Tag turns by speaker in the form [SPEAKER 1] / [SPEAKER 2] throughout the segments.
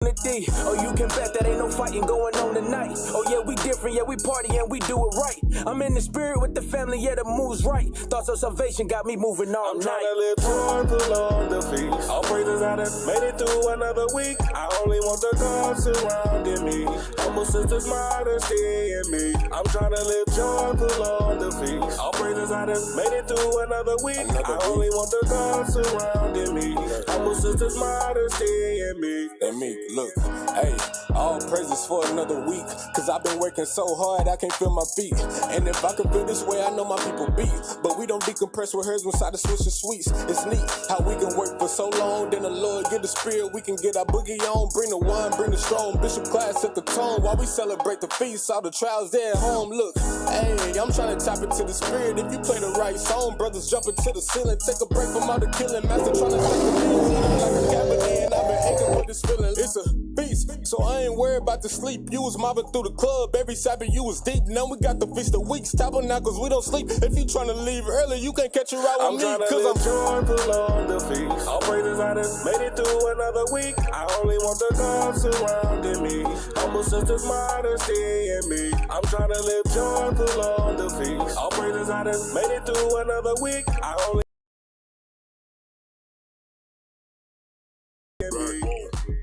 [SPEAKER 1] Oh, you can bet that ain't no fighting going on tonight. Oh yeah, we different, yeah, we party and we do it right. I'm in the spirit with the family, yeah, the move's right. Thoughts of salvation got me moving all night. I'm trying to live joyful on the feast. All praises I done made it through another week. I only want the God surrounding me. Humble sisters, modesty in me. I'm trying to live joyful on the feast. All praises I done made it through another week. I only want the God surrounding me. Humble sisters, modesty in me.
[SPEAKER 2] And me, look, hey, all praises for another week. Cause I've been working so hard, I can't feel my feet. And if I can feel this way, I know my people beat. But we don't decompress with hers inside the switch of sweets. It's neat how we can work for so long. Then the Lord get the spirit, we can get our boogie on. Bring the wine, bring the strong. Bishop class set the tone while we celebrate the feast. All the trials there at home, look, hey, I'm trying to tap into the spirit. If you play the right song, brothers jumping to the ceiling. Take a break from all the killing. Master trying to take the leads. Like a cavity, and I've been anchored with this feeling. It's a beast, so I ain't worried about the sleep. You was mobbing through the club every Sabbath, you was deep. Now we got the feast of weeks, tabernacles, we don't sleep. If you trying to leave early, you can't catch a ride with me.
[SPEAKER 1] Cause I'm joyful on the feast. All praises I done made it through another week. I only want the God surrounding me. Humble sisters, modesty in me. I'm trying to live joyful on the feast. All praises I done made it through another week. I only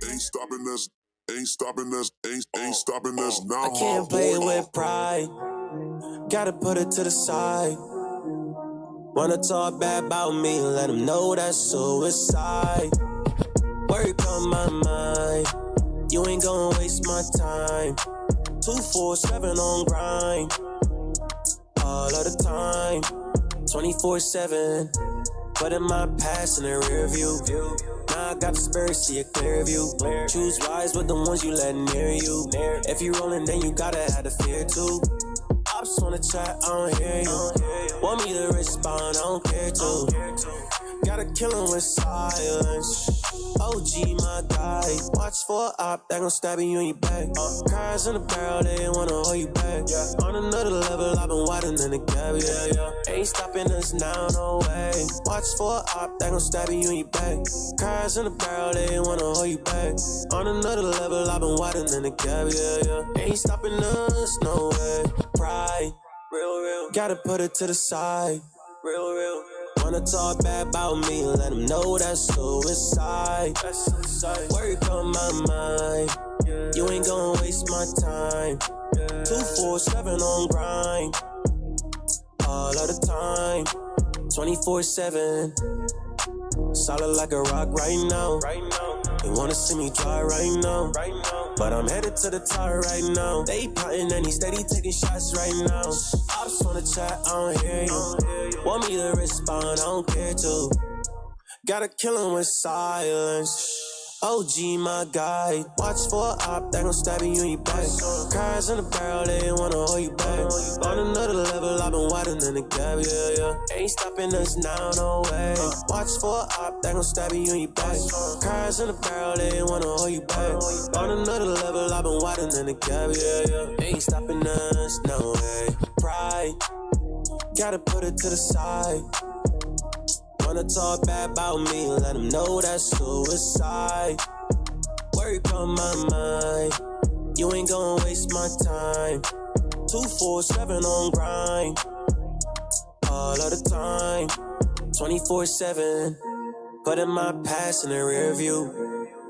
[SPEAKER 3] ain't stopping us, ain't stopping us, ain't stopping us now.
[SPEAKER 4] I can't play with pride, gotta put it to the side. Wanna talk bad about me, let them know that's suicide. Work on my mind, you ain't gonna waste my time. 247 on grind, all of the time. 24/7, putting my past in the rear view. Now I got the spirit, see a clear view. Choose wise with the ones you let near you. If you rollin', then you gotta have the fear too. Ops wanna chat, I don't hear you. Want me to respond, I don't care to. Gotta kill him with silence. OG, my guy. Watch for a op that gon' stab you in your back. Cars in the barrel, they wanna hold you back. On another level, I've been widening the gap, yeah. Ain't stopping us now, no way. Watch for a op that gon' stab you in your back. Cars in the barrel, they wanna hold you back. On another level, I've been widening the gap, yeah. Ain't stopping us, no way. Pride, real. Gotta put it to the side, real. Wanna talk bad about me, let them know that's suicide. Work on my mind, you ain't gonna waste my time. 247 on grind, all of the time. 24/7, solid like a rock right now. They wanna see me dry right now, but I'm headed to the top right now. They plotting and he steady taking shots right now. Ops wanna chat, I don't hear you. Want me to respond, I don't care to. Gotta kill him with silence. OG, my guide. Watch for a op that gon' stab you in your back. Cars in the barrel, they wanna hold you back. On another level, I've been widening the gap, yeah. Ain't stopping us now, no way. Watch for a op that gon' stab you in your back. Cars in the barrel, they wanna hold you back. On another level, I've been widening the gap, yeah. Ain't stopping us, no way. Pride, gotta put it to the side. Wanna talk bad about me, let them know that's suicide. Work on my mind, you ain't gonna waste my time. 247 on grind, all of the time. 24/7, putting my past in the rear view.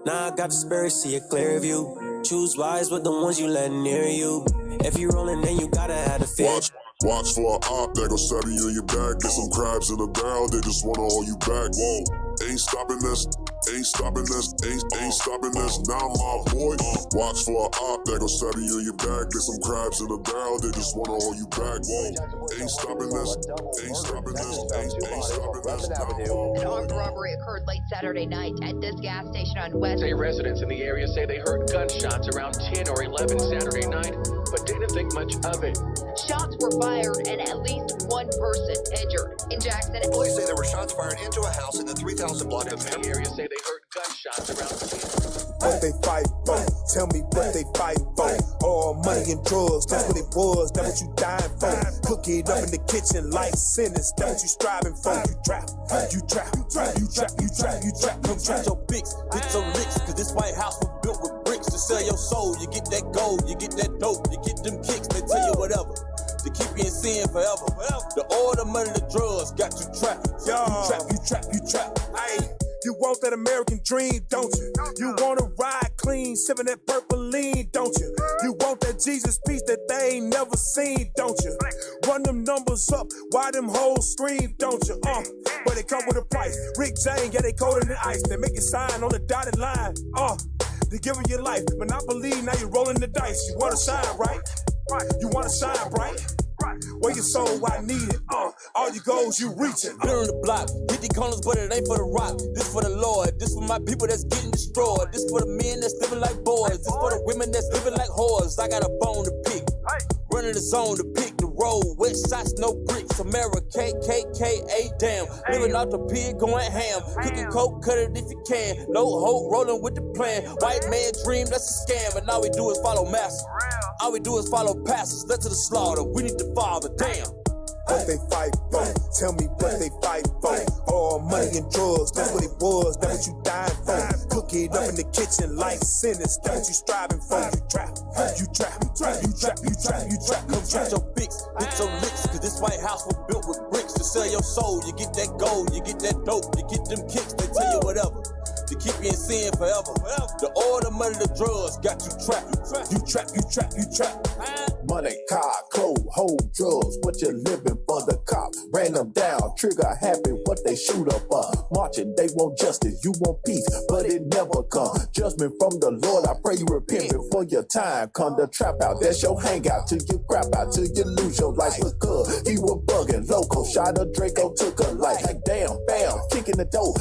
[SPEAKER 4] Now I got the spirit, see a clear view. Choose wise with the ones you let near you. If you rollin', then you gotta have the fear.
[SPEAKER 3] Watch for a op that gon' stab you in your back. Get some crabs in the barrel, they just wanna hold you back. Whoa, ain't stopping us, ain't stopping us, ain't stopping us now, my boy. Watch for a op that gon' stab you in your back. Get some crabs in the barrel, they just wanna hold you back. Whoa, ain't stopping us, ain't stopping us, ain't stopping us now.
[SPEAKER 5] An armed robbery occurred late Saturday night at this gas station on West.
[SPEAKER 6] State residents in the area say they heard gunshots around 10 or 11 Saturday night, but didn't think much of it.
[SPEAKER 5] Shots were fired and at least one person injured. In Jackson,
[SPEAKER 7] police say there were shots fired into a house in the 3000 block of
[SPEAKER 6] the area say they heard gunshots around 10.
[SPEAKER 8] What they fight for? Tell me what they fight for. All money and drugs, that's what it was. That's what you dying for. Cook it up in the kitchen like sentence. That's what you striving for. You trap, you trap, you trap, you trap, you trap, you trap. Come trap your pics, hit your licks, cause this White House was built with
[SPEAKER 4] to sell your soul. You get that gold, you get that dope, you get them kicks, they tell you whatever. To keep you in sin forever. The oil, the money, the drugs got you trapped.
[SPEAKER 8] You trap. Ayy, you want that American dream, don't you? You wanna ride clean, sipping that purple lean, don't you? You want that Jesus peace that they ain't never seen, don't you? Run them numbers up, why them hoes scream, don't you? But it come with a price. Rick James, yeah, they colder than ice. They make you sign on the dotted line. They give you your life. Monopoly, now you're rolling the dice. You wanna shine, right? You wanna shine bright? Where your soul, I need it. All your goals, you reaching.
[SPEAKER 4] Been on the block, hit the corners, but it ain't for the rock. This for the Lord, this for my people that's getting destroyed. This for the men that's living like boys. This for the women that's living like whores. I got a bone to pick. Running the zone to pick the road. Wet shots, no bricks. America, KKK, damn. Living out the pig, going ham. Cooking coke, cut it if you can. No hope, rolling with the plan. White man dream, that's a scam. And all we do is follow master. All we do is follow pastors. Led to the slaughter. We need the Father, damn.
[SPEAKER 8] What they fight for? Tell me what they fight for. All money and drugs, that's what it was. That's what you dying for. Cook it up in the kitchen, life sentence. That's what you striving for. You trap.
[SPEAKER 4] Come try your fix, hit your licks. Cause this White House was built with bricks. To sell your soul, you get that gold, you get that dope, you get them kicks, they tell you whatever. To keep you in sin forever. The oil, the money, the drugs got you trapped.
[SPEAKER 8] You trap.
[SPEAKER 9] Money, car, clothes, whole drugs, what you living for? The cop ran them down, trigger happy, what they shoot up for. Marching, they want justice, you want peace, but it never come. Judgment from the Lord, I pray you repent before your time come. The trap out, that's your hangout, till you crap out, till you lose your life. Was good, he was bugging, loco, shot a Draco, took a life. Like damn, bam, kicking the door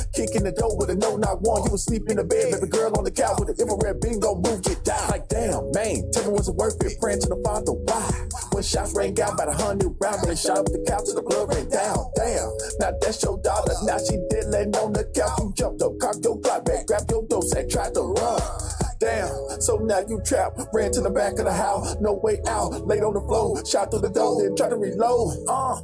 [SPEAKER 9] with a no not one. You was sleep in the bed, baby girl on the couch with an infrared bingo move, get down. Like damn, man, tell me was it worth it, praying to the Father, why? When shots rang out by 100 rounds, when they shot up the couch and the blood ran down. Damn, now that's your daughter, now she dead laying on the couch. You jumped up, cocked your clock back, grabbed your dose and tried to run. Damn, so now you trapped, ran to the back of the house, no way out, laid on the floor, shot through the door, then tried to reload.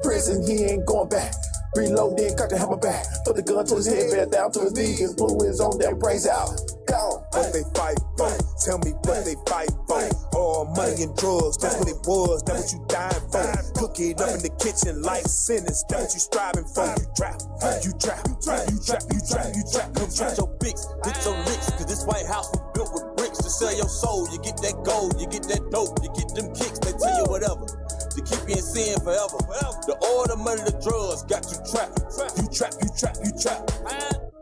[SPEAKER 9] Prison, he ain't going back. Reload, then cocked the hammer back, put the gun to his head, bent down to his knees, blew his own damn brains out. Gone.
[SPEAKER 8] What they fight for? Tell me what they fight for. All money and drugs, that's what it was. That's what you dying for. Cook it up in the kitchen, life sentence. That's what you striving for. You trap.
[SPEAKER 4] Come try your fix, hit your licks. Cause this White House was built with bricks. To sell your soul, you get that gold, you get that dope, you get them kicks, they tell you whatever. To keep you in sin forever. The oil, the money, the drugs got you trapped.
[SPEAKER 8] You trap.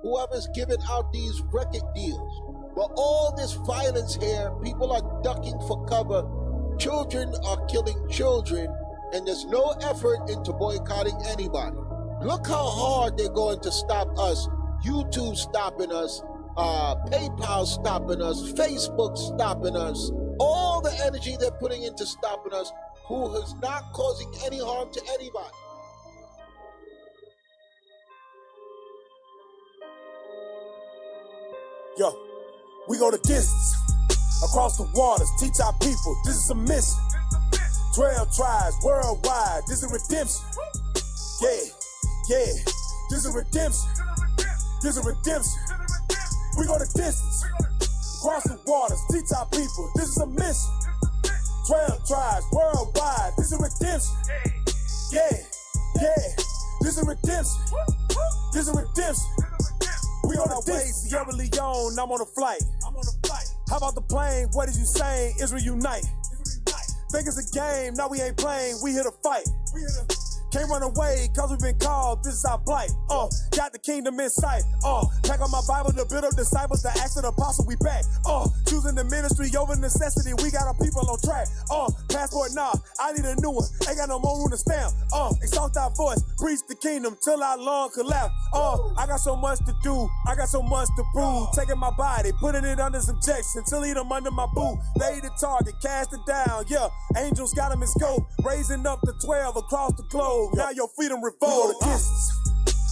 [SPEAKER 10] Whoever's giving out these record deals. Well, all this violence here, people are ducking for cover, children are killing children, and there's no effort into boycotting anybody. Look how hard they're going to stop us. YouTube stopping us, PayPal stopping us, Facebook stopping us. All the energy they're putting into stopping us, who is not causing any harm to anybody.
[SPEAKER 8] Yo, we go the distance, across the waters, teach our people, this is a mission. 12 tribes worldwide, this is redemption. Yeah, this is redemption. We go the distance, across the waters, teach our people, this is a mission. 12 tribes worldwide, this is redemption. Yeah, this is redemption. We on our way, Sierra Leone, I'm on a flight. How about the plane? What is you saying? Israel unite. Think it's a game, now we ain't playing, we here to fight. Can't run away, cause we've been called, this is our plight. Got the kingdom in sight. Pack on my Bible to build up disciples, the acts of the apostle, we back. Choosing the ministry over necessity, we got our people on track. Passport, nah, I need a new one, ain't got no more room to stamp. Exalt our voice, preach the kingdom till our lung collapse. I got so much to do, I got so much to prove. Taking my body, putting it under subjection, till eat them under my boot. They the target, cast it down, yeah. Angels got them in scope, raising up the 12 across the globe. Now your freedom revolt. We go the distance,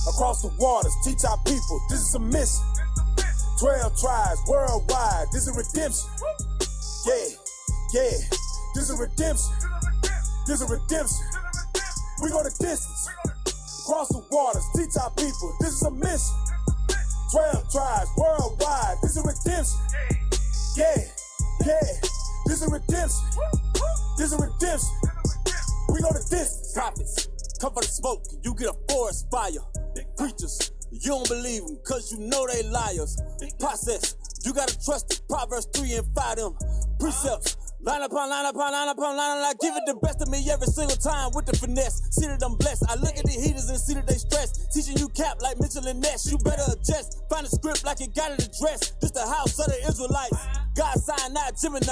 [SPEAKER 8] across the waters, teach our people, this is a mission. 12 tribes worldwide, this is redemption. Yeah, this is redemption. We go the distance, across the waters, teach our people, this is a mission. 12 tribes worldwide, this is redemption. This is redemption. This is redemption. We go to distance.
[SPEAKER 11] Prophets, come for the smoke, you get a forest fire. Preachers, you don't believe them, cause you know they liars. Process, you gotta trust it. Proverbs 3 and 5 them. Precepts, line upon line upon line upon line, and I give it the best of me every single time with the finesse. See that I'm blessed. I look at the heaters and see that they stress. Teaching you cap like Mitchell and Ness. You better adjust. Find a script like it got it addressed. This the house of the Israelites. God sign, not Gemini.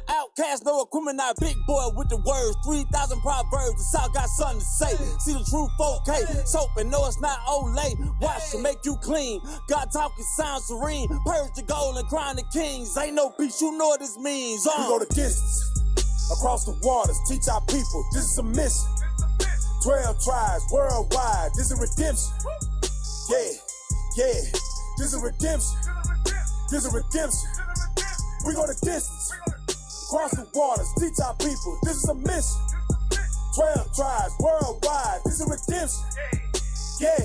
[SPEAKER 11] Outcast, no equipment, big boy with the words. 3,000 proverbs, the South got something to say. See the truth, 4K. Soap and no, it's not Olay. Wash to make you clean. God talking sound serene. Purge the gold and crown the kings. Ain't no peace, you know what this means.
[SPEAKER 8] We go to distance. Across the waters, teach our people. This is a mission. 12 tribes worldwide. This is redemption. Yeah. This is redemption. This is redemption. We go to distance. Across the waters, teach our people. This is a mission. 12 tribes worldwide. This is redemption. Yeah.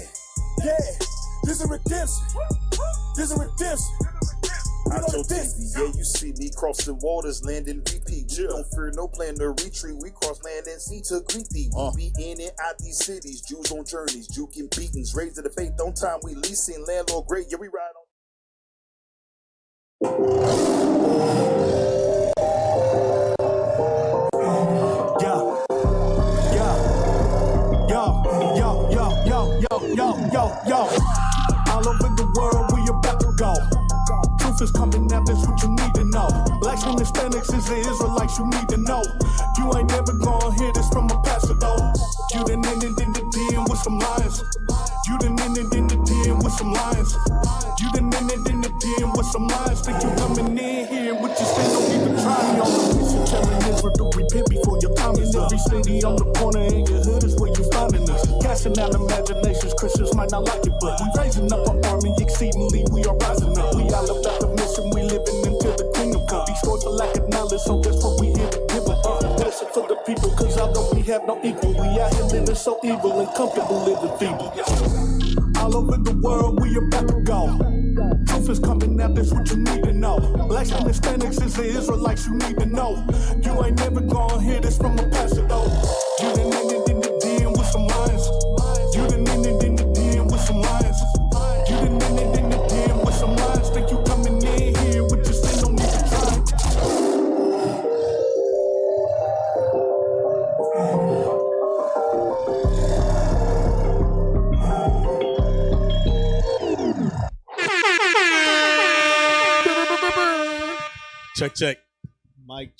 [SPEAKER 8] This is redemption. This is redemption.
[SPEAKER 9] I told TV, yeah, you see me crossing waters, landing repeat. We don't fear no plan to retreat. We cross land and sea to greet thee. We be in and out these cities, Jews on journeys, juking beatings, raised to the faith on time. We leasing landlord great, yeah, we ride on.
[SPEAKER 8] Yo. All over the world, we about to go. Truth is coming out, that's what you need to know. Blacks and Hispanics is the Israelites you need to know. You ain't never gonna hear this from a pastor though. You done ended in the den with some lions. You done ended in the den with some lions. You done ended in the den with some lions. Think you coming in here with your sin, don't even try me on the mission. Telling Israel to repent before your time is up. Every city on the corner in your hood is where you finding us. Casting out imaginations, Christians might not like it, but we raising up our army exceedingly, we are rising up. We all about the mission, we living until the kingdom come. Destroyed for lack of knowledge, so that's what we here to give up. Blessing for the people, cause although we have no equal, we out here living so evil and comfortable living feeble. All over the world, we about to go. Truth is coming out, that's what you need to know. Blacks and Hispanics is the Israelites you need to know. You ain't never gonna hear this from a pastor though. You done ended in the den with some lions. You done ended in the den with some lions. You done ended in the den with some lions. Think you coming in here with your sin, don't even try.
[SPEAKER 12] Check.
[SPEAKER 13] Mic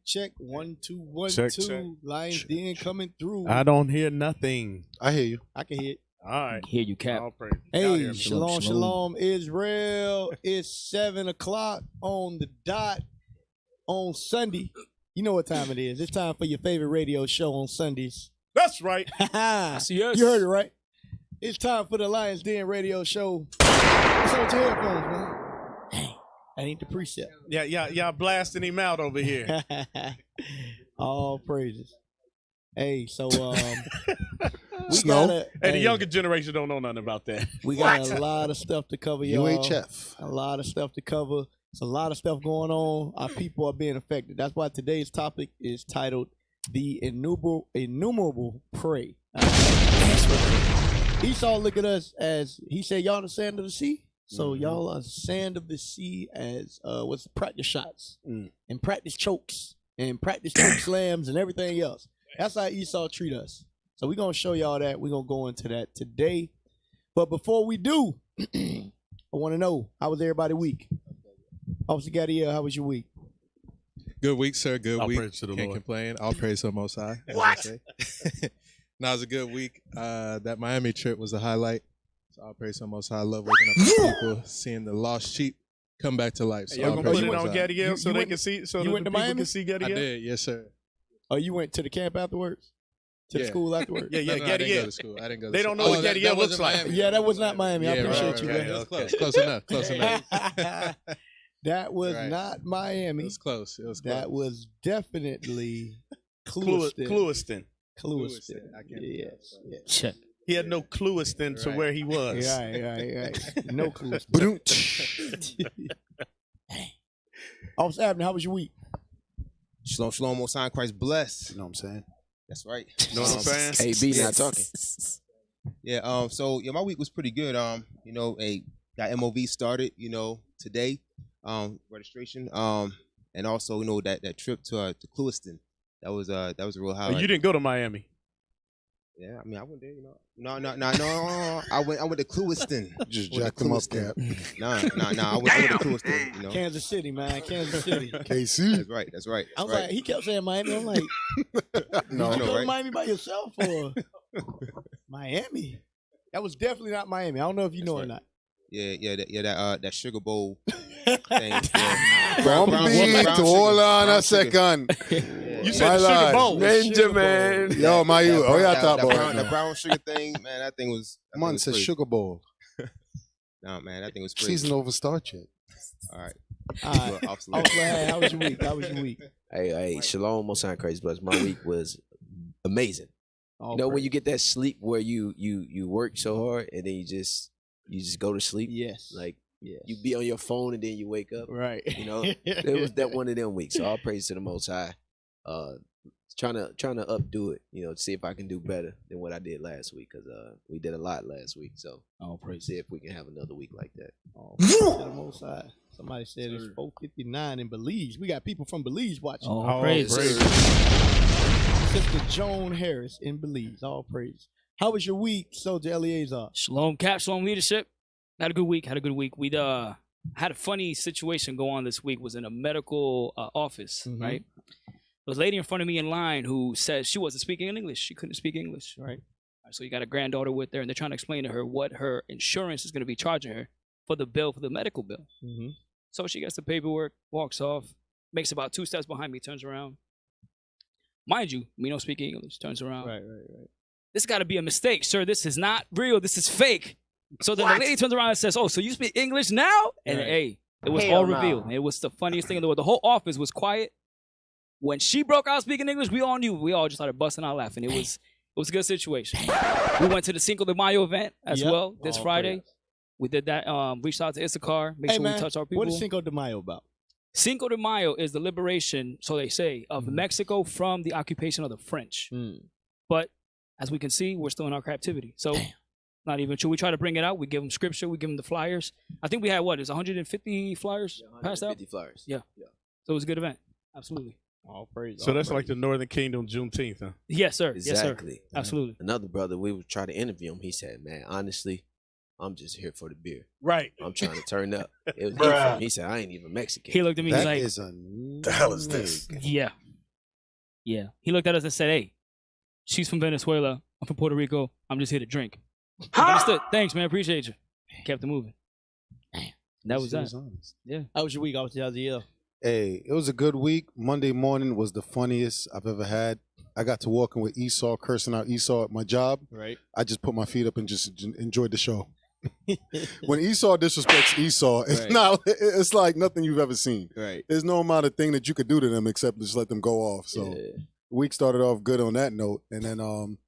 [SPEAKER 13] check. 1 2 1
[SPEAKER 12] Check,
[SPEAKER 13] 2.
[SPEAKER 12] check.
[SPEAKER 13] Lions Den coming through.
[SPEAKER 12] I don't hear nothing.
[SPEAKER 13] I hear you. I can hear it.
[SPEAKER 12] All right.
[SPEAKER 14] Hear you, Cap.
[SPEAKER 13] Hey, shalom, Israel. It's 7 o'clock on the dot on Sunday. You know what time it is. It's time for your favorite radio show on Sundays.
[SPEAKER 12] That's right.
[SPEAKER 14] Yes.
[SPEAKER 13] You heard it right. It's time for the Lions Den radio show. What's on your headphones, man? Hey, that ain't the precept.
[SPEAKER 12] Yeah, y'all blasting him out over here.
[SPEAKER 13] All praises. Hey, so
[SPEAKER 12] the younger generation don't know nothing about that.
[SPEAKER 13] We got a lot of stuff to cover, y'all.
[SPEAKER 10] UHF.
[SPEAKER 13] A lot of stuff to cover. There's a lot of stuff going on. Our people are being affected. That's why today's topic is titled "The Innumerable Prey." Esau look at us as he said, "Y'all the sand of the sea." So y'all are sand of the sea as what's practice shots and practice chokes and practice choke slams and everything else. That's how Esau treat us. So we're gonna show y'all that. We're gonna go into that today. But before we do, I want to know, how was everybody's week? Officer Gadiel, how was your week?
[SPEAKER 15] Good week, sir. Good
[SPEAKER 12] All
[SPEAKER 15] week.
[SPEAKER 12] praise to the
[SPEAKER 15] Can't
[SPEAKER 12] Lord.
[SPEAKER 15] complain. All praise to the Most High.
[SPEAKER 12] What?
[SPEAKER 15] No, it was a good week. That Miami trip was a highlight. So all praise to the Most High. I love waking up with people, seeing the lost sheep come back to life. So
[SPEAKER 12] Y'all
[SPEAKER 15] all
[SPEAKER 12] gonna
[SPEAKER 15] praise
[SPEAKER 12] put
[SPEAKER 15] to
[SPEAKER 12] it
[SPEAKER 15] the
[SPEAKER 12] on
[SPEAKER 15] Most High.
[SPEAKER 12] Gadiel so they can see, so
[SPEAKER 13] you
[SPEAKER 12] that
[SPEAKER 13] went
[SPEAKER 12] the
[SPEAKER 13] to
[SPEAKER 12] people
[SPEAKER 13] Miami?
[SPEAKER 12] can see Gadiel?
[SPEAKER 15] I did, yes, sir.
[SPEAKER 13] Oh, you went to the camp afterwards? To the
[SPEAKER 15] Yeah.
[SPEAKER 13] school afterwards?
[SPEAKER 12] Yeah,
[SPEAKER 15] No, I didn't
[SPEAKER 12] Gadiel.
[SPEAKER 15] go to school. I didn't go to
[SPEAKER 12] They
[SPEAKER 15] school.
[SPEAKER 12] don't know what
[SPEAKER 15] that
[SPEAKER 12] Gadiel looks
[SPEAKER 15] wasn't
[SPEAKER 12] like.
[SPEAKER 15] Miami.
[SPEAKER 13] Yeah, that was not Miami. I appreciate you,
[SPEAKER 15] right.
[SPEAKER 13] man.
[SPEAKER 15] It was close. Close enough. Close enough.
[SPEAKER 13] That was
[SPEAKER 15] Right.
[SPEAKER 13] not Miami.
[SPEAKER 15] It was close. It was close.
[SPEAKER 13] That was definitely
[SPEAKER 12] Clewiston.
[SPEAKER 13] Clewiston.
[SPEAKER 15] I can't
[SPEAKER 13] Yes.
[SPEAKER 14] Check.
[SPEAKER 12] He had no Clewiston to
[SPEAKER 15] Right.
[SPEAKER 12] where he was.
[SPEAKER 13] Right. No Clewiston. Officer Abner, how was your week?
[SPEAKER 14] Shalom, shalom, most high in Christ bless.
[SPEAKER 16] You know what I'm saying?
[SPEAKER 14] That's right.
[SPEAKER 12] You know what I'm saying?
[SPEAKER 17] KB not talking.
[SPEAKER 14] Yeah, so my week was pretty good. Got MOV started, today. Registration. And also, that trip to Clewiston. That was a real highlight.
[SPEAKER 12] You didn't go to Miami.
[SPEAKER 14] Yeah, I mean, I went there, No. I went to Clewiston.
[SPEAKER 16] Just jacked them up, Cap.
[SPEAKER 14] Nah. I went to Clewiston,
[SPEAKER 13] Kansas City, man. Kansas City.
[SPEAKER 16] KC.
[SPEAKER 14] That's right.
[SPEAKER 13] I was like, he kept saying Miami. I'm like,
[SPEAKER 16] No,
[SPEAKER 13] did you go to
[SPEAKER 14] right?
[SPEAKER 13] Miami by yourself or Miami? That was definitely not Miami. I don't know if you know or not.
[SPEAKER 14] Yeah, that Sugar Bowl thing. Yeah.
[SPEAKER 16] Bombito, hold on a second.
[SPEAKER 12] You said the Sugar Bowl.
[SPEAKER 17] Benjamin.
[SPEAKER 16] Yo, my you. Oh, yeah, top boy.
[SPEAKER 14] The brown sugar thing, man, that thing was.
[SPEAKER 16] Man said Sugar Bowl.
[SPEAKER 14] No, man, that thing was crazy.
[SPEAKER 16] Season overstart yet.
[SPEAKER 14] All right.
[SPEAKER 13] How was your week?
[SPEAKER 17] Hey, shalom, most high in Christ bless. My week was amazing. When you get that sleep where you work so hard and then you just go to sleep.
[SPEAKER 13] Yes.
[SPEAKER 17] Like you be on your phone and then you wake up.
[SPEAKER 13] Right.
[SPEAKER 17] It was that one of them weeks. So all praise to the Most High. Trying to updo it. See if I can do better than what I did last week because we did a lot last week. So
[SPEAKER 13] all praise.
[SPEAKER 17] See if we can have another week like that.
[SPEAKER 13] All praise to the Most High. Somebody said it's 4:59 in Belize. We got people from Belize watching.
[SPEAKER 18] All praise.
[SPEAKER 13] Sister Joan Harris in Belize. All praise. How was your week, Soldier Eleazar?
[SPEAKER 18] Shalom, Cap. Shalom, leadership. Had a good week. We had a funny situation go on this week. Was in a medical office, right? There was a lady in front of me in line who said she wasn't speaking English. She couldn't speak English, right? So you got a granddaughter with her, and they're trying to explain to her what her insurance is going to be charging her for the medical bill. So she gets the paperwork, walks off, makes about 2 steps behind me, turns around. Mind you, we don't speak English. Turns around.
[SPEAKER 13] Right.
[SPEAKER 18] This got to be a mistake, sir. This is not real. This is fake. So then the lady turns around and says, "Oh, so you speak English now?" And hey, it was all revealed. It was the funniest thing in the world. The whole office was quiet. When she broke out speaking English, we all knew. We all just started busting out laughing. It was a good situation. We went to the Cinco de Mayo event as well this Friday.
[SPEAKER 13] Praise.
[SPEAKER 18] We did that. Reached out to Issachar. Make sure we touch our people.
[SPEAKER 13] What is Cinco de Mayo about?
[SPEAKER 18] Cinco de Mayo is the liberation, so they say, of Mexico from the occupation of the French. But as we can see, we're still in our captivity. So not even true. We try to bring it out. We give them scripture. We give them the flyers. I think we had, it's 150 flyers passed out?
[SPEAKER 17] 150 flyers.
[SPEAKER 18] Yeah. So it was a good event. Absolutely.
[SPEAKER 13] All praise.
[SPEAKER 12] So that's like the Northern Kingdom Juneteenth, huh?
[SPEAKER 18] Yes, sir.
[SPEAKER 17] Exactly.
[SPEAKER 18] Yes, sir. Absolutely.
[SPEAKER 17] Another brother, we would try to interview him. He said, "Man, honestly, I'm just here for the beer.
[SPEAKER 12] Right.
[SPEAKER 17] I'm trying to turn up." It was he said, "I ain't even Mexican."
[SPEAKER 18] He looked at me. He's like,
[SPEAKER 16] the hell is this?
[SPEAKER 18] Yeah. He looked at us and said, "Hey, she's from Venezuela. I'm from Puerto Rico. I'm just here to drink." Understood. Thanks, man. Appreciate you. Kept it moving. That was that. Yeah.
[SPEAKER 13] How was your week? How was the year?
[SPEAKER 16] Hey, it was a good week. Monday morning was the funniest I've ever had. I got to walking with Esau, cursing out Esau at my job.
[SPEAKER 13] Right.
[SPEAKER 16] I just put my feet up and just enjoyed the show. When Esau disrespects Esau, it's like nothing you've ever seen.
[SPEAKER 17] Right.
[SPEAKER 16] There's no amount of thing that you could do to them except just let them go off. So the week started off good on that note, and then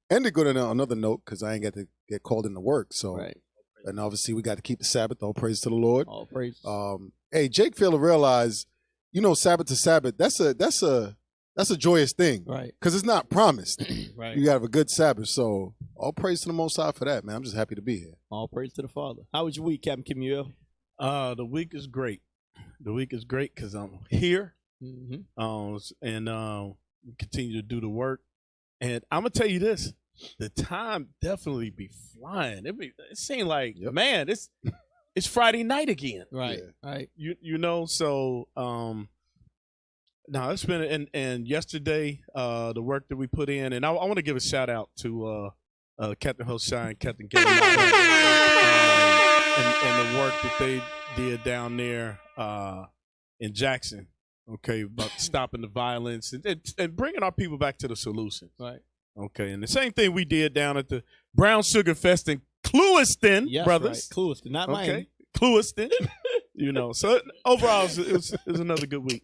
[SPEAKER 16] ended good on another note because I ain't got to get called into work. So and obviously we got to keep the Sabbath. All praise to the Lord.
[SPEAKER 13] All praise.
[SPEAKER 16] Hey, Jake failed to realize, Sabbath to Sabbath, that's a joyous thing.
[SPEAKER 13] Right.
[SPEAKER 16] Because it's not promised.
[SPEAKER 13] Right.
[SPEAKER 16] You got to have a good Sabbath. So all praise to the Most High for that, man. I'm just happy to be here.
[SPEAKER 13] All praise to the Father. How was your week, Captain Kimuel?
[SPEAKER 12] The week is great. The week is great because I'm here. And we continue to do the work. And I'm going to tell you this. The time definitely be flying. It seemed like, man, it's Friday night again.
[SPEAKER 13] Right. Right.
[SPEAKER 12] So no, it's been and yesterday the work that we put in, and I want to give a shout out to Captain Hoshai and Captain Gary and the work that they did down there in Jackson. Okay, about stopping the violence and bringing our people back to the solution.
[SPEAKER 13] Right.
[SPEAKER 12] Okay, and the same thing we did down at the Brown Sugar Fest in Clewiston, brothers.
[SPEAKER 13] Right. Clewiston, not Miami.
[SPEAKER 12] Clewiston. So overall, it was another good week.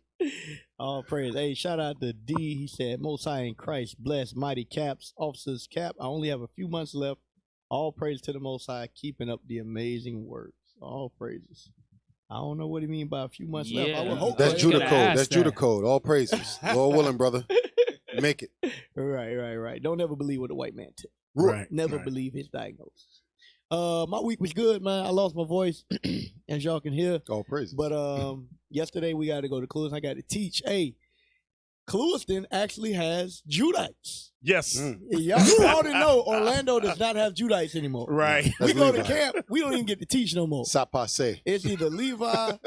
[SPEAKER 13] All praise. Hey, shout out to D. He said, "Most High in Christ, bless mighty Caps, officers Cap. I only have a few months left. All praise to the Most High, keeping up the amazing works." All praises. I don't know what he mean by a few months left. I would hope
[SPEAKER 16] That's Judah code. That's Judah code. All praises. Lord willing, brother. Make it.
[SPEAKER 13] Right. Don't ever believe what a white man tells.
[SPEAKER 16] Right.
[SPEAKER 13] Never believe his diagnosis. My week was good, man. I lost my voice, as y'all can hear.
[SPEAKER 16] All praises.
[SPEAKER 13] But yesterday we got to go to Clewiston. I got to teach. Hey, Clewiston actually has Judites.
[SPEAKER 12] Yes.
[SPEAKER 13] Y'all didn't know Orlando does not have Judites anymore.
[SPEAKER 12] Right.
[SPEAKER 13] We go to camp, we don't even get to teach no more.
[SPEAKER 16] Sapase.
[SPEAKER 13] It's either Levi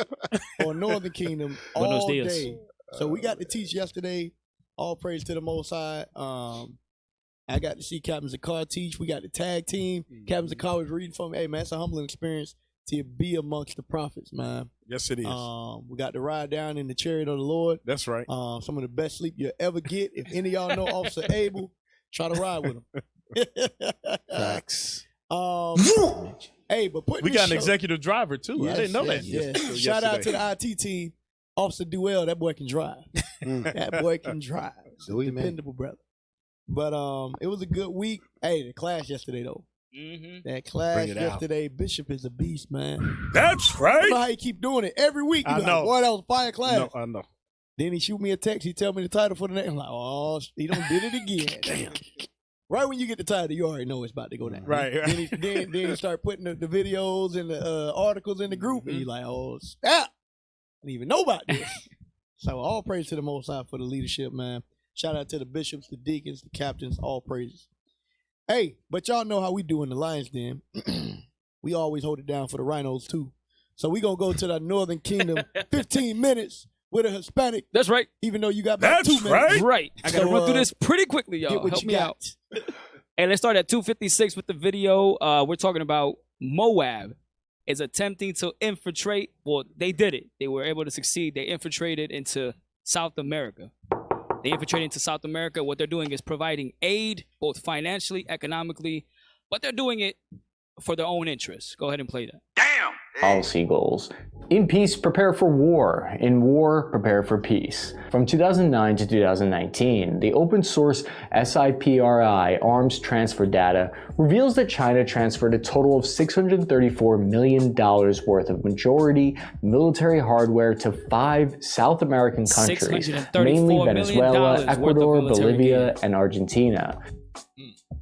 [SPEAKER 13] or Northern Kingdom all day. So we got to teach yesterday. All praise to the Most High. I got to see Captain Zakar teach. We got the tag team. Captain Zakar was reading for me. Hey, man, it's a humbling experience to be amongst the prophets, man.
[SPEAKER 12] Yes, it is.
[SPEAKER 13] We got to ride down in the chariot of the Lord.
[SPEAKER 12] That's right.
[SPEAKER 13] Some of the best sleep you'll ever get. If any of y'all know Officer Abel, try to ride with him.
[SPEAKER 16] Facts.
[SPEAKER 13] Hey, but
[SPEAKER 12] we got an executive driver too.
[SPEAKER 13] Yes,
[SPEAKER 12] I didn't know that.
[SPEAKER 13] Yes. Shout out to the IT team. Officer Duell, that boy can drive. That boy can drive. Dependable brother. But it was a good week. Hey, the class yesterday though. That class yesterday, Bishop is a beast, man.
[SPEAKER 12] That's right.
[SPEAKER 13] I don't know how he keep doing it every week.
[SPEAKER 12] I know.
[SPEAKER 13] Boy, that was a fire class.
[SPEAKER 12] No, I know.
[SPEAKER 13] Then he shoot me a text. He tell me the title for the next. I'm like, oh, he done did it again. Damn. Right when you get the title, you already know it's about to go down.
[SPEAKER 12] Right.
[SPEAKER 13] Then he start putting the videos and the articles in the group, and you like, oh, snap. I didn't even know about this. So all praise to the Most High for the leadership, man. Shout out to the bishops, the deacons, the captains, all praises. Hey, but y'all know how we do in the Lions Den. We always hold it down for the Rhinos, too. So we going to go to the Northern Kingdom 15 minutes with a Hispanic.
[SPEAKER 18] That's right.
[SPEAKER 13] Even though you got about 2 minutes.
[SPEAKER 18] Right. I got to run through this pretty quickly, y'all.
[SPEAKER 13] Get what
[SPEAKER 18] Help
[SPEAKER 13] you
[SPEAKER 18] me
[SPEAKER 13] got.
[SPEAKER 18] out. Hey, let's start at 2:56 with the video. We're talking about Moab is attempting to infiltrate. Well, they did it. They were able to succeed. They infiltrated into South America. They infiltrated into South America. What they're doing is providing aid, both financially, economically, but they're doing it for their own interests. Go ahead and play that.
[SPEAKER 19] Policy goals. In peace, prepare for war. In war, prepare for peace. From 2009 to 2019, the open source SIPRI arms transfer data reveals that China transferred a total of $634 million worth of majority military hardware to 5 South American countries, mainly Venezuela, Ecuador, Bolivia, and Argentina.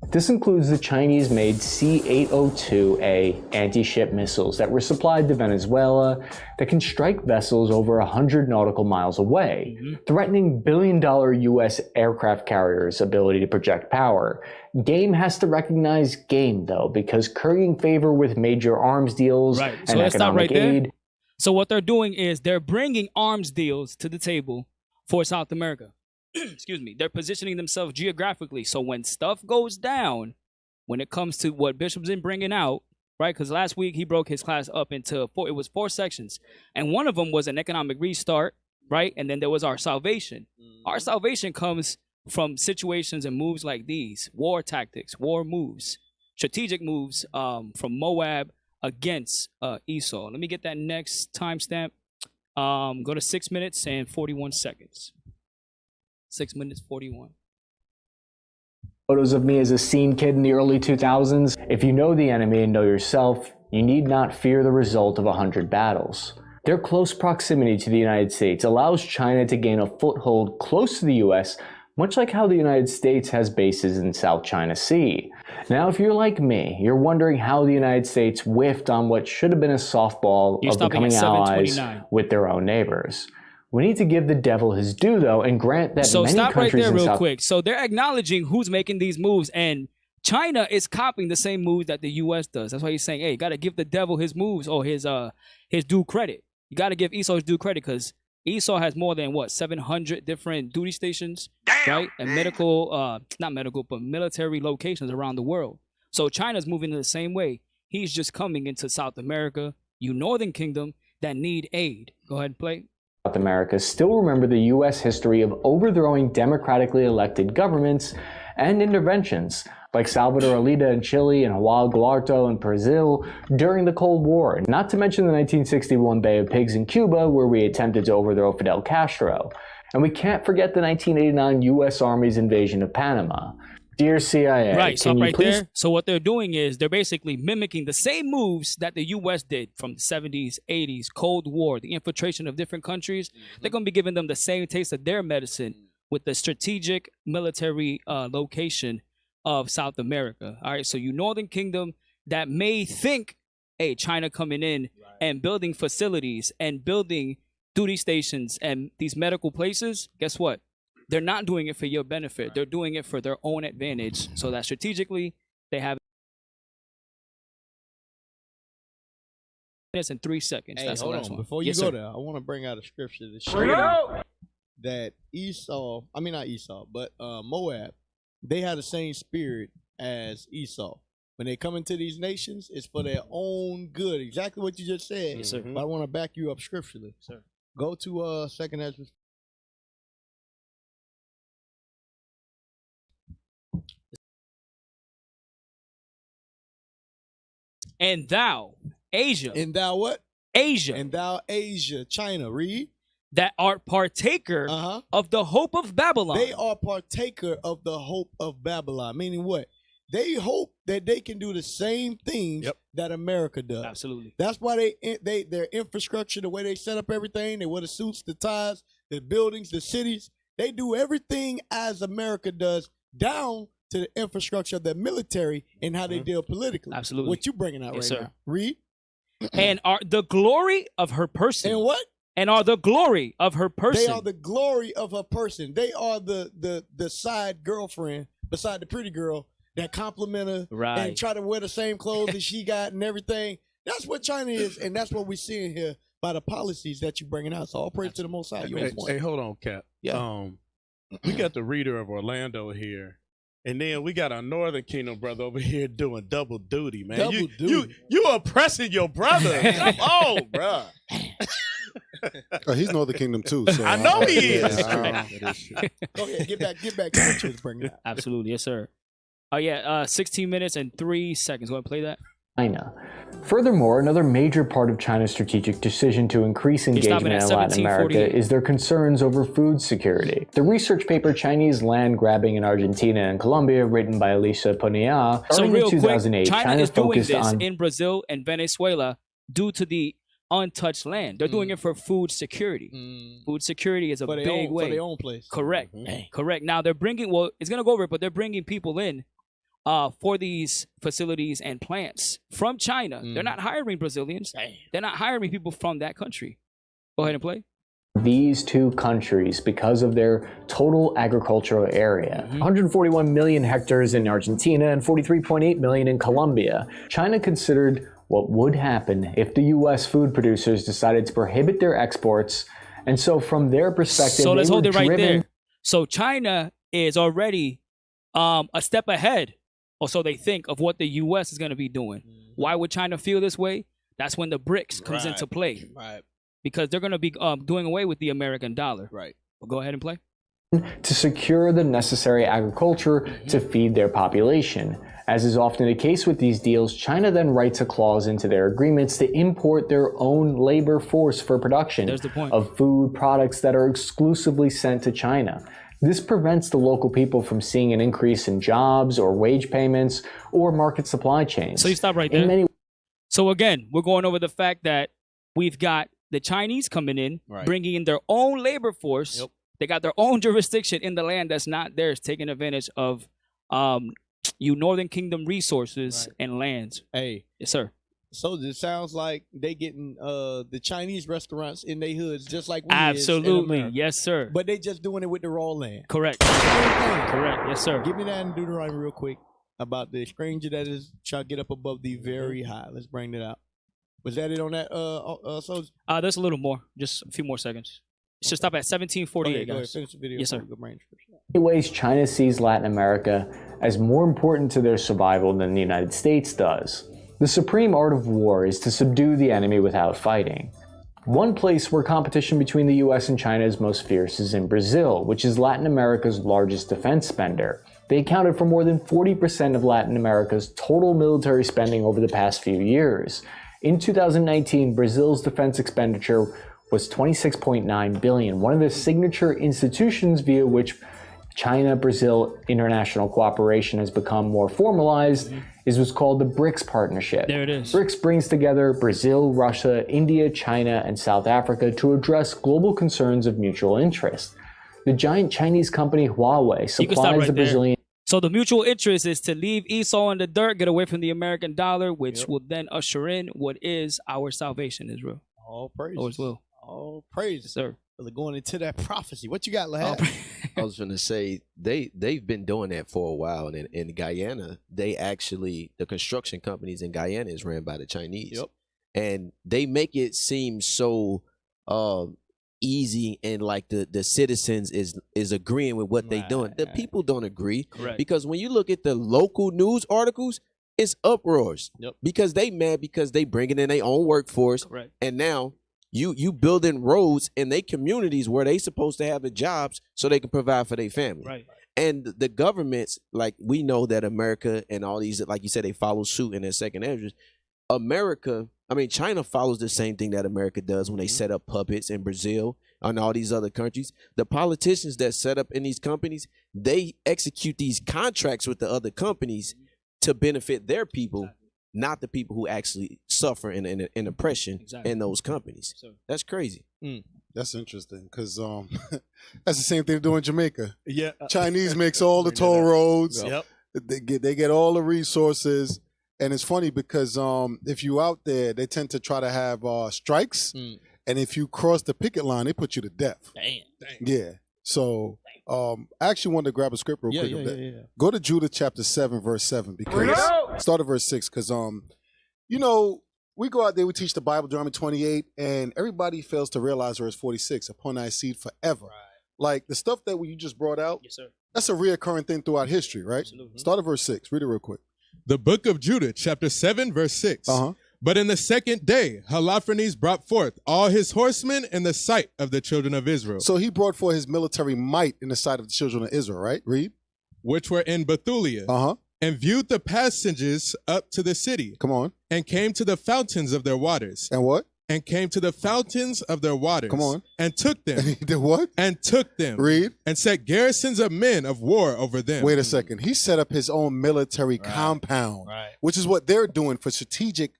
[SPEAKER 19] This includes the Chinese-made C-802A anti-ship missiles that were supplied to Venezuela that can strike vessels over 100 nautical miles away, threatening billion-dollar U.S. aircraft carriers' ability to project power. Game has to recognize game, though, because currying favor with major arms deals and economic aid.
[SPEAKER 18] So what they're doing is they're bringing arms deals to the table for South America. Excuse me, they're positioning themselves geographically. So when stuff goes down, when it comes to what Bishop's been bringing out, right? Because last week he broke his class up into 4 sections. And one of them was an economic restart, right? And then there was our salvation. Our salvation comes from situations and moves like these: war tactics, war moves, strategic moves from Moab against Esau. Let me get that next timestamp. Go to 6 minutes and 41 seconds. 6 minutes 41.
[SPEAKER 19] Photos of me as a scene kid in the early 2000s. If you know the enemy and know yourself, you need not fear the result of 100 battles. Their close proximity to the United States allows China to gain a foothold close to the US, much like how the United States has bases in South China Sea. Now, if you're like me, you're wondering how the United States whiffed on what should have been a softball of becoming allies with their own neighbors. We need to give the devil his due, though, and grant that
[SPEAKER 18] so
[SPEAKER 19] many
[SPEAKER 18] stop right
[SPEAKER 19] countries
[SPEAKER 18] there
[SPEAKER 19] in
[SPEAKER 18] real
[SPEAKER 19] South...
[SPEAKER 18] quick. So they're acknowledging who's making these moves, and China is copying the same moves that the U.S. does. That's why he's saying, hey, you got to give the devil his moves or his due credit. You got to give Esau his due credit because Esau has more than, 700 different duty stations, right? And medical, not medical, but military locations around the world. So China's moving in the same way. He's just coming into South America, you Northern Kingdom, that need aid. Go ahead and play.
[SPEAKER 19] South America still remember the U.S. history of overthrowing democratically elected governments and interventions, like Salvador Allende in Chile and Juan Guaido in Brazil during the Cold War, not to mention the 1961 Bay of Pigs in Cuba, where we attempted to overthrow Fidel Castro. And we can't forget the 1989 U.S. Army's invasion of Panama. Dear CIA,
[SPEAKER 18] Right,
[SPEAKER 19] can
[SPEAKER 18] stop
[SPEAKER 19] you
[SPEAKER 18] right
[SPEAKER 19] please
[SPEAKER 18] there. So what they're doing is they're basically mimicking the same moves that the U.S. did from the 70s, 80s, Cold War, the infiltration of different countries. They're going to be giving them the same taste of their medicine with the strategic military location of South America. All right, so you Northern Kingdom that may think, hey, China coming in and building facilities and building duty stations and these medical places, guess what? They're not doing it for your benefit. They're doing it for their own advantage so that strategically they have minutes and 3 seconds.
[SPEAKER 13] Hey,
[SPEAKER 18] That's
[SPEAKER 13] hold
[SPEAKER 18] the last
[SPEAKER 13] on.
[SPEAKER 18] one.
[SPEAKER 13] Before you
[SPEAKER 18] Yes,
[SPEAKER 13] go
[SPEAKER 18] sir.
[SPEAKER 13] there, I want to bring out a scripture to show you that Esau, I mean not Esau, but Moab, they have the same spirit as Esau. When they come into these nations, it's for their own good. Exactly what you just said.
[SPEAKER 18] Yes, sir.
[SPEAKER 13] But I want to back you up scripturally.
[SPEAKER 18] Sir.
[SPEAKER 13] Go to Second Ezra.
[SPEAKER 18] And thou, Asia.
[SPEAKER 13] And thou what?
[SPEAKER 18] Asia.
[SPEAKER 13] And thou Asia, China. Read.
[SPEAKER 18] That art partaker of the hope of Babylon.
[SPEAKER 13] They are partaker of the hope of Babylon. Meaning what? They hope that they can do the same things that America does.
[SPEAKER 18] Absolutely.
[SPEAKER 13] That's why their infrastructure, the way they set up everything, they wear the suits, the ties, the buildings, the cities. They do everything as America does, down to the infrastructure of their military and how they deal politically.
[SPEAKER 18] Absolutely.
[SPEAKER 13] What you bringing out
[SPEAKER 18] Yes,
[SPEAKER 13] right
[SPEAKER 18] sir.
[SPEAKER 13] now? Read.
[SPEAKER 18] And are the glory of her person.
[SPEAKER 13] And what?
[SPEAKER 18] And are the glory of her person.
[SPEAKER 13] They are the glory of her person. They are the side girlfriend beside the pretty girl that compliment her and try to wear the same clothes that she got and everything. That's what China is, and that's what we're seeing here by the policies that you're bringing out. So all praise to the Most High.
[SPEAKER 12] Hey, hold on, Cap.
[SPEAKER 13] Yeah.
[SPEAKER 12] We got the reader of Orlando here. And then we got our Northern Kingdom brother over here doing double duty, man.
[SPEAKER 13] Double duty.
[SPEAKER 12] You oppressing your brother. Come on, bro.
[SPEAKER 16] He's Northern Kingdom too. So
[SPEAKER 12] I know he is.
[SPEAKER 13] Go ahead, get back to what you was bringing out.
[SPEAKER 18] Absolutely, yes, sir. 16 minutes and 3 seconds. Want to play that?
[SPEAKER 19] China. Furthermore, another major part of China's strategic decision to increase engagement in Latin America is their concerns over food security. The research paper Chinese Land Grabbing in Argentina and Colombia, written by Alicia Ponilla,
[SPEAKER 18] So
[SPEAKER 19] starting
[SPEAKER 18] real
[SPEAKER 19] in 2008,
[SPEAKER 18] quick, China
[SPEAKER 19] China
[SPEAKER 18] is doing
[SPEAKER 19] focused
[SPEAKER 18] this
[SPEAKER 19] on
[SPEAKER 18] in Brazil and Venezuela due to the untouched land. They're doing it for food security. Food security is a big way.
[SPEAKER 13] For their own place.
[SPEAKER 18] Correct. Correct. Now they're bringing, well, it's going to go over it, but they're bringing people in for these facilities and plants from China. They're not hiring Brazilians. They're not hiring people from that country. Go ahead and play.
[SPEAKER 19] these two countries because of their total agricultural area. 141 million hectares in Argentina and 43.8 million in Colombia. China considered what would happen if the US food producers decided to prohibit their exports. And so from their perspective,
[SPEAKER 18] so let's
[SPEAKER 19] they were
[SPEAKER 18] hold it right
[SPEAKER 19] driven...
[SPEAKER 18] there. So China is already a step ahead, or so they think, of what the US is going to be doing. Why would China feel this way? That's when the BRICS comes into play. Because they're going to be doing away with the American dollar. Well, go ahead and play.
[SPEAKER 19] To secure the necessary agriculture to feed their population. As is often the case with these deals, China then writes a clause into their agreements to import their own labor force for production of food products that are exclusively sent to China. This prevents the local people from seeing an increase in jobs or wage payments or market supply chains.
[SPEAKER 18] So you stop right there. So again, we're going over the fact that we've got the Chinese coming in, bringing in their own labor force. They got their own jurisdiction in the land that's not theirs, taking advantage of you Northern Kingdom resources and lands.
[SPEAKER 13] Hey.
[SPEAKER 18] Yes, sir.
[SPEAKER 13] So it sounds like they getting the Chinese restaurants in their hoods just like we
[SPEAKER 18] Absolutely.
[SPEAKER 13] Is
[SPEAKER 18] Yes, sir.
[SPEAKER 13] But they just doing it with the raw land.
[SPEAKER 18] Correct. Correct. Yes, sir.
[SPEAKER 13] Give me that in Deuteronomy real quick about the stranger that is trying to get up above the very high. Let's bring that out. Was that it on that? So
[SPEAKER 18] there's a little more. Just a few more seconds. It should stop at 1748,
[SPEAKER 13] go ahead,
[SPEAKER 18] guys.
[SPEAKER 13] finish the video.
[SPEAKER 18] Yes, sir.
[SPEAKER 19] In many ways, China sees Latin America as more important to their survival than the United States does. The supreme art of war is to subdue the enemy without fighting. One place where competition between the US and China is most fierce is in Brazil, which is Latin America's largest defense spender. They accounted for more than 40% of Latin America's total military spending over the past few years. In 2019, Brazil's defense expenditure was $26.9 billion, one of the signature institutions via which China-Brazil international cooperation has become more formalized is what's called the BRICS partnership.
[SPEAKER 18] There it is.
[SPEAKER 19] BRICS brings together Brazil, Russia, India, China, and South Africa to address global concerns of mutual interest. The giant Chinese company Huawei supplies the Brazilian.
[SPEAKER 18] So the mutual interest is to leave Esau in the dirt, get away from the American dollar, which will then usher in what is our salvation, Israel.
[SPEAKER 13] All praise.
[SPEAKER 18] Lord's will.
[SPEAKER 13] All praise,
[SPEAKER 18] sir.
[SPEAKER 13] Really going into that prophecy. What you got, Lahab?
[SPEAKER 17] I was going to say they've been doing that for a while, and in Guyana, the construction companies in Guyana is ran by the Chinese.
[SPEAKER 13] Yep.
[SPEAKER 17] And they make it seem so easy, and like the citizens is agreeing with what they're doing. The people don't agree.
[SPEAKER 18] Correct.
[SPEAKER 17] Because when you look at the local news articles, it's uproars.
[SPEAKER 13] Yep.
[SPEAKER 17] Because they mad because they bringing in their own workforce.
[SPEAKER 18] Correct.
[SPEAKER 17] And now you building roads in their communities where they supposed to have the jobs so they can provide for their family.
[SPEAKER 18] Right.
[SPEAKER 17] And the governments, like we know that America and all these, like you said, they follow suit in their second interest. China follows the same thing that America does when they set up puppets in Brazil and all these other countries. The politicians that set up in these companies, they execute these contracts with the other companies to benefit their people, not the people who actually suffer in oppression in those companies. That's crazy.
[SPEAKER 16] That's interesting because that's the same thing they do in Jamaica.
[SPEAKER 12] Yeah,
[SPEAKER 16] Chinese makes all the toll roads.
[SPEAKER 12] Yep.
[SPEAKER 16] They get all the resources, and it's funny because if you out there, they tend to try to have strikes, and if you cross the picket line, they put you to death.
[SPEAKER 13] Damn.
[SPEAKER 16] Yeah. So I actually wanted to grab a script real quick.
[SPEAKER 13] Yeah.
[SPEAKER 16] Go to Judah chapter 7, verse 7, because start at verse 6, because we go out there, we teach the Bible, Deuteronomy 28, and everybody fails to realize verse 46, upon thy seed forever. Right. Like the stuff that you just brought out,
[SPEAKER 18] yes, sir.
[SPEAKER 16] That's a reoccurring thing throughout history, right?
[SPEAKER 18] Absolutely.
[SPEAKER 16] Start at verse 6. Read it real quick.
[SPEAKER 15] The book of Judah, chapter 7, verse 6. But in the second day, Holofernes brought forth all his horsemen in the sight of the children of Israel.
[SPEAKER 16] So he brought forth his military might in the sight of the children of Israel, right? Read.
[SPEAKER 15] Which were in Bethulia. And viewed the passages up to the city.
[SPEAKER 16] Come on.
[SPEAKER 15] And came to the fountains of their waters.
[SPEAKER 16] And what?
[SPEAKER 15] And came to the fountains of their waters.
[SPEAKER 16] Come on.
[SPEAKER 15] And took them.
[SPEAKER 16] And he did what?
[SPEAKER 15] And took them.
[SPEAKER 16] Read.
[SPEAKER 15] And set garrisons of men of war over them.
[SPEAKER 16] Wait a second. He set up his own military compound, which is what they're doing for strategic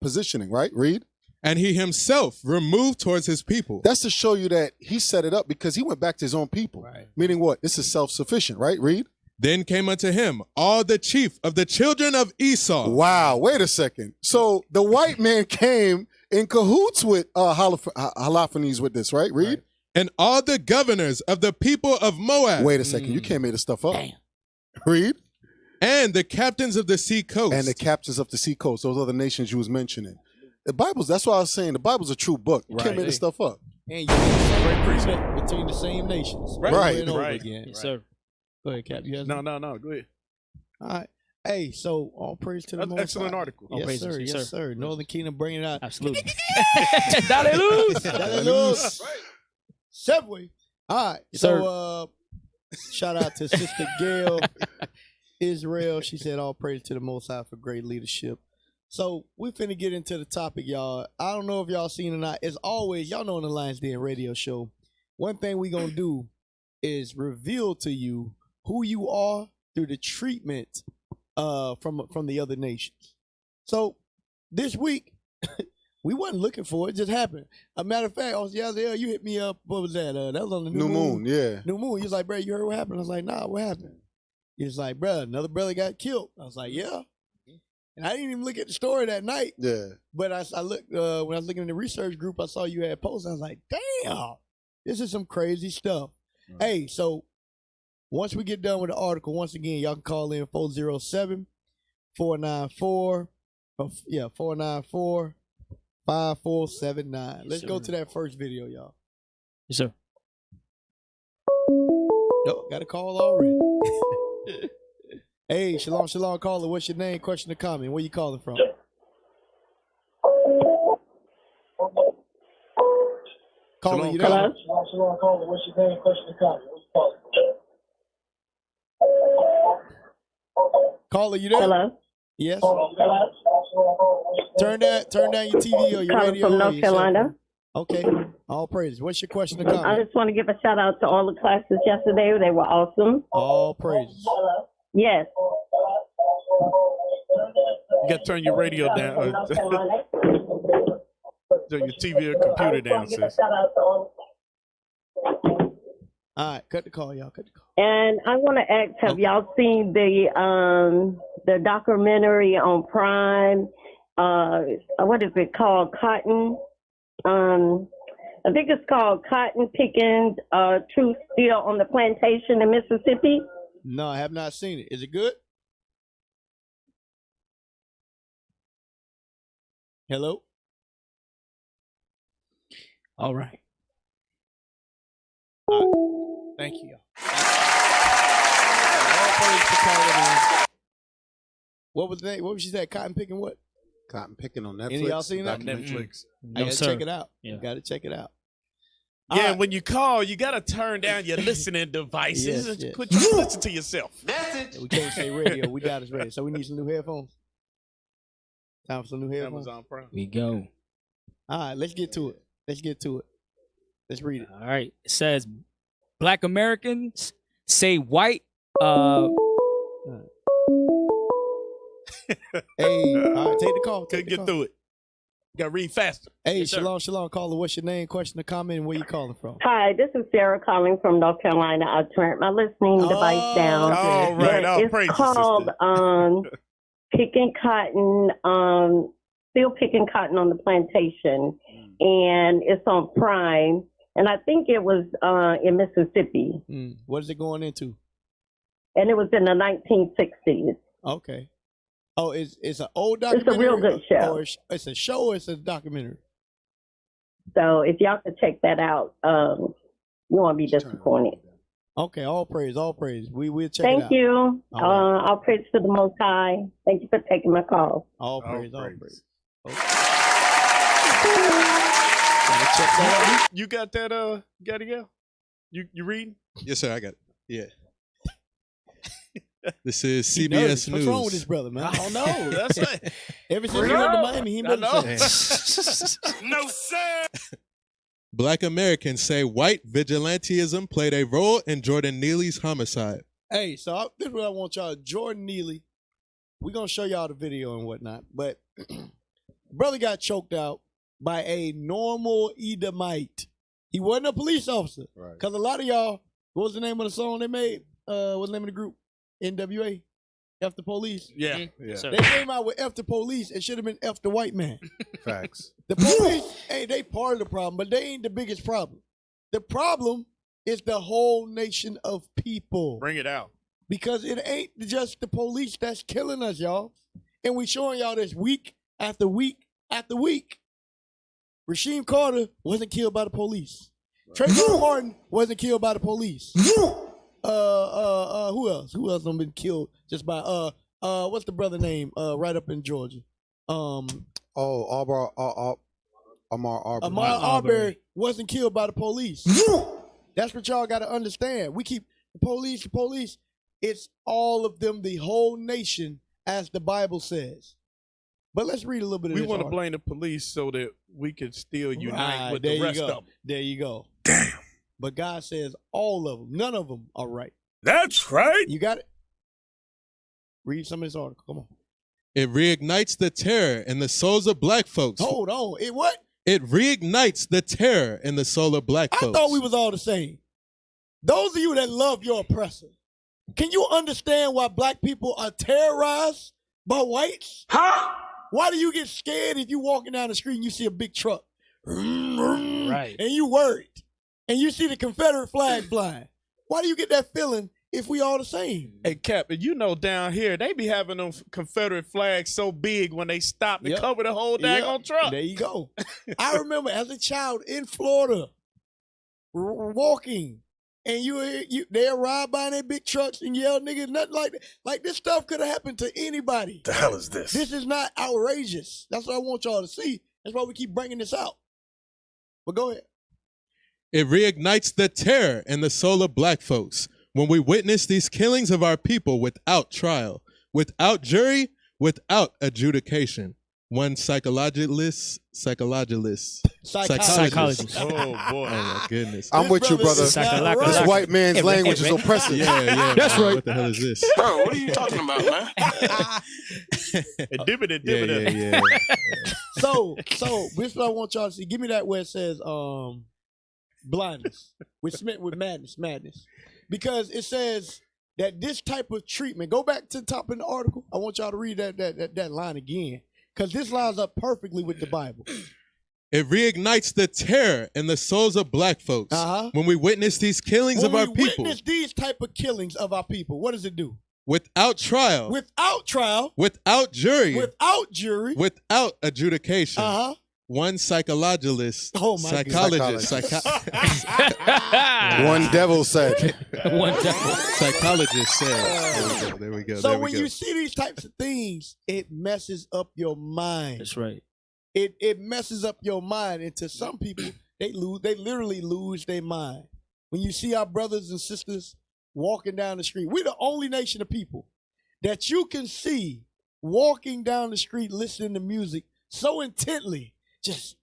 [SPEAKER 16] positioning, right? Read.
[SPEAKER 15] And he himself removed towards his people.
[SPEAKER 16] That's to show you that he set it up because he went back to his own people.
[SPEAKER 13] Right.
[SPEAKER 16] Meaning what? This is self-sufficient, right? Read.
[SPEAKER 15] Then came unto him all the chief of the children of Esau.
[SPEAKER 16] Wow, wait a second. So the white man came in cahoots with Holofernes with this, right? Read. Right.
[SPEAKER 15] And all the governors of the people of Moab.
[SPEAKER 16] Wait a second, you can't make this stuff up.
[SPEAKER 13] Damn.
[SPEAKER 16] Read.
[SPEAKER 15] And the captains of the sea coast.
[SPEAKER 16] And the captains of the sea coast. Those are the nations you was mentioning. The Bible's, that's why I was saying, the Bible's a true book. You can't make this stuff up.
[SPEAKER 13] And you get the same agreement between the same nations.
[SPEAKER 16] Right.
[SPEAKER 13] Over and over
[SPEAKER 12] Right.
[SPEAKER 13] again.
[SPEAKER 18] Yes, sir.
[SPEAKER 13] Go ahead, Cap. You have
[SPEAKER 12] No, go ahead.
[SPEAKER 13] All right. Hey, so all praise to the
[SPEAKER 12] That's
[SPEAKER 13] Most
[SPEAKER 12] excellent
[SPEAKER 13] High.
[SPEAKER 12] article.
[SPEAKER 13] Yes,
[SPEAKER 18] praise
[SPEAKER 13] sir.
[SPEAKER 18] yes,
[SPEAKER 13] Yes, sir. Northern Kingdom bringing it out.
[SPEAKER 18] Absolutely. Dale luz.
[SPEAKER 13] Dale luz. Subway. All right. So shout out to Sister Gail Israel. She said all praise to the Most High for great leadership. So we finna get into the topic, y'all. I don't know if y'all seen or not. As always, y'all know in the Lions Den radio show, one thing we gonna do is reveal to you who you are through the treatment from the other nations. So this week, we wasn't looking for it; it just happened. A matter of fact, Yaziel, you hit me up. What was that? That was on the New Moon.
[SPEAKER 16] Yeah.
[SPEAKER 13] New Moon. You was like, bro, you heard what happened? I was like, nah, what happened? He was like, bro, another brother got killed. I was like, yeah. And I didn't even look at the story that night.
[SPEAKER 16] Yeah.
[SPEAKER 13] But I looked when I was looking in the research group, I saw you had posts. I was like, damn, this is some crazy stuff. Right. Hey, so once we get done with the article, once again, y'all can call in 407-494. 494-5479. Let's go to that first video, y'all.
[SPEAKER 18] Yes, sir.
[SPEAKER 13] Yo, got a call already. Hey, shalom, caller. What's your name, question, or comment? Where you calling from? Caller, you there?
[SPEAKER 20] Shalom, caller. What's your name, question, or comment? Where you calling from?
[SPEAKER 13] Caller, you there?
[SPEAKER 20] Hello.
[SPEAKER 13] Yes. Turn down your TV or your radio.
[SPEAKER 20] From North Carolina.
[SPEAKER 13] Okay. All praises. What's your question or
[SPEAKER 21] I
[SPEAKER 13] comment?
[SPEAKER 21] just want to give a shout out to all the classes yesterday. They were awesome.
[SPEAKER 13] All praises.
[SPEAKER 21] Yes.
[SPEAKER 12] You got to turn your radio down. Turn your TV or computer down, sis.
[SPEAKER 13] All right, cut the call, y'all. Cut the call.
[SPEAKER 21] And I want to ask, have y'all seen the documentary on Prime? What is it called? Cotton. I think it's called Cotton Picking Truth Still on the Plantation in Mississippi.
[SPEAKER 13] No, I have not seen it. Is it good? Hello?
[SPEAKER 18] All right.
[SPEAKER 13] Thank you, y'all. All praise for calling in. What was the name? What was she said? Cotton picking what?
[SPEAKER 16] Cotton picking on Netflix.
[SPEAKER 13] Any of y'all seen that?
[SPEAKER 12] Netflix.
[SPEAKER 13] I gotta check it out.
[SPEAKER 18] Yeah.
[SPEAKER 13] Gotta check it out.
[SPEAKER 12] Yeah, when you call, you got to turn down your listening devices
[SPEAKER 13] Yes,
[SPEAKER 12] and
[SPEAKER 13] yes.
[SPEAKER 12] quit you listen to yourself.
[SPEAKER 13] We can't say radio. We got us ready. So we need some new headphones. Time for some new headphones.
[SPEAKER 12] Amazon Prime.
[SPEAKER 18] We go.
[SPEAKER 13] All right, let's get to it. Let's read it.
[SPEAKER 18] All right. It says, Black Americans say white.
[SPEAKER 13] Hey, all right, take the call.
[SPEAKER 12] Couldn't get through it. You got to read faster.
[SPEAKER 13] Hey,
[SPEAKER 12] Yes, sir.
[SPEAKER 13] shalom, caller. What's your name, question, or comment, and where you calling from?
[SPEAKER 21] Hi, this is Sarah calling from North Carolina. I turned my listening device down.
[SPEAKER 12] All right. All
[SPEAKER 21] It's
[SPEAKER 12] praise
[SPEAKER 21] called Picking Cotton, Still Picking Cotton on the Plantation, and it's on Prime. And I think it was in Mississippi,
[SPEAKER 13] What is it going into?
[SPEAKER 21] and it was in the 1960s.
[SPEAKER 13] Okay. Oh, it's an old
[SPEAKER 21] It's a
[SPEAKER 13] documentary?
[SPEAKER 21] real good show.
[SPEAKER 13] Or it's a show or it's a documentary?
[SPEAKER 21] So if y'all could check that out, you won't be disappointed.
[SPEAKER 13] Okay, all praise. We'll check it
[SPEAKER 21] Thank
[SPEAKER 13] out.
[SPEAKER 21] you.
[SPEAKER 13] All right.
[SPEAKER 21] All praise to the Most High. Thank you for taking my call.
[SPEAKER 13] All praise.
[SPEAKER 12] You got that, Gadiel? You reading?
[SPEAKER 15] Yes, sir. I got it. Yeah. This is
[SPEAKER 13] He
[SPEAKER 15] CBS
[SPEAKER 13] nervous.
[SPEAKER 15] News.
[SPEAKER 13] What's wrong with this brother, man? I don't know.
[SPEAKER 12] That's it.
[SPEAKER 13] Ever since he went to Miami, he been
[SPEAKER 12] know.
[SPEAKER 13] no, sir.
[SPEAKER 15] Black Americans say white vigilantism played a role in Jordan Neely's homicide.
[SPEAKER 13] Hey, so this is what I want y'all. Jordan Neely, we're going to show y'all the video and whatnot, but brother got choked out by a normal Edomite. He wasn't a police officer.
[SPEAKER 16] Right.
[SPEAKER 13] Because a lot of y'all, what was the name of the song they made? What's the name of the group? NWA? F the Police?
[SPEAKER 12] Yeah. Yeah.
[SPEAKER 13] They came out with F the Police. It should have been F the white man.
[SPEAKER 16] Facts.
[SPEAKER 13] The police, hey, they part of the problem, but they ain't the biggest problem. The problem is the whole nation of people.
[SPEAKER 12] Bring it out.
[SPEAKER 13] Because it ain't just the police that's killing us, y'all. And we showing y'all this week after week after week. Rasheem Carter wasn't killed by the police. Trayvon Martin wasn't killed by the police. Who else? Who else done been killed just by what's the brother name? Right up in Georgia.
[SPEAKER 16] Amar Arbery.
[SPEAKER 13] Amar Arbery wasn't killed by the police. That's what y'all gotta understand. We keep the police. It's all of them, the whole nation, as the Bible says. But let's read a little bit of
[SPEAKER 12] We
[SPEAKER 13] this.
[SPEAKER 12] want to
[SPEAKER 13] article.
[SPEAKER 12] blame the police so that we can still unite
[SPEAKER 13] Right,
[SPEAKER 12] with
[SPEAKER 13] there
[SPEAKER 12] the
[SPEAKER 13] you
[SPEAKER 12] rest
[SPEAKER 13] go.
[SPEAKER 12] of them.
[SPEAKER 13] There you go. Damn. But God says all of them, none of them are right.
[SPEAKER 12] That's right.
[SPEAKER 13] You got it? Read some of this article. Come on.
[SPEAKER 15] It reignites the terror in the souls of black folks.
[SPEAKER 13] Hold on. It what?
[SPEAKER 15] It reignites the terror in the soul of black folks.
[SPEAKER 13] I thought we was all the same. Those of you that love your oppressor, can you understand why black people are terrorized by whites? Huh? Why do you get scared if you walking down the street and you see a big truck? Right. And you worried. And you see the Confederate flag flying. Why do you get that feeling if we all the same?
[SPEAKER 12] Hey, Cap, you know down here, they be having them Confederate flags so big when they stop and cover the whole daggone truck.
[SPEAKER 13] There you go. I remember as a child in Florida, walking, and they arrived by in their big trucks and yelled niggas, nothing like that. Like this stuff could have happened to anybody.
[SPEAKER 16] The hell is this?
[SPEAKER 13] This is not outrageous. That's what I want y'all to see. That's why we keep bringing this out. But go ahead.
[SPEAKER 15] It reignites the terror in the soul of black folks when we witness these killings of our people without trial, without jury, without adjudication. One psychologist.
[SPEAKER 13] Psychologist.
[SPEAKER 12] Oh boy!
[SPEAKER 15] Oh my goodness!
[SPEAKER 16] I'm with you, brother. This white man's language is oppressive.
[SPEAKER 15] Yeah.
[SPEAKER 13] That's
[SPEAKER 15] man,
[SPEAKER 13] right.
[SPEAKER 15] What the hell is this?
[SPEAKER 2] Bro, what are you talking about, man?
[SPEAKER 12] Yeah.
[SPEAKER 13] So this is what I want y'all to see. Give me that where it says blindness with madness. Because it says that this type of treatment, go back to the top of the article. I want y'all to read that line again. Because this lines up perfectly with the Bible.
[SPEAKER 15] It reignites the terror in the souls of black folks when we witness these killings of our people.
[SPEAKER 13] When we witness these type of killings of our people, what does it do?
[SPEAKER 15] Without trial.
[SPEAKER 13] Without trial.
[SPEAKER 15] Without jury.
[SPEAKER 13] Without jury.
[SPEAKER 15] Without adjudication. One psychologist.
[SPEAKER 13] Oh my
[SPEAKER 15] psychologist.
[SPEAKER 16] One devil said.
[SPEAKER 18] One devil.
[SPEAKER 15] Psychologist said. There we go.
[SPEAKER 13] So when you see these types of things, it messes up your mind.
[SPEAKER 18] That's right.
[SPEAKER 13] It messes up your mind. And to some people, they literally lose their mind. When you see our brothers and sisters walking down the street, we're the only nation of people that you can see walking down the street listening to music so intently. Just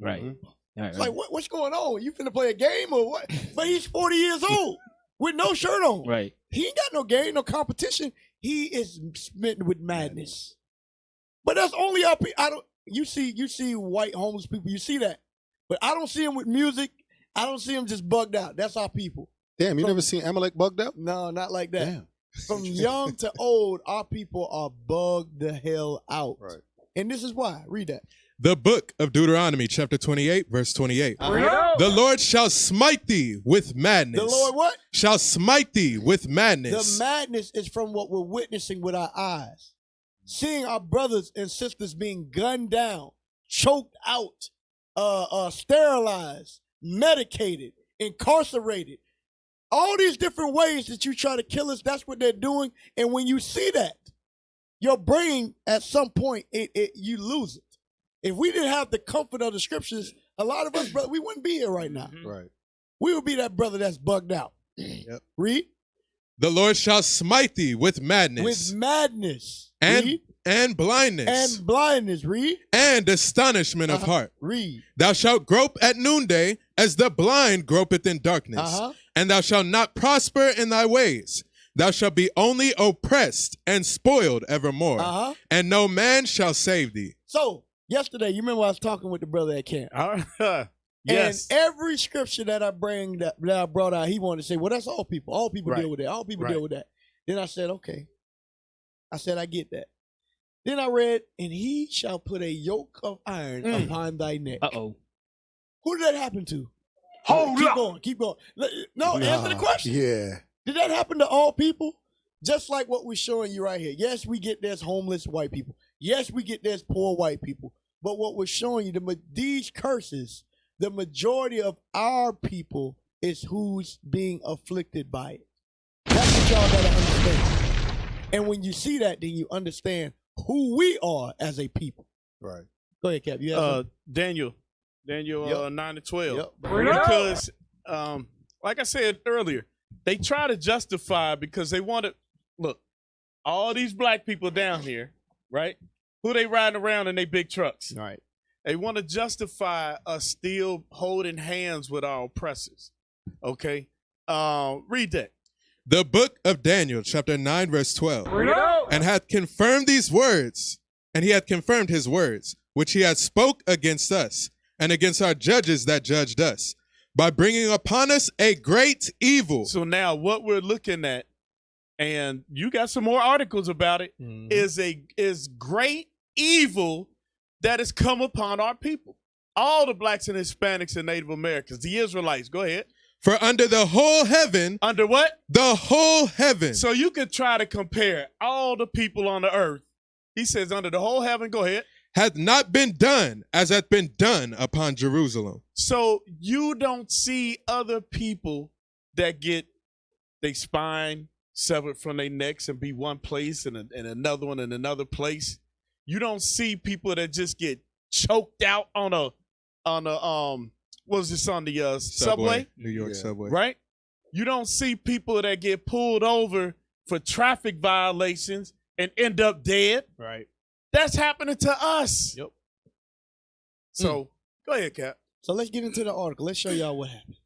[SPEAKER 18] right.
[SPEAKER 13] It's like what's going on? You finna play a game or what? But he's 40 years old with no shirt on.
[SPEAKER 18] Right.
[SPEAKER 13] He ain't got no game, no competition. He is smitten with madness. But that's only our people. You see white homeless people. You see that, but I don't see them with music. I don't see them just bugged out. That's our people.
[SPEAKER 16] Damn, you never seen Amalek bugged out?
[SPEAKER 13] No, not like that.
[SPEAKER 16] Damn.
[SPEAKER 13] From young to old, our people are bugged the hell out.
[SPEAKER 16] Right.
[SPEAKER 13] And this is why. Read that.
[SPEAKER 15] The book of Deuteronomy, chapter 28, verse 28. The Lord shall smite thee with madness.
[SPEAKER 13] The Lord what?
[SPEAKER 15] Shall smite thee with madness.
[SPEAKER 13] The madness is from what we're witnessing with our eyes. Seeing our brothers and sisters being gunned down, choked out, sterilized, medicated, incarcerated. All these different ways that you try to kill us, that's what they're doing. And when you see that, your brain, at some point, you lose it. If we didn't have the comfort of the scriptures, a lot of us, brother, we wouldn't be here right now.
[SPEAKER 16] Right.
[SPEAKER 13] We would be that brother that's bugged out.
[SPEAKER 15] Yep.
[SPEAKER 13] Read.
[SPEAKER 15] The Lord shall smite thee with madness.
[SPEAKER 13] With madness.
[SPEAKER 15] And blindness.
[SPEAKER 13] And blindness. Read.
[SPEAKER 15] And astonishment of heart.
[SPEAKER 13] Read.
[SPEAKER 15] Thou shalt grope at noonday as the blind gropeth in darkness. And thou shalt not prosper in thy ways. Thou shalt be only oppressed and spoiled evermore. And no man shall save thee.
[SPEAKER 13] So, yesterday, you remember I was talking with the brother at camp.
[SPEAKER 12] Yes.
[SPEAKER 13] And every scripture that I brought out, he wanted to say, well, that's all people. All people deal with that. All people deal with that. Then I said, okay. I said, I get that. Then I read, and he shall put a yoke of iron upon thy neck.
[SPEAKER 18] Uh-oh.
[SPEAKER 13] Who did that happen to? Keep going. No, answer the question.
[SPEAKER 16] Yeah.
[SPEAKER 13] Did that happen to all people? Just like what we're showing you right here. Yes, we get there's homeless white people. Yes, we get there's poor white people. But what we're showing you, these curses, the majority of our people is who's being afflicted by it. That's what y'all gotta understand. And when you see that, then you understand who we are as a people.
[SPEAKER 16] Right.
[SPEAKER 13] Go ahead, Cap. You have
[SPEAKER 12] Daniel
[SPEAKER 13] Yep.
[SPEAKER 12] 9 to 12.
[SPEAKER 13] Yep.
[SPEAKER 12] Because, like I said earlier, they try to justify because they want to look. All these black people down here, right? Who they riding around in their big trucks?
[SPEAKER 13] Right.
[SPEAKER 12] They want to justify us still holding hands with our oppressors. Okay. Read that.
[SPEAKER 15] The book of Daniel, chapter 9, verse 12. And hath confirmed these words, and he hath confirmed his words, which he hath spoke against us, and against our judges that judged us, by bringing upon us a great evil.
[SPEAKER 12] So now what we're looking at, and you got some more articles about it, is great evil that has come upon our people. All the blacks and Hispanics and Native Americans, the Israelites. Go ahead.
[SPEAKER 15] For under the whole heaven.
[SPEAKER 12] Under what?
[SPEAKER 15] The whole heaven.
[SPEAKER 12] So you could try to compare all the people on the earth. He says under the whole heaven, go ahead.
[SPEAKER 15] Hath not been done as hath been done upon Jerusalem.
[SPEAKER 12] So you don't see other people that get their spine severed from their necks and be one place and another one in another place. You don't see people that just get choked out on a what was this on the subway?
[SPEAKER 15] New York subway.
[SPEAKER 12] Right? You don't see people that get pulled over for traffic violations and end up dead.
[SPEAKER 13] Right.
[SPEAKER 12] That's happening to us.
[SPEAKER 13] Yep.
[SPEAKER 12] So go ahead, Cap.
[SPEAKER 13] So let's get into the article. Let's show y'all what happened.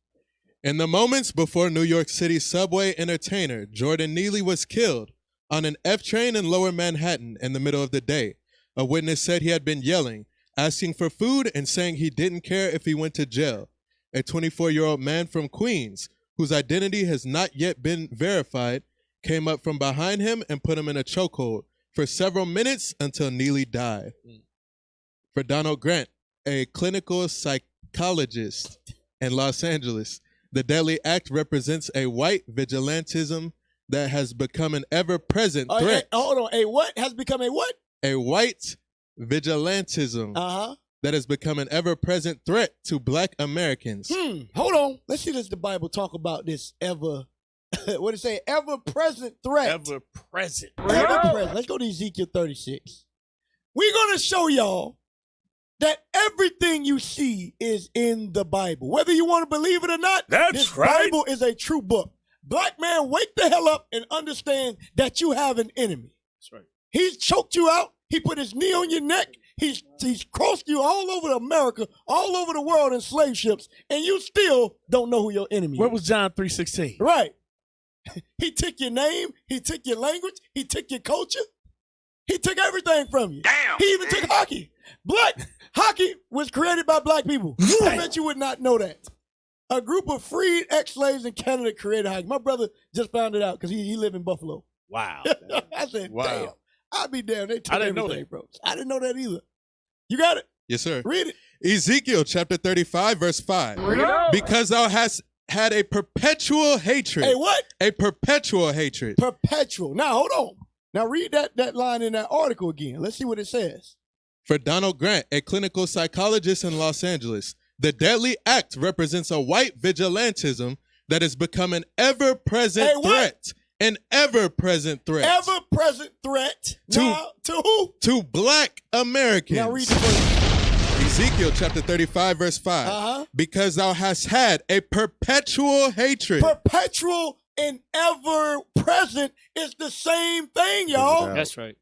[SPEAKER 15] In the moments before New York City subway entertainer Jordan Neely was killed on an F train in Lower Manhattan in the middle of the day, a witness said he had been yelling, asking for food, and saying he didn't care if he went to jail. A 24-year-old man from Queens, whose identity has not yet been verified, came up from behind him and put him in a chokehold for several minutes until Neely died. For Donald Grant, a clinical psychologist in Los Angeles, the deadly act represents a white vigilantism that has become an ever-present threat.
[SPEAKER 13] Hold on. A what has become a what?
[SPEAKER 15] A white vigilantism that has become an ever-present threat to black Americans.
[SPEAKER 13] Hold on. Let's see the Bible talk about this what did it say? Ever-present threat.
[SPEAKER 12] Ever-present.
[SPEAKER 13] Ever-present. Let's go to Ezekiel 36. We're going to show y'all that everything you see is in the Bible. Whether you want to believe it or not, this Bible is a true book. Black man, wake the hell up and understand that you have an enemy.
[SPEAKER 12] That's right.
[SPEAKER 13] He's choked you out. He put his knee on your neck. He's crossed you all over America, all over the world in slave ships, and you still don't know who your enemy is.
[SPEAKER 12] Where was John 3:16?
[SPEAKER 13] Right. He took your name. He took your language. He took your culture. He took everything from you. Damn. He even took hockey. Hockey was created by black people. I bet you would not know that. A group of freed ex-slaves in Canada created hockey. My brother just found it out because he lived in Buffalo.
[SPEAKER 12] Wow.
[SPEAKER 13] I said,
[SPEAKER 12] Wow.
[SPEAKER 13] damn. I'd be damn. They took
[SPEAKER 12] I didn't know
[SPEAKER 13] everything,
[SPEAKER 12] that.
[SPEAKER 13] bro. I didn't know that either. You got it?
[SPEAKER 15] Yes, sir.
[SPEAKER 13] Read it.
[SPEAKER 15] Ezekiel chapter 35, verse 5. Because thou hast had a perpetual hatred.
[SPEAKER 13] Hey, what?
[SPEAKER 15] A perpetual hatred.
[SPEAKER 13] Perpetual. Now, hold on. Now, read that line in that article again. Let's see what it says.
[SPEAKER 15] For Donald Grant, a clinical psychologist in Los Angeles, the deadly act represents a white vigilantism that has become an ever-present threat. An ever-present threat.
[SPEAKER 13] Ever-present threat. To who?
[SPEAKER 15] To black Americans.
[SPEAKER 13] Now read the verse.
[SPEAKER 15] Ezekiel chapter 35, verse 5. Because thou hast had a perpetual hatred.
[SPEAKER 13] Perpetual and ever-present is the same thing, y'all.
[SPEAKER 18] That's right.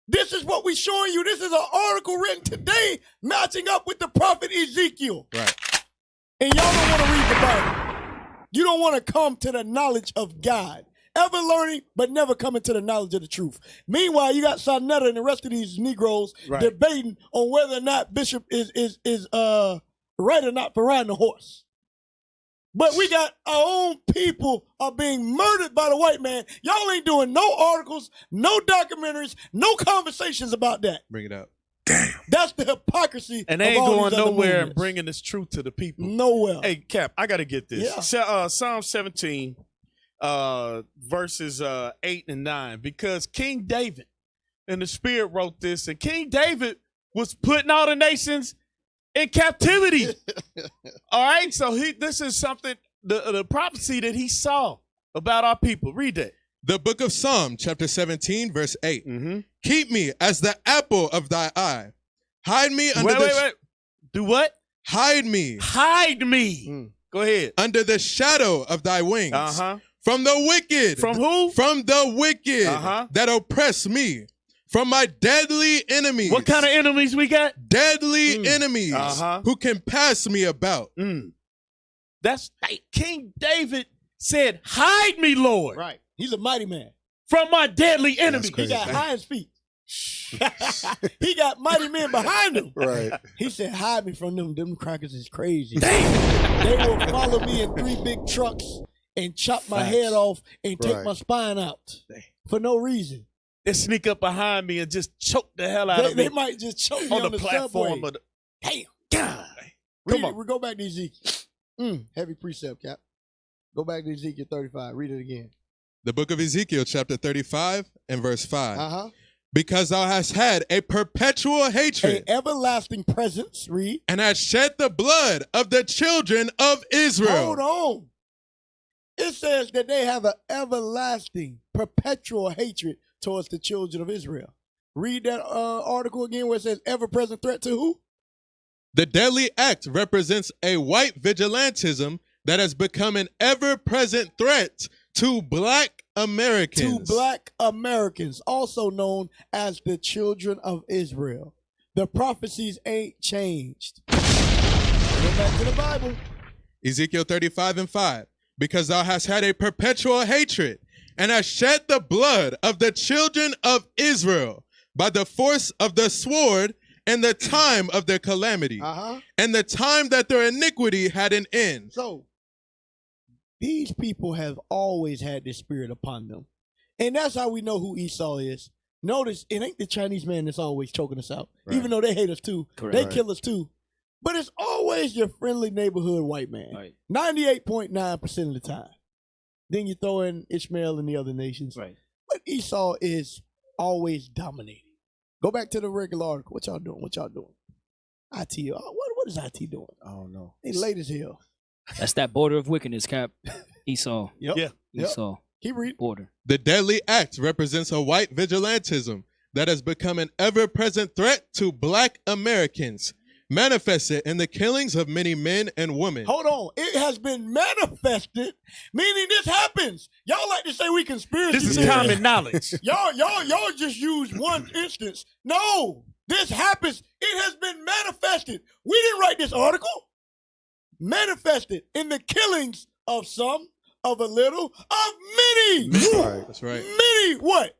[SPEAKER 13] This is what we're showing you. This is an article written today matching up with the prophet Ezekiel.
[SPEAKER 15] Right.
[SPEAKER 13] And y'all don't want to read the Bible. You don't want to come to the knowledge of God. Ever learning, but never coming to the knowledge of the truth. Meanwhile, you got Sarnetta and the rest of these Negroes debating on whether or not Bishop is right or not for riding a horse. But we got our own people are being murdered by the white man. Y'all ain't doing no articles, no documentaries, no conversations about that.
[SPEAKER 15] Bring it up.
[SPEAKER 13] Damn. That's the hypocrisy.
[SPEAKER 12] And they ain't going nowhere and bringing this truth to the people.
[SPEAKER 13] Nowhere.
[SPEAKER 12] Hey, Cap, I got to get this.
[SPEAKER 13] Yeah.
[SPEAKER 12] Psalm 17, verses 8 and 9, because King David in the Spirit wrote this, and King David was putting all the nations in captivity. All right, so this is something, the prophecy that he saw about our people. Read that.
[SPEAKER 15] The book of Psalm, chapter 17, verse 8. Keep me as the apple of thy eye. Hide me under
[SPEAKER 12] Wait. Do what?
[SPEAKER 15] Hide me.
[SPEAKER 12] Hide me. Go ahead.
[SPEAKER 15] Under the shadow of thy wings. From the wicked.
[SPEAKER 12] From who?
[SPEAKER 15] From the wicked that oppress me. From my deadly enemies.
[SPEAKER 12] What kind of enemies we got?
[SPEAKER 15] Deadly enemies who can pass me about.
[SPEAKER 12] That's King David said, hide me, Lord.
[SPEAKER 13] Right. He's a mighty man.
[SPEAKER 12] From my deadly enemy.
[SPEAKER 13] He got Hind's feet. He got mighty men behind him.
[SPEAKER 16] Right.
[SPEAKER 13] He said, hide me from them. Them crackers is crazy. Damn. They will follow me in 3 big trucks and chop my head off and take my spine out for no reason.
[SPEAKER 12] They sneak up behind me and just choke the hell out of me.
[SPEAKER 13] They might just choke me on the
[SPEAKER 12] platform.
[SPEAKER 13] subway.
[SPEAKER 12] Damn. God.
[SPEAKER 13] Come on. We go back to Ezekiel. Heavy precept, Cap. Go back to Ezekiel 35. Read it again.
[SPEAKER 15] The book of Ezekiel, chapter 35 and verse 5. Because thou hast had a perpetual hatred.
[SPEAKER 13] An everlasting presence. Read.
[SPEAKER 15] And hast shed the blood of the children of Israel.
[SPEAKER 13] Hold on. It says that they have an everlasting, perpetual hatred towards the children of Israel. Read that article again where it says ever-present threat to who?
[SPEAKER 15] The deadly act represents a white vigilantism that has become an ever-present threat to black Americans.
[SPEAKER 13] To black Americans, also known as the children of Israel. The prophecies ain't changed. Go back to the Bible.
[SPEAKER 15] Ezekiel 35:5. Because thou hast had a perpetual hatred, and hast shed the blood of the children of Israel by the force of the sword in the time of their calamity, and the time that their iniquity had an end.
[SPEAKER 13] So, these people have always had this spirit upon them. And that's how we know who Esau is. Notice, it ain't the Chinese man that's always choking us out.
[SPEAKER 15] Right.
[SPEAKER 13] Even though they hate us too.
[SPEAKER 15] Correct.
[SPEAKER 13] They
[SPEAKER 15] Right.
[SPEAKER 13] kill us too. But it's always your friendly neighborhood white man.
[SPEAKER 18] Right.
[SPEAKER 13] 98.9% of the time. Then you throw in Ishmael and the other nations.
[SPEAKER 18] Right.
[SPEAKER 13] But Esau is always dominating. Go back to the regular article. What y'all doing? What y'all doing? IT. What is IT doing?
[SPEAKER 16] I don't know.
[SPEAKER 13] They late as hell.
[SPEAKER 18] That's that border of wickedness, Cap. Esau.
[SPEAKER 13] Yep.
[SPEAKER 15] Yeah.
[SPEAKER 18] Esau.
[SPEAKER 13] Keep reading.
[SPEAKER 18] Border.
[SPEAKER 15] The deadly act represents a white vigilantism that has become an ever-present threat to black Americans, manifested in the killings of many men and women.
[SPEAKER 13] Hold on. It has been manifested, meaning this happens. Y'all like to say we conspiracy.
[SPEAKER 12] This is common knowledge.
[SPEAKER 13] Y'all just use one instance. No, this happens. It has been manifested. We didn't write this article. Manifested in the killings of some, of a little, of many.
[SPEAKER 15] Right. That's right.
[SPEAKER 13] Many what?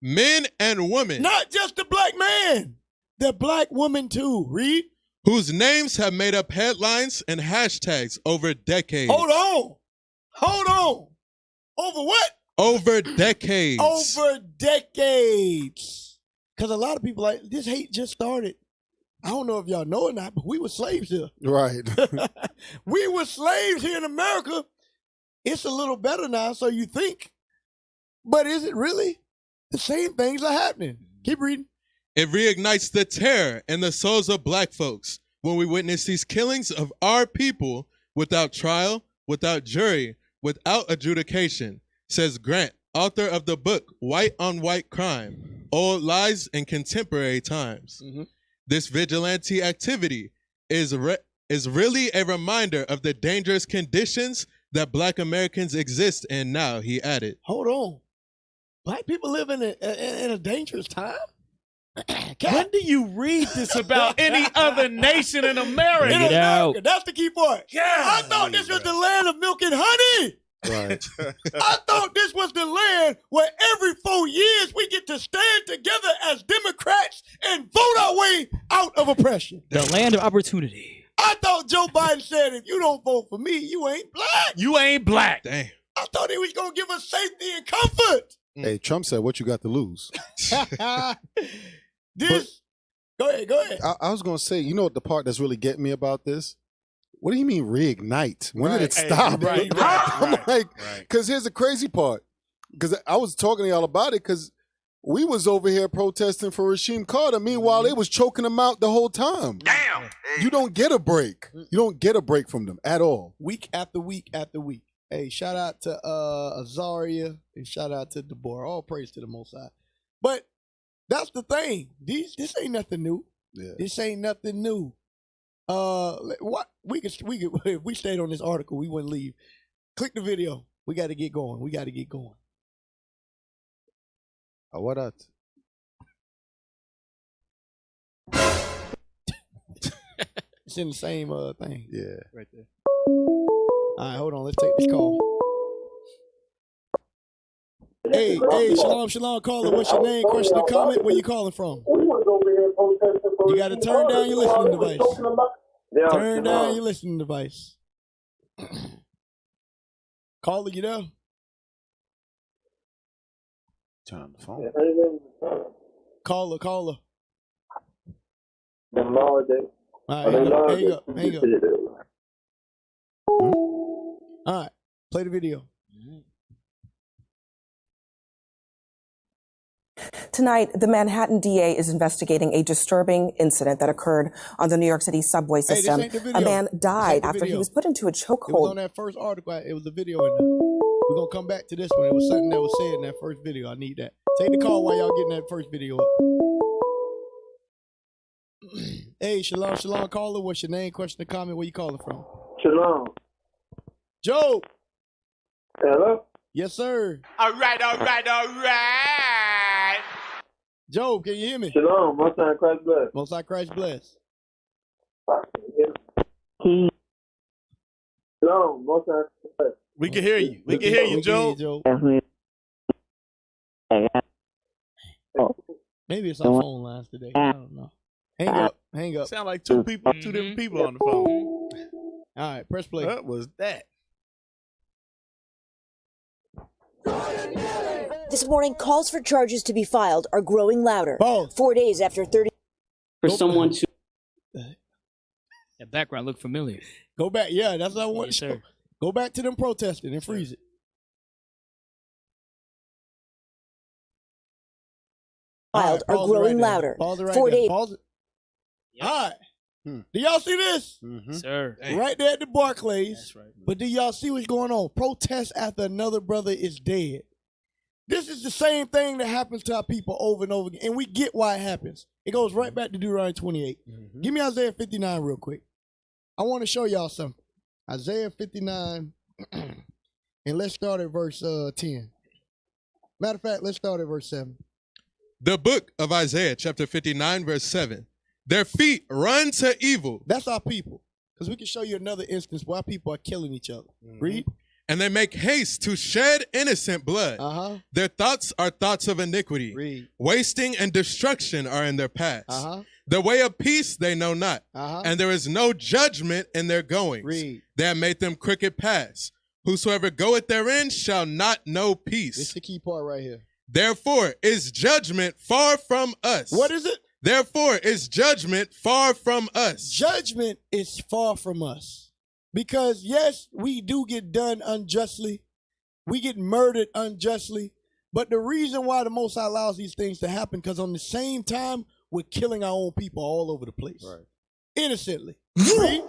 [SPEAKER 15] Men and women.
[SPEAKER 13] Not just the black man. The black woman too. Read.
[SPEAKER 15] Whose names have made up headlines and hashtags over decades.
[SPEAKER 13] Hold on. Hold on. Over what?
[SPEAKER 15] Over decades.
[SPEAKER 13] Over decades. Because a lot of people like, this hate just started. I don't know if y'all know or not, but we were slaves here.
[SPEAKER 16] Right.
[SPEAKER 13] We were slaves here in America. It's a little better now, so you think. But is it really? The same things are happening. Keep reading.
[SPEAKER 15] It reignites the terror in the souls of black folks when we witness these killings of our people without trial, without jury, without adjudication, says Grant, author of the book White on White Crime, Old Lies in Contemporary Times. This vigilante activity is really a reminder of the dangerous conditions that black Americans exist in now, he added.
[SPEAKER 13] Hold on. Black people live in a dangerous time?
[SPEAKER 12] When do you read this about any other nation in America?
[SPEAKER 13] In America, that's the key part. I thought this was the land of milk and honey.
[SPEAKER 16] Right.
[SPEAKER 13] I thought this was the land where every 4 years we get to stand together as Democrats and vote our way out of oppression.
[SPEAKER 18] The land of opportunity.
[SPEAKER 13] I thought Joe Biden said, if you don't vote for me, you ain't black.
[SPEAKER 12] You ain't black.
[SPEAKER 15] Damn.
[SPEAKER 13] I thought he was going to give us safety and comfort.
[SPEAKER 16] Hey, Trump said, what you got to lose?
[SPEAKER 13] Go ahead.
[SPEAKER 16] I was going to say, you know what the part that's really getting me about this? What do you mean reignite? When did it stop? I'm like, because here's the crazy part. Because I was talking to y'all about it because we was over here protesting for Regime Carter. Meanwhile, they was choking them out the whole time.
[SPEAKER 7] Damn.
[SPEAKER 16] You don't get a break. You don't get a break from them at all.
[SPEAKER 13] Week after week after week. Hey, shout out to Azaria and shout out to Deborah. All praise to the Most High. But that's the thing. This ain't nothing new.
[SPEAKER 16] Yeah.
[SPEAKER 13] This ain't nothing new. What we could if we stayed on this article, we wouldn't leave. Click the video. We got to get going.
[SPEAKER 16] What up?
[SPEAKER 13] It's in the same thing.
[SPEAKER 16] Yeah.
[SPEAKER 15] Right there.
[SPEAKER 13] All right, hold on. Let's take this call. Hey, shalom, caller. What's your name? Question or comment? Where you calling from? You got to turn down your listening device. Turn down your listening device. Caller, you there?
[SPEAKER 16] Turn on the phone.
[SPEAKER 13] Caller.
[SPEAKER 20] All
[SPEAKER 13] right, hang up. All right, play the video.
[SPEAKER 2] Tonight, the Manhattan DA is investigating a disturbing incident that occurred on the New York City subway system.
[SPEAKER 13] This ain't the video.
[SPEAKER 2] A man died after he
[SPEAKER 13] video.
[SPEAKER 2] was put into a
[SPEAKER 13] It was
[SPEAKER 2] chokehold.
[SPEAKER 13] on that first article. It was a video in there. We're going to come back to this one. It was something that was said in that first video. I need that. Take the call while y'all getting that first video up. Hey, shalom, caller. What's your name? Question or comment? Where you calling from?
[SPEAKER 20] Shalom.
[SPEAKER 13] Joe.
[SPEAKER 20] Hello?
[SPEAKER 13] Yes, sir.
[SPEAKER 1] All right, all right, all right.
[SPEAKER 13] Job, can you hear me?
[SPEAKER 20] Shalom, Most High Christ bless.
[SPEAKER 13] Most High Christ bless.
[SPEAKER 20] Shalom, Most High Christ bless.
[SPEAKER 12] We can hear you. We can hear you, Joe.
[SPEAKER 13] Maybe it's our phone lines today. I don't know. Hang up. Hang up.
[SPEAKER 12] Sound like two different people on the phone.
[SPEAKER 13] All right, press play.
[SPEAKER 12] What was that?
[SPEAKER 22] This morning, calls for charges to be filed are growing louder. 4 days after 30.
[SPEAKER 18] For someone to. That background looked familiar.
[SPEAKER 13] Go back. Yeah, that's what I want
[SPEAKER 18] Yes,
[SPEAKER 13] to show.
[SPEAKER 18] sir.
[SPEAKER 13] Go back to them protesting and freeze it.
[SPEAKER 22] Filed are growing louder.
[SPEAKER 13] Pause it right
[SPEAKER 22] 4
[SPEAKER 13] there.
[SPEAKER 22] days.
[SPEAKER 13] Pause it. All right. Do y'all see this?
[SPEAKER 18] Sir.
[SPEAKER 13] Right there at the Barclays. That's right. But do y'all see what's going on? Protest after another brother is dead. This is the same thing that happens to our people over and over again. And we get why it happens. It goes right back to Deuteronomy 28. Give me Isaiah 59 real quick. I want to show y'all something. Isaiah 59. And let's start at verse 10. Matter of fact, let's start at verse 7.
[SPEAKER 15] The book of Isaiah, chapter 59, verse 7. Their feet run to evil.
[SPEAKER 13] That's our people. Because we can show you another instance where our people are killing each other. Read.
[SPEAKER 15] And they make haste to shed innocent blood. Their thoughts are thoughts of iniquity.
[SPEAKER 13] Read.
[SPEAKER 15] Wasting and destruction are in their paths. The way of peace they know not. And there is no judgment in their goings.
[SPEAKER 13] Read.
[SPEAKER 15] They have made them crooked paths. Whosoever goeth therein shall not know peace.
[SPEAKER 13] This is the key part right here.
[SPEAKER 15] Therefore is judgment far from us.
[SPEAKER 13] What is it?
[SPEAKER 15] Therefore is judgment far from us.
[SPEAKER 13] Judgment is far from us. Because yes, we do get done unjustly. We get murdered unjustly. But the reason why the Most High allows these things to happen, because on the same time, we're killing our own people all over the place. Right. Innocently. Read.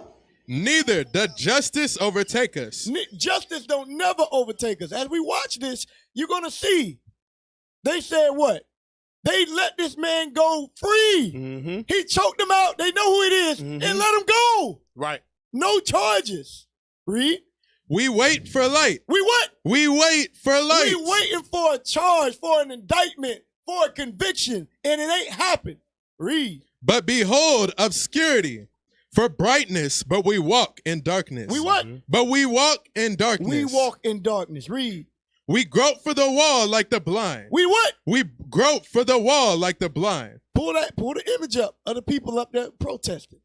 [SPEAKER 15] Neither does justice overtake us.
[SPEAKER 13] Justice don't never overtake us. As we watch this, you're going to see. They said what? They let this man go free. He choked them out. They know who it is. And let him go.
[SPEAKER 12] Right.
[SPEAKER 13] No charges. Read.
[SPEAKER 15] We wait for light.
[SPEAKER 13] We what?
[SPEAKER 15] We wait for light.
[SPEAKER 13] We waiting for a charge, for an indictment, for a conviction, and it ain't happened. Read.
[SPEAKER 15] But behold, obscurity for brightness, but we walk in darkness.
[SPEAKER 13] We what?
[SPEAKER 15] But we walk in darkness.
[SPEAKER 13] We walk in darkness. Read.
[SPEAKER 15] We grope for the wall like the blind.
[SPEAKER 13] We what?
[SPEAKER 15] We grope for the wall like the blind.
[SPEAKER 13] Pull the image up of the people up there protesting.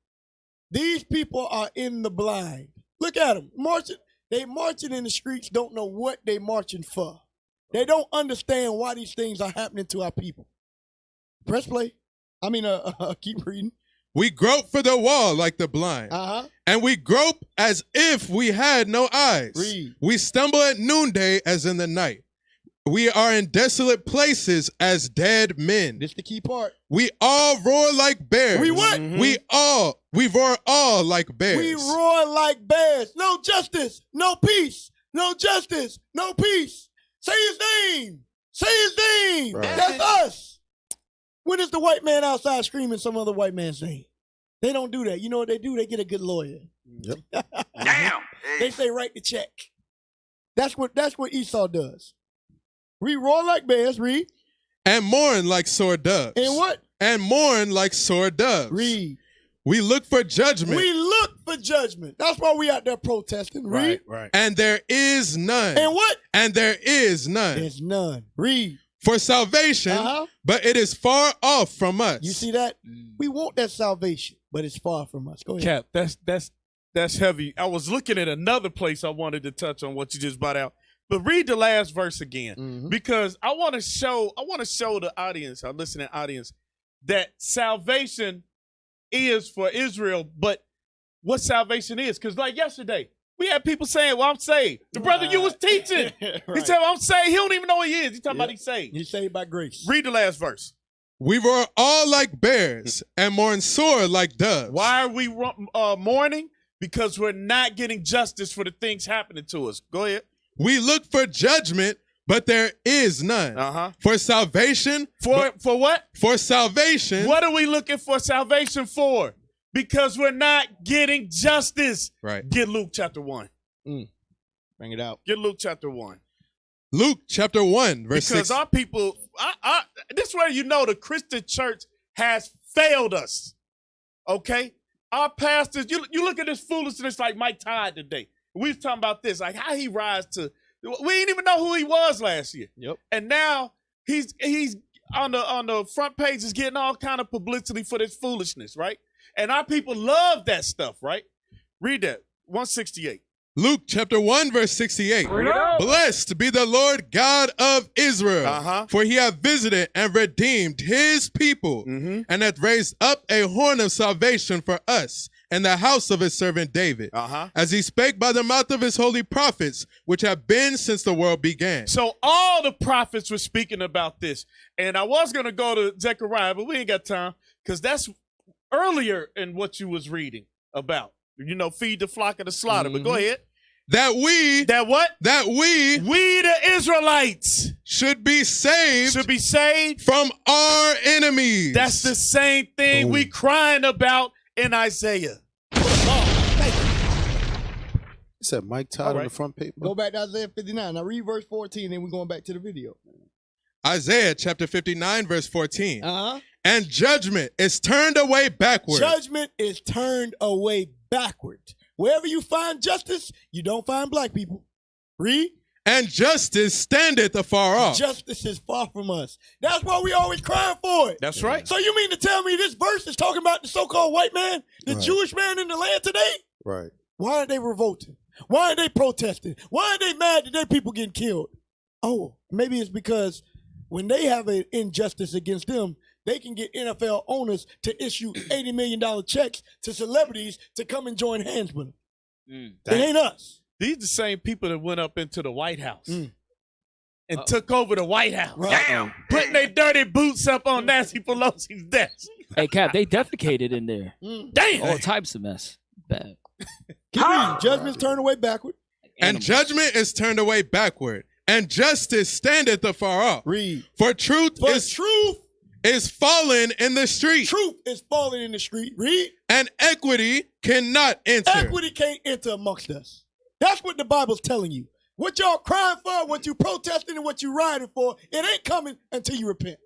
[SPEAKER 13] These people are in the blind. Look at them marching. They marching in the streets, don't know what they marching for. They don't understand why these things are happening to our people. Press play. Keep reading.
[SPEAKER 15] We grope for the wall like the blind. And we grope as if we had no eyes.
[SPEAKER 13] Read.
[SPEAKER 15] We stumble at noonday as in the night. We are in desolate places as dead men.
[SPEAKER 13] This is the key part.
[SPEAKER 15] We all roar like bears.
[SPEAKER 13] We what?
[SPEAKER 15] We roar all like bears.
[SPEAKER 13] We roar like bears. No justice, no peace. No justice, no peace. Say his name. Say his name.
[SPEAKER 15] Right.
[SPEAKER 13] That's us. When is the white man outside screaming some other white man's name? They don't do that. You know what they do? They get a good lawyer.
[SPEAKER 16] Yep.
[SPEAKER 1] Damn.
[SPEAKER 13] They say write the check. That's what Esau does. We roar like bears, read.
[SPEAKER 15] And mourn like sore doves.
[SPEAKER 13] And what?
[SPEAKER 15] And mourn like sore doves.
[SPEAKER 13] Read.
[SPEAKER 15] We look for judgment.
[SPEAKER 13] We look for judgment. That's why we out there protesting. Read.
[SPEAKER 12] Right.
[SPEAKER 15] And there is none.
[SPEAKER 13] And what?
[SPEAKER 15] And there is none.
[SPEAKER 13] There's none. Read.
[SPEAKER 15] For salvation, but it is far off from us.
[SPEAKER 13] You see that? We want that salvation, but it's far from us. Go ahead.
[SPEAKER 12] Cap, that's heavy. I was looking at another place I wanted to touch on what you just brought out. But read the last verse again, because I want to show the audience, our listening audience, that salvation is for Israel, but what salvation is. Because like yesterday, we had people saying, well, I'm saved. The brother you was teaching, he said, well, I'm saved. He don't even know what he is. He's talking about he's saved.
[SPEAKER 13] He's saved by grace.
[SPEAKER 12] Read the last verse.
[SPEAKER 15] We roar all like bears and mourn sore like doves.
[SPEAKER 12] Why are we mourning? Because we're not getting justice for the things happening to us. Go ahead.
[SPEAKER 15] We look for judgment, but there is none. For salvation.
[SPEAKER 12] For what?
[SPEAKER 15] For salvation.
[SPEAKER 12] What are we looking for salvation for? Because we're not getting justice.
[SPEAKER 15] Right.
[SPEAKER 12] Get Luke chapter 1.
[SPEAKER 13] Bring it out.
[SPEAKER 12] Get Luke chapter 1.
[SPEAKER 15] Luke chapter 1, verse 6.
[SPEAKER 12] Because our people, this is where you know the Christian church has failed us. Okay? Our pastors, you look at this foolishness like Mike Todd today. We was talking about this, like how he rise to, we didn't even know who he was last year.
[SPEAKER 13] Yep.
[SPEAKER 12] And now he's on the front page is getting all kind of publicity for this foolishness, right? And our people love that stuff, right? Read that, 168.
[SPEAKER 15] Luke chapter 1, verse 68. Blessed be the Lord God of Israel, for he hath visited and redeemed his people, and hath raised up a horn of salvation for us in the house of his servant David, as he spake by the mouth of his holy prophets, which have been since the world began.
[SPEAKER 12] So all the prophets were speaking about this. And I was going to go to Zechariah, but we ain't got time, because that's earlier in what you was reading about. You know, feed the flock of the slaughter. But go ahead.
[SPEAKER 15] That we
[SPEAKER 12] the Israelites
[SPEAKER 15] should be saved
[SPEAKER 12] from
[SPEAKER 15] our enemies.
[SPEAKER 12] That's the same thing we crying about in Isaiah.
[SPEAKER 16] He said Mike Todd on the front paper.
[SPEAKER 13] Go back to Isaiah 59. Now read verse 14, then we're going back to the video.
[SPEAKER 15] Isaiah chapter 59, verse 14. And judgment is turned away backward.
[SPEAKER 13] Judgment is turned away backward. Wherever you find justice, you don't find black people. Read.
[SPEAKER 15] And justice standeth afar off.
[SPEAKER 13] Justice is far from us. That's why we always crying for it.
[SPEAKER 12] That's right.
[SPEAKER 13] So you mean to tell me this verse is talking about the so-called white man, the Jewish man in the land today?
[SPEAKER 16] Right.
[SPEAKER 13] Why are they revolting? Why are they protesting? Why are they mad that their people getting killed? Oh, maybe it's because when they have an injustice against them, they can get NFL owners to issue $80 million checks to celebrities to come and join hands with them. It ain't us.
[SPEAKER 12] These the same people that went up into the White House and took over the White House.
[SPEAKER 18] Damn.
[SPEAKER 12] Putting their dirty boots up on Nancy Pelosi's desk.
[SPEAKER 18] Hey, Cap, they defecated in there.
[SPEAKER 12] Damn.
[SPEAKER 18] All types of mess. Bad.
[SPEAKER 13] Keep reading. Judgment's turned away backward.
[SPEAKER 15] And judgment is turned away backward. And justice standeth afar off.
[SPEAKER 13] Read.
[SPEAKER 15] For truth is fallen in the street.
[SPEAKER 13] Truth is falling in the street. Read.
[SPEAKER 15] And equity cannot enter.
[SPEAKER 13] Equity can't enter amongst us. That's what the Bible's telling you. What y'all crying for, what you protesting, and what you rioting for, it ain't coming until you repent.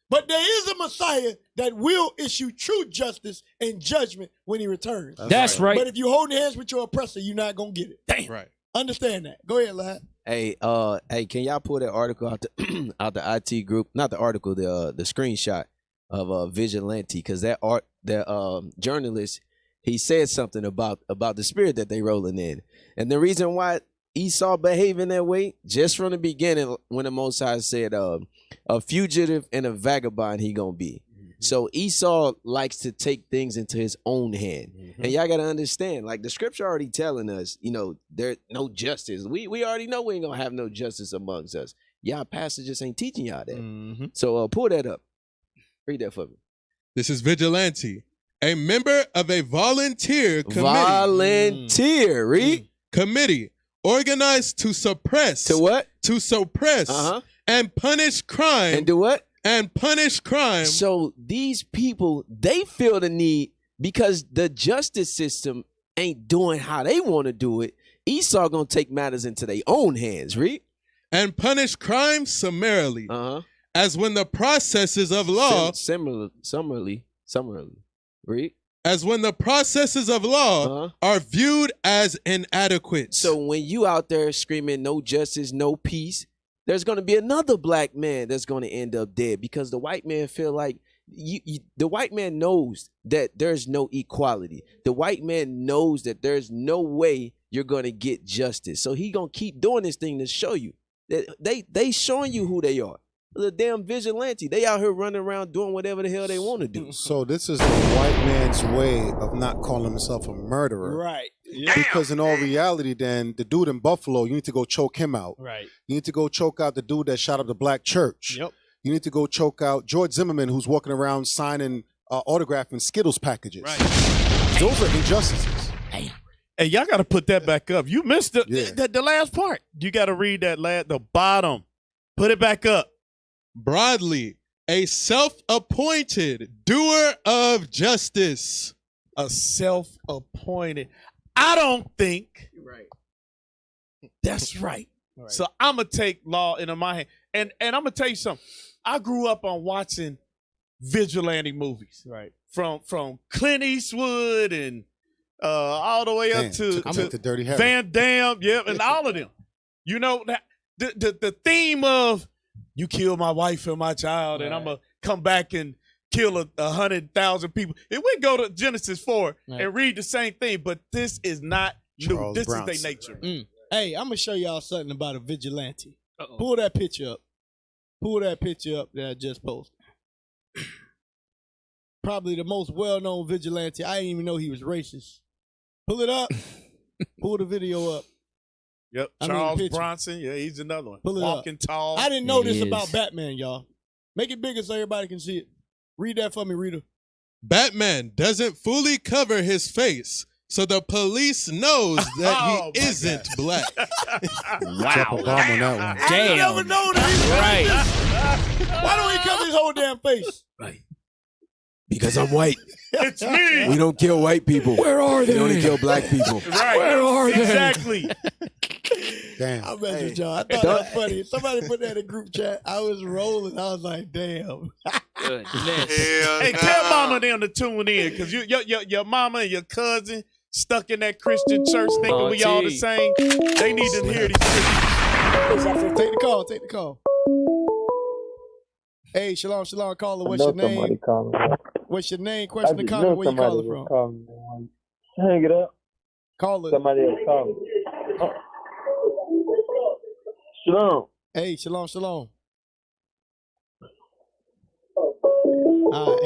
[SPEAKER 13] But there is a Messiah that will issue true justice and judgment when he returns.
[SPEAKER 18] That's right.
[SPEAKER 13] But if you holding hands with your oppressor, you're not going to get it.
[SPEAKER 12] Damn.
[SPEAKER 15] Right.
[SPEAKER 13] Understand that. Go ahead, lad.
[SPEAKER 17] Hey, can y'all pull that article out the out the IT group? Not the article, the screenshot of Vigilante, because that journalist, he said something about the spirit that they rolling in, and the reason why Esau behaving that way just from the beginning when the Most High said a fugitive and a vagabond he gonna be. So Esau likes to take things into his own hand. And y'all got to understand, like the scripture already telling us, you know, there's no justice. We already know we ain't going to have no justice amongst us. Y'all pastor just ain't teaching y'all that. So pull that up. Read that for me.
[SPEAKER 15] This is Vigilante, a member of a volunteer committee.
[SPEAKER 17] Volunteer, read.
[SPEAKER 15] Committee organized to suppress.
[SPEAKER 17] To what?
[SPEAKER 15] To suppress and punish crime.
[SPEAKER 17] And do what?
[SPEAKER 15] And punish crime.
[SPEAKER 17] So these people, they feel the need because the justice system ain't doing how they want to do it. Esau gonna take matters into their own hands, read.
[SPEAKER 15] And punish crime summarily. As when the processes of law.
[SPEAKER 17] Summarily, read.
[SPEAKER 15] As when the processes of law are viewed as inadequate.
[SPEAKER 17] So when you out there screaming no justice, no peace, there's going to be another black man that's going to end up dead because the white man feel like the white man knows that there's no equality. The white man knows that there's no way you're going to get justice. So he going to keep doing this thing to show you that they showing you who they are. The damn vigilante. They out here running around doing whatever the hell they want to do.
[SPEAKER 16] So this is the white man's way of not calling himself a murderer.
[SPEAKER 13] Right.
[SPEAKER 16] Because in all reality, then, the dude in Buffalo, you need to go choke him out.
[SPEAKER 13] Right.
[SPEAKER 16] You need to go choke out the dude that shot up the black church.
[SPEAKER 13] Yep.
[SPEAKER 16] You need to go choke out George Zimmerman, who's walking around signing autographing Skittles packages.
[SPEAKER 12] Right.
[SPEAKER 16] Those are injustices.
[SPEAKER 12] Hey, y'all got to put that back up. You missed the last part. You got to read that the bottom. Put it back up.
[SPEAKER 15] Broadly, a self-appointed doer of justice.
[SPEAKER 12] A self-appointed. I don't think.
[SPEAKER 13] Right.
[SPEAKER 12] That's right. Right. So I'm gonna take law into my hand, and I'm gonna tell you something. I grew up on watching vigilante movies,
[SPEAKER 13] right?
[SPEAKER 12] From Clint Eastwood and all the way up to
[SPEAKER 16] Dirty Harry.
[SPEAKER 12] Van Damme, and all of them. You know, the theme of you killed my wife and my child, and I'm gonna come back and kill 100,000 people. If we go to Genesis 4 and read the same thing, but this is not new. This is their nature.
[SPEAKER 13] Hey, I'm gonna show y'all something about a vigilante. Pull that picture up. Pull that picture up that I just posted. Probably the most well-known vigilante. I didn't even know he was racist. Pull it up. Pull the video up.
[SPEAKER 12] Yep, Charles Bronson. Yeah, he's another one.
[SPEAKER 13] Pull it
[SPEAKER 12] Walking
[SPEAKER 13] up.
[SPEAKER 12] tall.
[SPEAKER 13] I didn't know this about Batman, y'all. Make it bigger so everybody can see it. Read that for me, Rita.
[SPEAKER 15] Batman doesn't fully cover his face, so the police knows that he isn't black.
[SPEAKER 16] Drop a bomb on that one.
[SPEAKER 13] I never know that. Right. Why don't he cover his whole damn face?
[SPEAKER 17] Right. Because I'm white.
[SPEAKER 12] It's me.
[SPEAKER 17] We don't kill white people.
[SPEAKER 13] Where are they?
[SPEAKER 17] We only kill black people.
[SPEAKER 12] Right.
[SPEAKER 13] Where are they?
[SPEAKER 12] Exactly.
[SPEAKER 16] Damn.
[SPEAKER 13] I mentioned y'all. I thought that was funny. Somebody put that in a group chat. I was rolling. I was like, damn.
[SPEAKER 12] Hey, tell mama them to tune in, because your mama and your cousin stuck in that Christian church thinking we all the same. They need to hear these Christians.
[SPEAKER 13] Take the call. Take the call. Hey, shalom, caller. What's your name? What's your name? Question or comment? Where you calling from?
[SPEAKER 20] Hang it up.
[SPEAKER 13] Call it.
[SPEAKER 20] Somebody else call me. Oh. Shalom.
[SPEAKER 13] Hey, shalom. All right,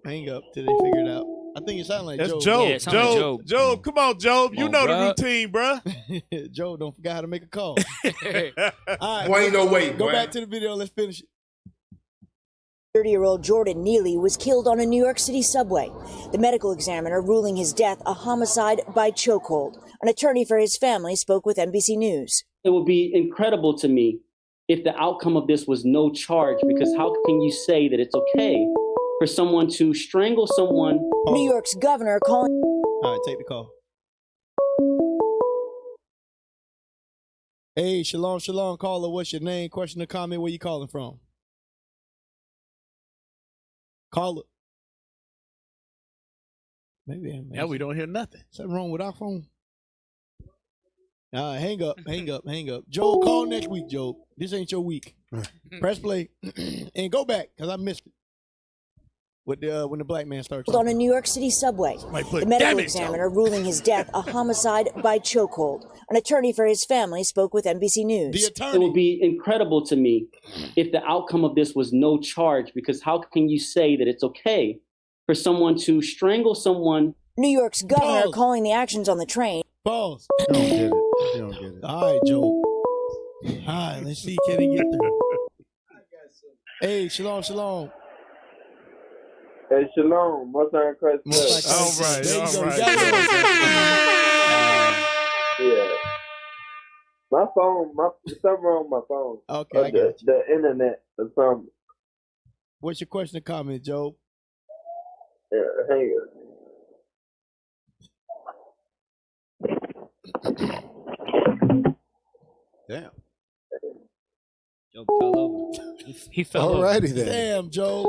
[SPEAKER 13] hang up till they figure it out. I think it sounds like
[SPEAKER 12] That's
[SPEAKER 13] Job.
[SPEAKER 12] Job.
[SPEAKER 13] Yeah, it sound like Job.
[SPEAKER 12] Job, come on, Job. You know the routine, bruh.
[SPEAKER 13] Job don't forget how to make a call. All right,
[SPEAKER 3] Boy, ain't no way,
[SPEAKER 13] Go
[SPEAKER 3] boy.
[SPEAKER 13] back to the video. Let's finish it.
[SPEAKER 22] 30-year-old Jordan Neely was killed on a New York City subway. The medical examiner ruling his death a homicide by chokehold. An attorney for his family spoke with NBC News.
[SPEAKER 5] It would be incredible to me if the outcome of this was no charge, because how can you say that it's okay for someone to strangle someone?
[SPEAKER 22] New York's governor calling.
[SPEAKER 13] All right, take the call. Hey, shalom, caller. What's your name? Question or comment? Where you calling from? Caller. Maybe
[SPEAKER 12] Yeah, we don't hear nothing.
[SPEAKER 13] Something wrong with our phone? Hang up. Joe, call next week, Joe. This ain't your week. Press play and go back, because I missed it. With when the black man starts
[SPEAKER 22] On a New York City subway. The medical examiner ruling his death a homicide by chokehold. An attorney for his family spoke with NBC News.
[SPEAKER 5] It would be incredible to me if the outcome of this was no charge, because how can you say that it's okay for someone to strangle someone?
[SPEAKER 22] New York's governor calling the actions on the train.
[SPEAKER 13] Pause.
[SPEAKER 16] They don't get it.
[SPEAKER 13] All right, Joe. All right, let's see. Can he get there? Hey, shalom.
[SPEAKER 20] Hey, shalom. Most time Christ.
[SPEAKER 12] All right.
[SPEAKER 20] Yeah. My phone, something wrong with my phone.
[SPEAKER 13] Okay, I got you.
[SPEAKER 20] The internet or something.
[SPEAKER 13] What's your question or comment, Joe?
[SPEAKER 20] Yeah, hang it.
[SPEAKER 16] Damn.
[SPEAKER 18] Joe fell over. He fell over.
[SPEAKER 16] Alrighty then.
[SPEAKER 13] Damn, Joe.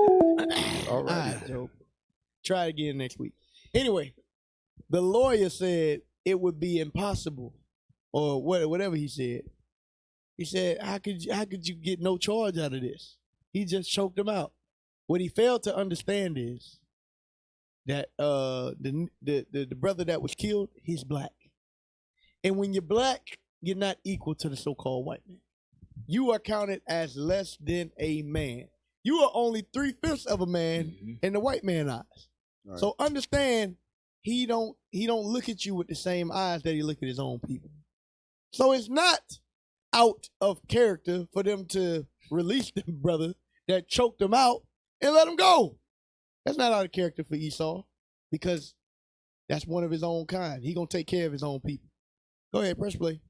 [SPEAKER 13] All right, Joe. Try it again next week. Anyway, the lawyer said it would be impossible, or whatever he said. He said, "How could you get no charge out of this?" He just choked him out. What he failed to understand is that the brother that was killed, he's black, and when you're black, you're not equal to the so-called white man. You are counted as less than a man. You are only 3/5 of a man in the white man's eyes. Right. So understand, he don't look at you with the same eyes that he look at his own people. So it's not out of character for them to release the brother that choked him out and let him go. That's not out of character for Esau, because that's one of his own kind. He gonna take care of his own people. Go ahead, press play.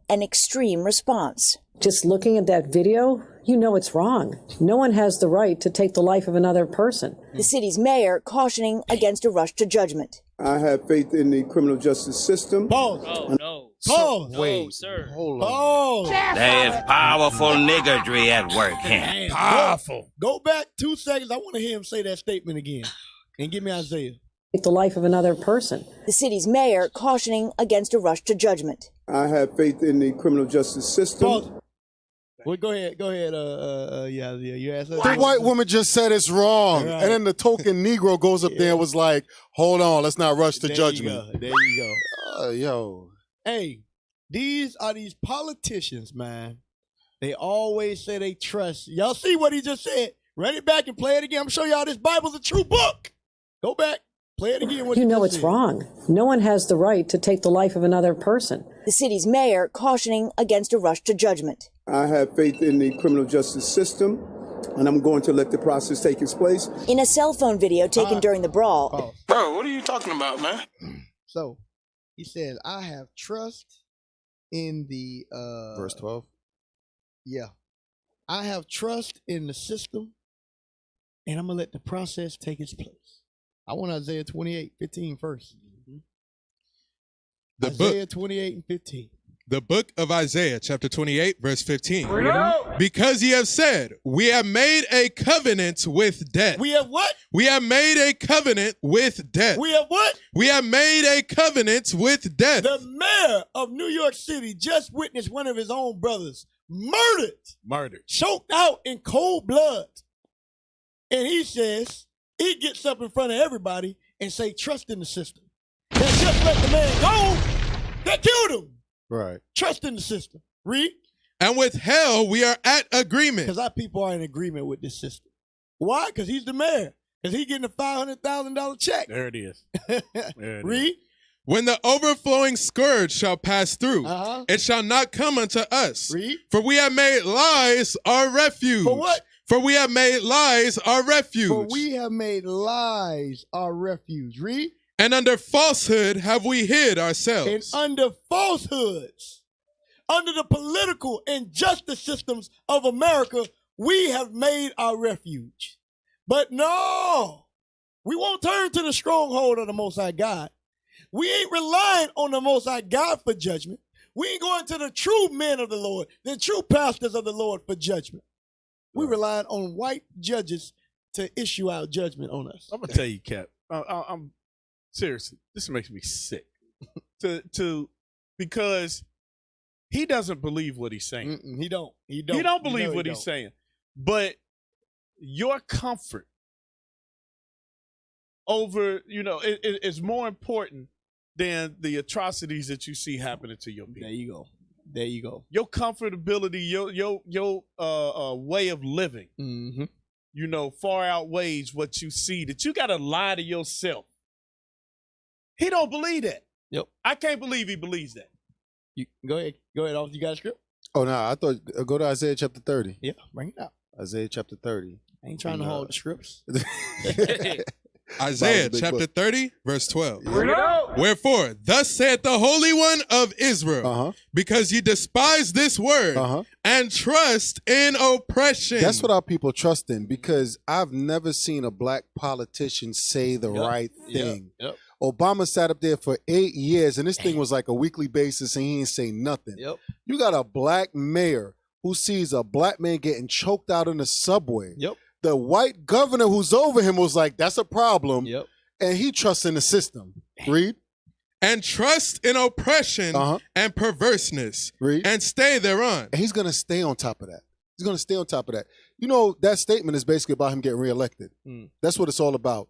[SPEAKER 22] An extreme response.
[SPEAKER 23] Just looking at that video,
[SPEAKER 3] You know it's wrong. No one has the right to take the life of another person.
[SPEAKER 22] The city's mayor cautioning against a rush to judgment.
[SPEAKER 6] I have faith in the criminal justice system.
[SPEAKER 18] No, no.
[SPEAKER 13] Pause.
[SPEAKER 18] No, sir.
[SPEAKER 13] Hold on.
[SPEAKER 1] There's powerful niggardry at work here.
[SPEAKER 13] Powerful. Go back 2 seconds. I want to hear him say that statement again. And give me Isaiah.
[SPEAKER 3] Take the life of another person.
[SPEAKER 22] The city's mayor cautioning against a rush to judgment.
[SPEAKER 6] I have faith in the criminal justice system.
[SPEAKER 13] Pause. Well, go ahead. Yeah, you asked us.
[SPEAKER 16] The white woman just said it's wrong.
[SPEAKER 13] Right.
[SPEAKER 16] And then the token Negro goes up there and was like, hold on, let's not rush to judgment.
[SPEAKER 13] There you go.
[SPEAKER 16] Yo.
[SPEAKER 13] Hey, these are these politicians, man. They always say they trust. Y'all see what he just said? Run it back and play it again. I'm showing y'all this Bible's a true book. Go back. Play it again.
[SPEAKER 3] You know it's wrong. No one has the right to take the life of another person.
[SPEAKER 22] The city's mayor cautioning against a rush to judgment.
[SPEAKER 6] I have faith in the criminal justice system, and I'm going to let the process take its place.
[SPEAKER 22] In a cell phone video taken during the brawl.
[SPEAKER 1] Bro, what are you talking about, man?
[SPEAKER 13] So, he says, I have trust in the...
[SPEAKER 16] Verse 12?
[SPEAKER 13] Yeah. I have trust in the system, and I'm going to let the process take its place. I want Isaiah 28:15 first. Isaiah 28:15.
[SPEAKER 15] The book of Isaiah, chapter 28, verse 15. Because ye have said, we have made a covenant with death.
[SPEAKER 13] We have what?
[SPEAKER 15] We have made a covenant with death.
[SPEAKER 13] We have what?
[SPEAKER 15] We have made a covenant with death.
[SPEAKER 13] The mayor of New York City just witnessed one of his own brothers murdered. Choked out in cold blood. And he says, he gets up in front of everybody and say, trust in the system. They just let the man go. They killed him.
[SPEAKER 16] Right.
[SPEAKER 13] Trust in the system. Read.
[SPEAKER 15] And with hell, we are at agreement.
[SPEAKER 13] Because our people are in agreement with this system. Why? Because he's the mayor. Because he's getting a $500,000 check.
[SPEAKER 12] There it is.
[SPEAKER 13] Read.
[SPEAKER 15] When the overflowing scourge shall pass through, it shall not come unto us.
[SPEAKER 13] Read.
[SPEAKER 15] For we have made lies our refuge.
[SPEAKER 13] For what?
[SPEAKER 15] For we have made lies our refuge.
[SPEAKER 13] For we have made lies our refuge. Read.
[SPEAKER 15] And under falsehood have we hid ourselves.
[SPEAKER 13] And under falsehoods, under the political and justice systems of America, we have made our refuge. But no, we won't turn to the stronghold of the Most High God. We ain't relying on the Most High God for judgment. We ain't going to the true men of the Lord, the true pastors of the Lord for judgment. We relying on white judges to issue out judgment on us.
[SPEAKER 12] I'm gonna tell you, Cap. I'm seriously. This makes me sick. Because he doesn't believe what he's saying.
[SPEAKER 13] He don't.
[SPEAKER 12] He don't believe what he's saying. But your comfort over, is more important than the atrocities that you see happening to your people.
[SPEAKER 13] There you go.
[SPEAKER 12] Your comfortability, your way of living, far outweighs what you see. That you got to lie to yourself. He don't believe that.
[SPEAKER 13] Yep.
[SPEAKER 12] I can't believe he believes that.
[SPEAKER 13] You go ahead. Off. You got a script?
[SPEAKER 16] Oh, no, I thought, go to Isaiah chapter 30.
[SPEAKER 13] Yeah, bring it out.
[SPEAKER 16] Isaiah chapter 30.
[SPEAKER 13] I ain't trying to hold the scripts.
[SPEAKER 15] Isaiah chapter 30, verse 12.
[SPEAKER 1] Bring it out.
[SPEAKER 15] Wherefore, thus saith the Holy One of Israel, because ye despise this word and trust in oppression.
[SPEAKER 16] That's what our people trust in, because I've never seen a black politician say the right thing.
[SPEAKER 13] Yep.
[SPEAKER 16] Obama sat up there for 8 years, and this thing was like a weekly basis, and he ain't say nothing.
[SPEAKER 13] Yep.
[SPEAKER 16] You got a black mayor who sees a black man getting choked out in the subway.
[SPEAKER 13] Yep.
[SPEAKER 16] The white governor who's over him was like, that's a problem.
[SPEAKER 13] Yep.
[SPEAKER 16] And he trusts in the system. Read.
[SPEAKER 15] And trust in oppression and perverseness.
[SPEAKER 16] Read.
[SPEAKER 15] And stay thereon.
[SPEAKER 16] And he's going to stay on top of that. He's going to stay on top of that. That statement is basically about him getting reelected. That's what it's all about.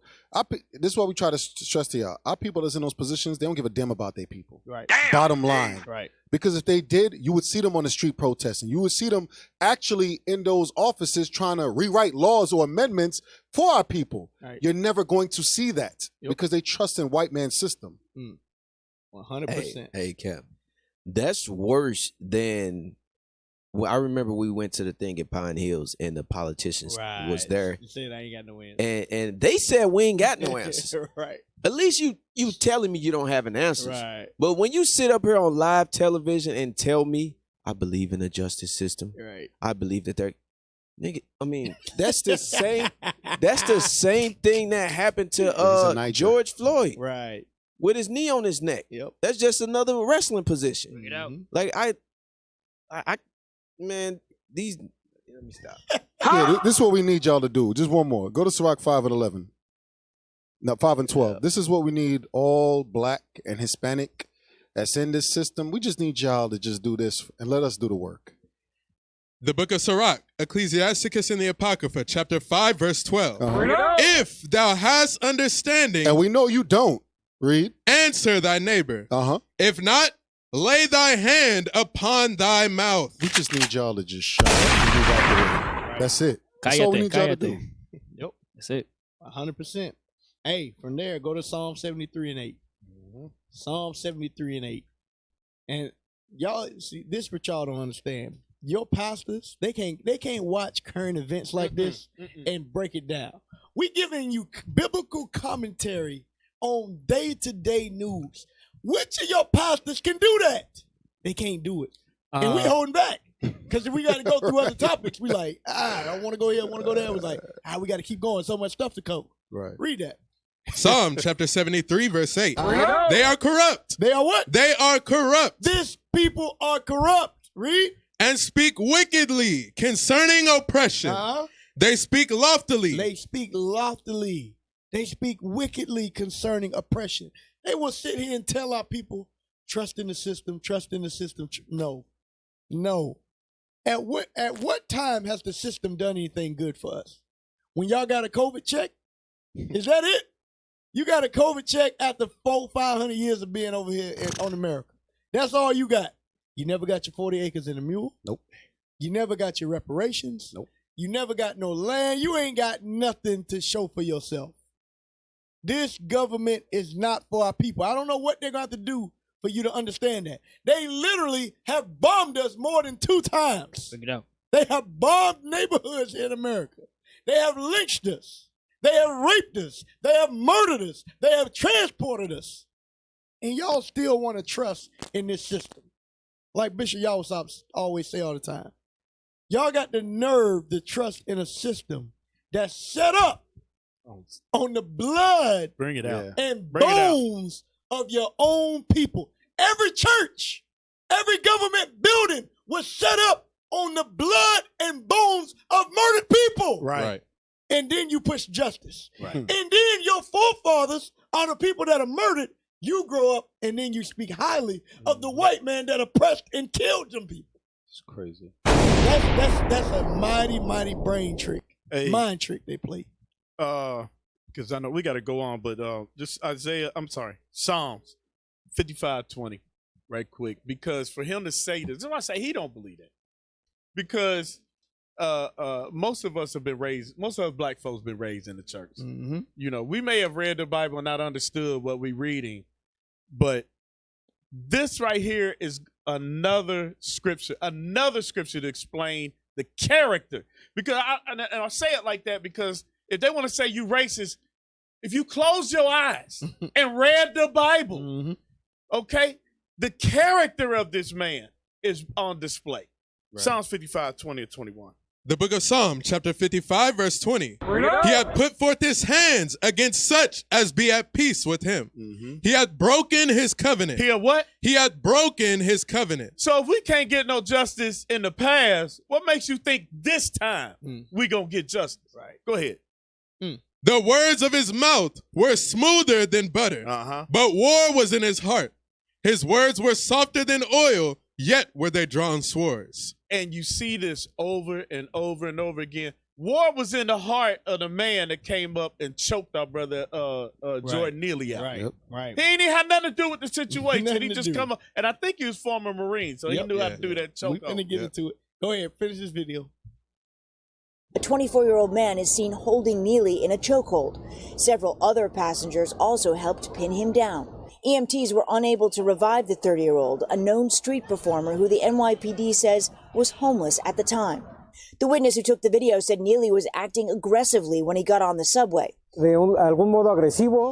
[SPEAKER 16] This is what we try to stress to y'all. Our people that's in those positions, they don't give a damn about their people.
[SPEAKER 13] Right.
[SPEAKER 16] Bottom line.
[SPEAKER 13] Right.
[SPEAKER 16] Because if they did, you would see them on the street protesting. You would see them actually in those offices trying to rewrite laws or amendments for our people.
[SPEAKER 13] Right.
[SPEAKER 16] You're never going to see that because they trust in white man's system.
[SPEAKER 13] 100%.
[SPEAKER 17] Hey, Cap, that's worse than. Well, I remember we went to the thing at Pine Hills and the politicians was there.
[SPEAKER 13] You said I ain't got no answers.
[SPEAKER 17] And they said we ain't got no answers.
[SPEAKER 13] Right.
[SPEAKER 17] At least you telling me you don't have an answer.
[SPEAKER 13] Right.
[SPEAKER 17] But when you sit up here on live television and tell me I believe in the justice system,
[SPEAKER 13] right.
[SPEAKER 17] I believe that Nigga, I mean, that's the same. That's the same thing that happened to George Floyd,
[SPEAKER 13] right?
[SPEAKER 17] With his knee on his neck.
[SPEAKER 13] Yep.
[SPEAKER 17] That's just another wrestling position.
[SPEAKER 18] Bring it out.
[SPEAKER 17] Like man, these. Let me stop.
[SPEAKER 16] Yeah, this is what we need y'all to do. Just one more. Go to Sirach 5 and 11. No, 5 and 12. Yeah. This is what we need all black and Hispanic that's in this system. We just need y'all to just do this and let us do the work.
[SPEAKER 15] The book of Sirach, Ecclesiasticus in the Apocrypha, chapter 5, verse 12. If thou hast understanding.
[SPEAKER 16] And we know you don't. Read.
[SPEAKER 15] Answer thy neighbor. If not, lay thy hand upon thy mouth.
[SPEAKER 16] We just need y'all to just shut up and move out the way. That's it. That's all we need y'all to do.
[SPEAKER 13] Yep.
[SPEAKER 18] That's it.
[SPEAKER 13] 100%. Hey, from there, go to Psalm 73 and 8. Psalm 73 and 8. And y'all, see, this what y'all don't understand. Your pastors, they can't watch current events like this and break it down. We giving you biblical commentary on day-to-day news. Which of your pastors can do that? They can't do it. And we holding back. Because if we got to go through other topics, we like, I don't want to go here, I want to go there. It was like, we got to keep going. So much stuff to cover.
[SPEAKER 16] Right.
[SPEAKER 13] Read that.
[SPEAKER 15] Psalm chapter 73, verse 8. They are corrupt.
[SPEAKER 13] They are what?
[SPEAKER 15] They are corrupt.
[SPEAKER 13] This people are corrupt. Read.
[SPEAKER 15] And speak wickedly concerning oppression. They speak loftily.
[SPEAKER 13] They speak loftily. They speak wickedly concerning oppression. They will sit here and tell our people, trust in the system, trust in the system. No. At what time has the system done anything good for us? When y'all got a COVID check? Is that it? You got a COVID check after 400-500 years of being over here on America. That's all you got. You never got your 40 acres and a mule.
[SPEAKER 16] Nope.
[SPEAKER 13] You never got your reparations.
[SPEAKER 16] Nope.
[SPEAKER 13] You never got no land. You ain't got nothing to show for yourself. This government is not for our people. I don't know what they're going to have to do for you to understand that. They literally have bombed us more than 2 times.
[SPEAKER 18] Bring it out.
[SPEAKER 13] They have bombed neighborhoods in America. They have lynched us. They have raped us. They have murdered us. They have transported us. And y'all still want to trust in this system. Like Bishop Yawasop always say all the time. Y'all got the nerve to trust in a system that's set up on the blood
[SPEAKER 12] Bring it out.
[SPEAKER 13] and
[SPEAKER 12] Bring it out.
[SPEAKER 13] bones of your own people. Every church, every government building was set up on the blood and bones of murdered people.
[SPEAKER 12] Right.
[SPEAKER 13] And then you push justice.
[SPEAKER 12] Right.
[SPEAKER 13] And then your forefathers are the people that are murdered. You grow up and then you speak highly of the white man that oppressed and killed them people.
[SPEAKER 16] It's crazy.
[SPEAKER 13] That's a mighty, mighty brain trick. Mind trick they play.
[SPEAKER 12] Because I know we got to go on, but just Psalms 55:20, right quick. Because for him to say this, I say he don't believe that. Because most of us black folks been raised in the church.
[SPEAKER 13] Mm-hmm.
[SPEAKER 12] You know, we may have read the Bible and not understood what we're reading, but this right here is another scripture to explain the character. Because I'll say it like that because if they want to say you racist, if you close your eyes and read the Bible, okay, the character of this man is on display. Right. Psalms 55:20 and 21.
[SPEAKER 15] The book of Psalm, chapter 55, verse 20. He had put forth his hands against such as be at peace with him. He had broken his covenant.
[SPEAKER 12] He had what?
[SPEAKER 15] He had broken his covenant.
[SPEAKER 12] So if we can't get no justice in the past, what makes you think this time we gonna get justice?
[SPEAKER 13] Right.
[SPEAKER 12] Go ahead.
[SPEAKER 15] The words of his mouth were smoother than butter, but war was in his heart. His words were softer than oil, yet were they drawn swords.
[SPEAKER 12] And you see this over and over and over again. War was in the heart of the man that came up and choked our brother Jordan Neely out.
[SPEAKER 13] Right, right.
[SPEAKER 12] He ain't even had nothing to do with the situation.
[SPEAKER 13] Nothing
[SPEAKER 12] He
[SPEAKER 13] to
[SPEAKER 12] just
[SPEAKER 13] do.
[SPEAKER 12] come up, and I think he was former Marine, so he knew how to do that choke.
[SPEAKER 13] We're going to get into it. Go ahead, finish this video.
[SPEAKER 22] A 24-year-old man is seen holding Neely in a chokehold. Several other passengers also helped pin him down. EMTs were unable to revive the 30-year-old, a known street performer who the NYPD says was homeless at the time. The witness who took the video said Neely was acting aggressively when he got on the subway,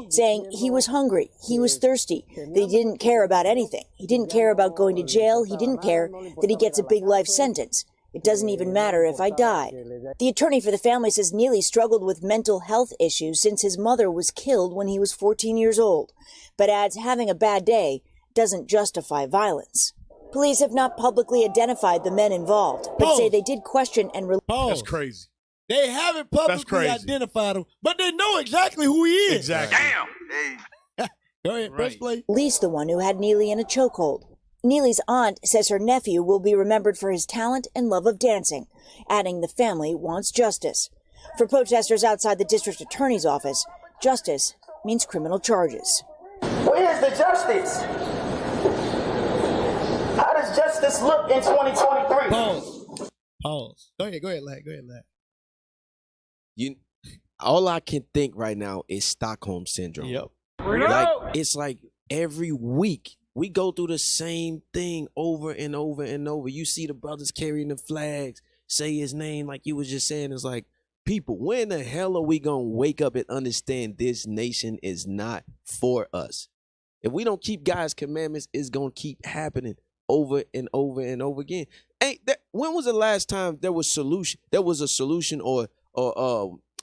[SPEAKER 22] saying he was hungry, he was thirsty, that he didn't care about anything. He didn't care about going to jail. He didn't care that he gets a big life sentence. It doesn't even matter if I died. The attorney for the family says Neely struggled with mental health issues since his mother was killed when he was 14 years old, but adds having a bad day doesn't justify violence. Police have not publicly identified the men involved, but say they did question and
[SPEAKER 12] That's crazy.
[SPEAKER 13] They haven't publicly identified him, but they know exactly who he is.
[SPEAKER 12] Exactly.
[SPEAKER 13] Damn. Go ahead, press play.
[SPEAKER 22] Least the one who had Neely in a chokehold. Neely's aunt says her nephew will be remembered for his talent and love of dancing, adding the family wants justice. For protesters outside the district attorney's office, justice means criminal charges.
[SPEAKER 4] Where's the justice? How does justice look in 2023?
[SPEAKER 13] Pause. Go ahead, lad.
[SPEAKER 17] All I can think right now is Stockholm syndrome.
[SPEAKER 13] Yep.
[SPEAKER 17] Like it's like every week we go through the same thing over and over and over. You see the brothers carrying the flags, say his name like you was just saying. It's like, people, when the hell are we gonna wake up and understand this nation is not for us? If we don't keep God's commandments, it's gonna keep happening over and over and over again. When was the last time there was a solution or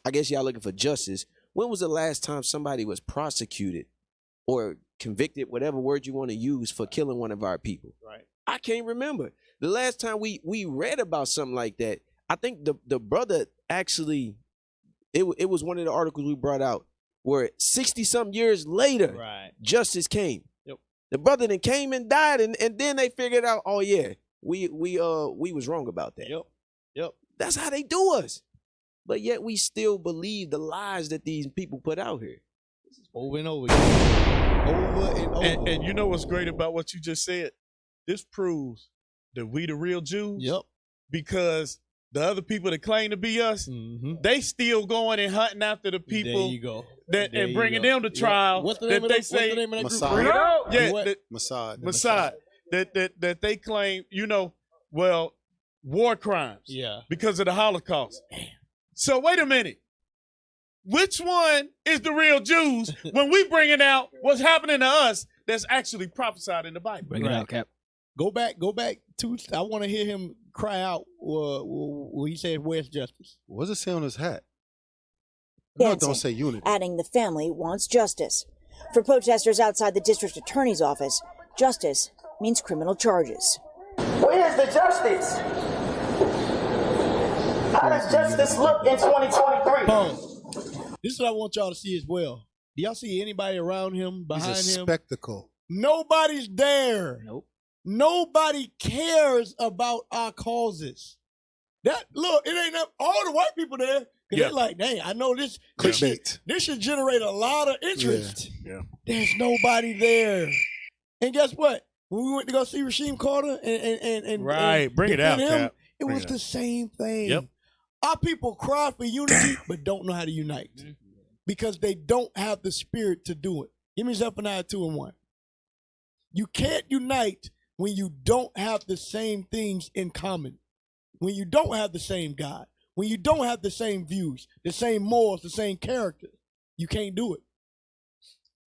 [SPEAKER 17] I guess y'all looking for justice? When was the last time somebody was prosecuted or convicted, whatever word you want to use, for killing one of our people?
[SPEAKER 13] Right.
[SPEAKER 17] I can't remember. The last time we read about something like that, I think the brother actually, it was one of the articles we brought out where 60-some years later, justice came.
[SPEAKER 13] Yep.
[SPEAKER 17] The brother then came and died, and then they figured out, oh yeah, we was wrong about that.
[SPEAKER 13] Yep.
[SPEAKER 17] That's how they do us. But yet we still believe the lies that these people put out here.
[SPEAKER 13] Over and over again. Over and over.
[SPEAKER 12] And you know what's great about what you just said? This proves that we the real Jews.
[SPEAKER 13] Yep.
[SPEAKER 12] Because the other people that claim to be us, they still going and hunting after the people.
[SPEAKER 13] There you go.
[SPEAKER 12] And bringing them to trial.
[SPEAKER 13] What's the name of
[SPEAKER 12] they
[SPEAKER 13] that,
[SPEAKER 12] say,
[SPEAKER 13] what's the name of that
[SPEAKER 12] Mossad.
[SPEAKER 13] group?
[SPEAKER 12] Mossad. That they claim, war crimes.
[SPEAKER 13] Yeah.
[SPEAKER 12] Because of the Holocaust. So wait a minute. Which one is the real Jews when we bringing out what's happening to us that's actually prophesied in the Bible?
[SPEAKER 18] Bring it out, Cap.
[SPEAKER 13] Go back to, I want to hear him cry out where he said, where's justice?
[SPEAKER 16] What does it say on his hat? No, don't say unity.
[SPEAKER 22] Adding the family wants justice. For protesters outside the district attorney's office, justice means criminal charges.
[SPEAKER 4] Where's the justice? How does justice look in 2023?
[SPEAKER 13] This is what I want y'all to see as well. Do y'all see anybody around him, behind
[SPEAKER 16] He's a
[SPEAKER 13] him?
[SPEAKER 16] spectacle.
[SPEAKER 13] Nobody's there.
[SPEAKER 18] Nope.
[SPEAKER 13] Nobody cares about our causes. Look, it ain't all the white people there. They're like, dang, I know this should generate a lot of interest.
[SPEAKER 12] Yeah.
[SPEAKER 13] There's nobody there. And guess what? When we went to go see Rasheem Carter and
[SPEAKER 12] bring it out, Cap.
[SPEAKER 13] It was the same thing.
[SPEAKER 12] Yep.
[SPEAKER 13] Our people cry for unity, but don't know how to unite because they don't have the spirit to do it. Give me Zephaniah 2:1. You can't unite when you don't have the same things in common, when you don't have the same God, when you don't have the same views, the same morals, the same character. You can't do it.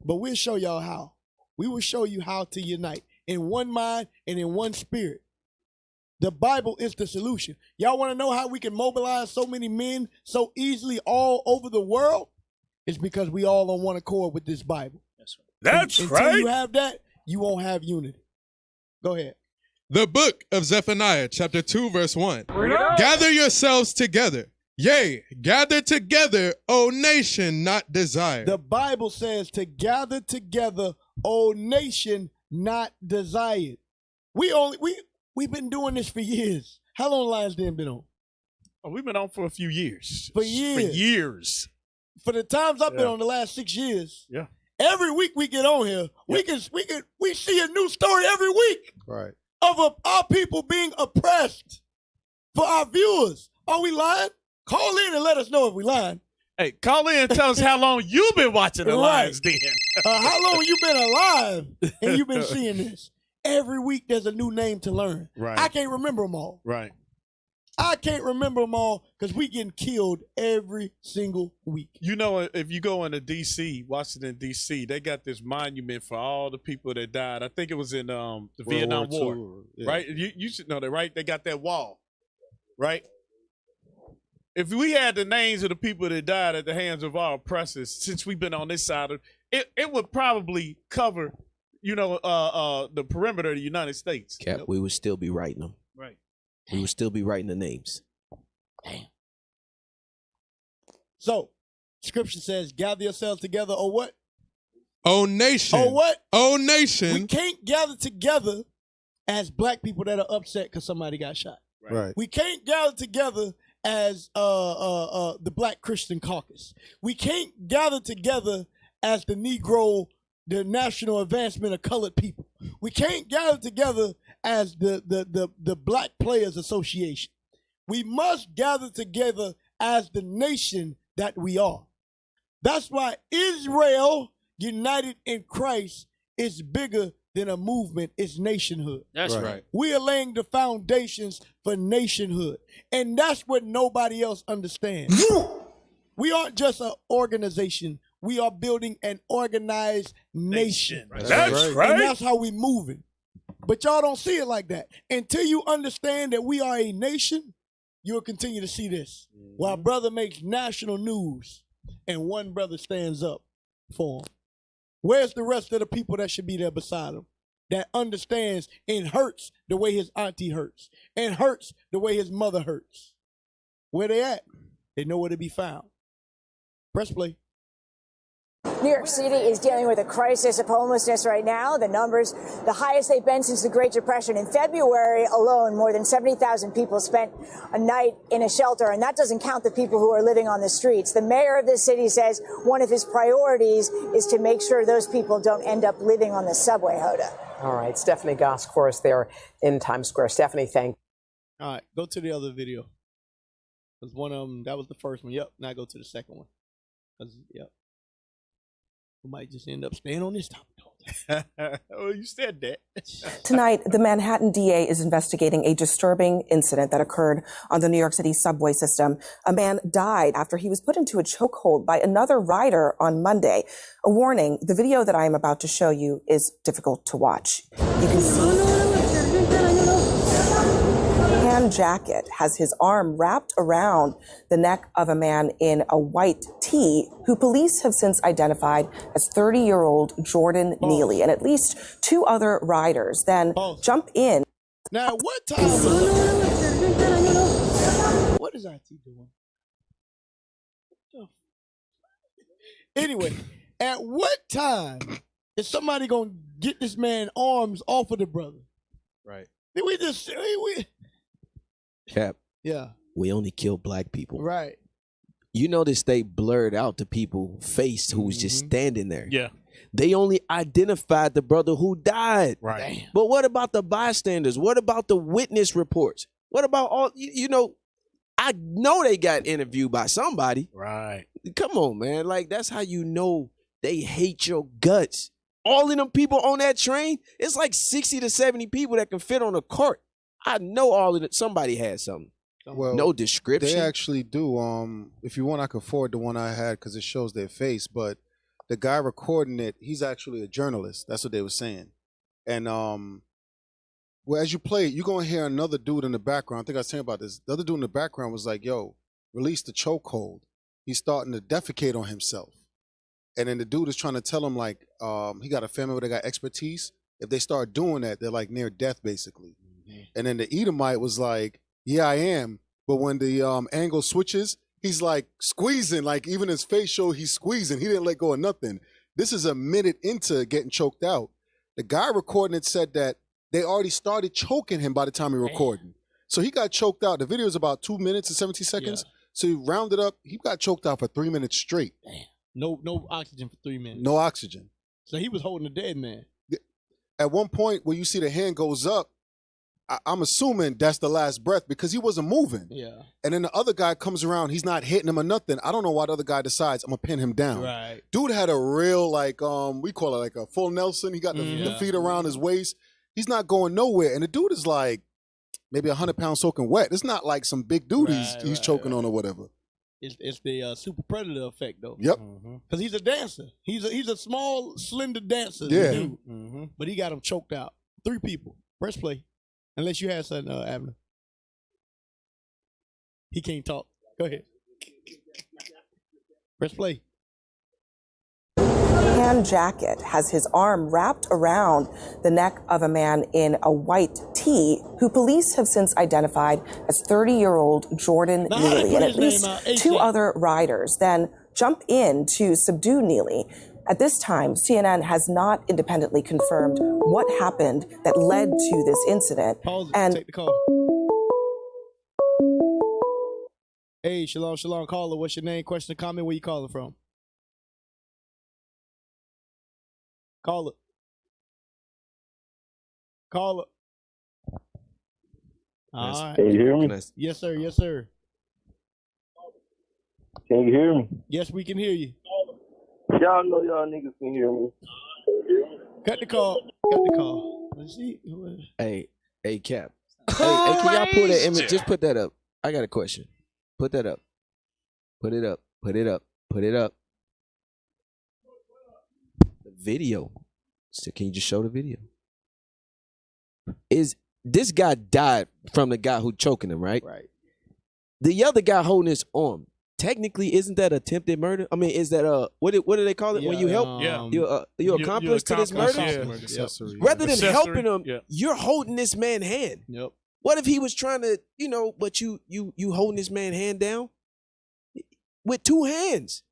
[SPEAKER 13] But we'll show y'all how. We will show you how to unite in one mind and in one spirit. The Bible is the solution. Y'all want to know how we can mobilize so many men so easily all over the world? It's because we all on one accord with this Bible.
[SPEAKER 12] That's
[SPEAKER 13] Until
[SPEAKER 12] right.
[SPEAKER 13] you have that, you won't have unity. Go ahead.
[SPEAKER 15] The book of Zephaniah, chapter 2, verse 1. Gather yourselves together. Yea, gather together, O nation not desired.
[SPEAKER 13] The Bible says to gather together, O nation not desired. We've been doing this for years. How long Lions Den been on?
[SPEAKER 12] Oh, we've been on for a few years.
[SPEAKER 13] For years. For the times I've been on the last 6 years.
[SPEAKER 12] Yeah.
[SPEAKER 13] Every week we get on here, we see a new story every week.
[SPEAKER 16] Right.
[SPEAKER 13] Of our people being oppressed. For our viewers, are we lying? Call in and let us know if we lying.
[SPEAKER 12] Hey, call in and tell us how long you've been watching the Lions Den.
[SPEAKER 13] How long you been alive and you've been seeing this? Every week there's a new name to learn.
[SPEAKER 12] Right.
[SPEAKER 13] I can't remember them all.
[SPEAKER 12] Right.
[SPEAKER 13] I can't remember them all because we getting killed every single week.
[SPEAKER 12] You know, if you go into D.C., Washington, D.C., they got this monument for all the people that died. I think it was in the Vietnam War.
[SPEAKER 16] II, yeah.
[SPEAKER 12] Right? You should know that, right? They got that wall. right? If we had the names of the people that died at the hands of our oppressors since we've been on this side of it, it would probably cover, the perimeter of the United States.
[SPEAKER 17] Cap, we would still be writing them.
[SPEAKER 12] Right.
[SPEAKER 17] We would still be writing the names.
[SPEAKER 13] Damn. So, Scripture says, gather yourselves together, or what?
[SPEAKER 15] Oh, nation.
[SPEAKER 13] Oh, what?
[SPEAKER 15] Oh, nation.
[SPEAKER 13] We can't gather together as black people that are upset because somebody got shot.
[SPEAKER 16] Right.
[SPEAKER 13] We can't gather together as the Black Christian Caucus. We can't gather together as the Negro, the National Advancement of Colored People. We can't gather together as the Black Players Association. We must gather together as the nation that we are. That's why Israel united in Christ is bigger than a movement. It's nationhood.
[SPEAKER 18] That's right.
[SPEAKER 13] We are laying the foundations for nationhood. And that's what nobody else understands. We aren't just an organization. We are building an organized nation.
[SPEAKER 12] That's right.
[SPEAKER 13] And that's how we moving. But y'all don't see it like that. Until you understand that we are a nation, you'll continue to see this. While brother makes national news and one brother stands up for him. Where's the rest of the people that should be there beside him? That understands and hurts the way his auntie hurts. And hurts the way his mother hurts. Where they at? They know where to be found. Press play.
[SPEAKER 22] New York City is dealing with a crisis of homelessness right now. The numbers, the highest they've been since the Great Depression. In February alone, more than 70,000 people spent a night in a shelter, and that doesn't count the people who are living on the streets. The mayor of this city says one of his priorities is to make sure those people don't end up living on the subway, Hoda.
[SPEAKER 9] All right, Stephanie Gosk for us there in Times Square. Stephanie, thank you.
[SPEAKER 13] All right, go to the other video. Because one of them, that was the first one. Yep, now go to the second one. Yep. We might just end up staying on this topic.
[SPEAKER 12] Oh, you said that.
[SPEAKER 2] Tonight, the Manhattan DA is investigating a disturbing incident that occurred on the New York City subway system. A man died after he was put into a chokehold by another rider on Monday. A warning, the video that I am about to show you is difficult to watch. You can see jacket has his arm wrapped around the neck of a man in a white tee who police have since identified as 30-year-old Jordan Neely, and at least two other riders then jump in.
[SPEAKER 13] Now, what time? What is IT doing? Anyway, at what time is somebody gonna get this man's arms off of the brother?
[SPEAKER 15] Right.
[SPEAKER 13] Did we just
[SPEAKER 17] Cap.
[SPEAKER 13] Yeah.
[SPEAKER 17] We only kill black people.
[SPEAKER 13] Right.
[SPEAKER 17] You notice they blurred out the people face who was just standing there.
[SPEAKER 12] Yeah.
[SPEAKER 17] They only identified the brother who died.
[SPEAKER 12] Right.
[SPEAKER 13] Damn.
[SPEAKER 17] But what about the bystanders? What about the witness reports? What about all, I know they got interviewed by somebody.
[SPEAKER 12] Right.
[SPEAKER 17] Come on, man. Like, that's how you know they hate your guts. All of them people on that train, it's like 60 to 70 people that can fit on a cart. I know all of it. Somebody had something.
[SPEAKER 16] Well,
[SPEAKER 17] no description.
[SPEAKER 16] They actually do. If you want, I could forward the one I had because it shows their face. But the guy recording it, he's actually a journalist. That's what they were saying. And well, as you play it, you're gonna hear another dude in the background. I think I was saying about this. The other dude in the background was like, "Yo, release the chokehold." He's starting to defecate on himself. And then the dude is trying to tell him like, he got a family where they got expertise. If they start doing that, they're like near death basically. And then the Edomite was like, yeah, I am. But when the angle switches, he's like squeezing, like even his face showed he's squeezing. He didn't let go of nothing. This is a minute into getting choked out. The guy recording it said that they already started choking him by the time he recording. So he got choked out. The video is about 2 minutes and 17 seconds. Yeah. So he rounded up, he got choked out for 3 minutes straight.
[SPEAKER 13] Damn. No oxygen for 3 minutes.
[SPEAKER 16] No oxygen.
[SPEAKER 13] So he was holding a dead man.
[SPEAKER 16] At one point where you see the hand goes up, I'm assuming that's the last breath because he wasn't moving.
[SPEAKER 13] Yeah.
[SPEAKER 16] And then the other guy comes around, he's not hitting him or nothing. I don't know why the other guy decides I'm gonna pin him down.
[SPEAKER 13] Right.
[SPEAKER 16] Dude had a real we call it like a full Nelson. He got the feet around his waist. He's not going nowhere. And the dude is like maybe 100 pounds soaking wet. It's not like some big dude he's choking on or whatever.
[SPEAKER 13] It's the super predator effect though.
[SPEAKER 16] Yep.
[SPEAKER 13] Because he's a dancer. He's a small, slender dancer.
[SPEAKER 16] Yeah.
[SPEAKER 13] Dude. But he got him choked out. 3 people. Press play. Unless you had something, Abner. He can't talk. Go ahead. Press play.
[SPEAKER 2] Tan jacket has his arm wrapped around the neck of a man in a white tee who police have since identified as 30-year-old Jordan Neely, and at least two other riders then jump in to subdue Neely. At this time, CNN has not independently confirmed what happened that led to this incident.
[SPEAKER 13] Pause it.
[SPEAKER 2] And
[SPEAKER 13] Take the call. Hey, shalom, caller. What's your name, question, or comment? Where you calling from? Caller. All right.
[SPEAKER 20] Can you hear me?
[SPEAKER 13] Yes, sir. Yes, sir.
[SPEAKER 20] Can you hear me?
[SPEAKER 13] Yes, we can hear you.
[SPEAKER 20] Y'all know y'all niggas can hear me.
[SPEAKER 13] Cut the call. Cut the call. Let's see.
[SPEAKER 17] Hey, Cap. Hey, can y'all pull that image? Just put that up. I got a question. Put that up. Put it up. Put it up. Put it up. The video. So can you just show the video? Is this guy died from the guy who choking him, right?
[SPEAKER 13] Right.
[SPEAKER 17] The other guy holding his arm. Technically, isn't that attempted murder? I mean, is that what do they call it when you help? You're accomplice to this murder. Rather than helping him, you're holding this man's hand.
[SPEAKER 13] Yep.
[SPEAKER 17] What if he was trying to, but you holding this man's hand down with two hands?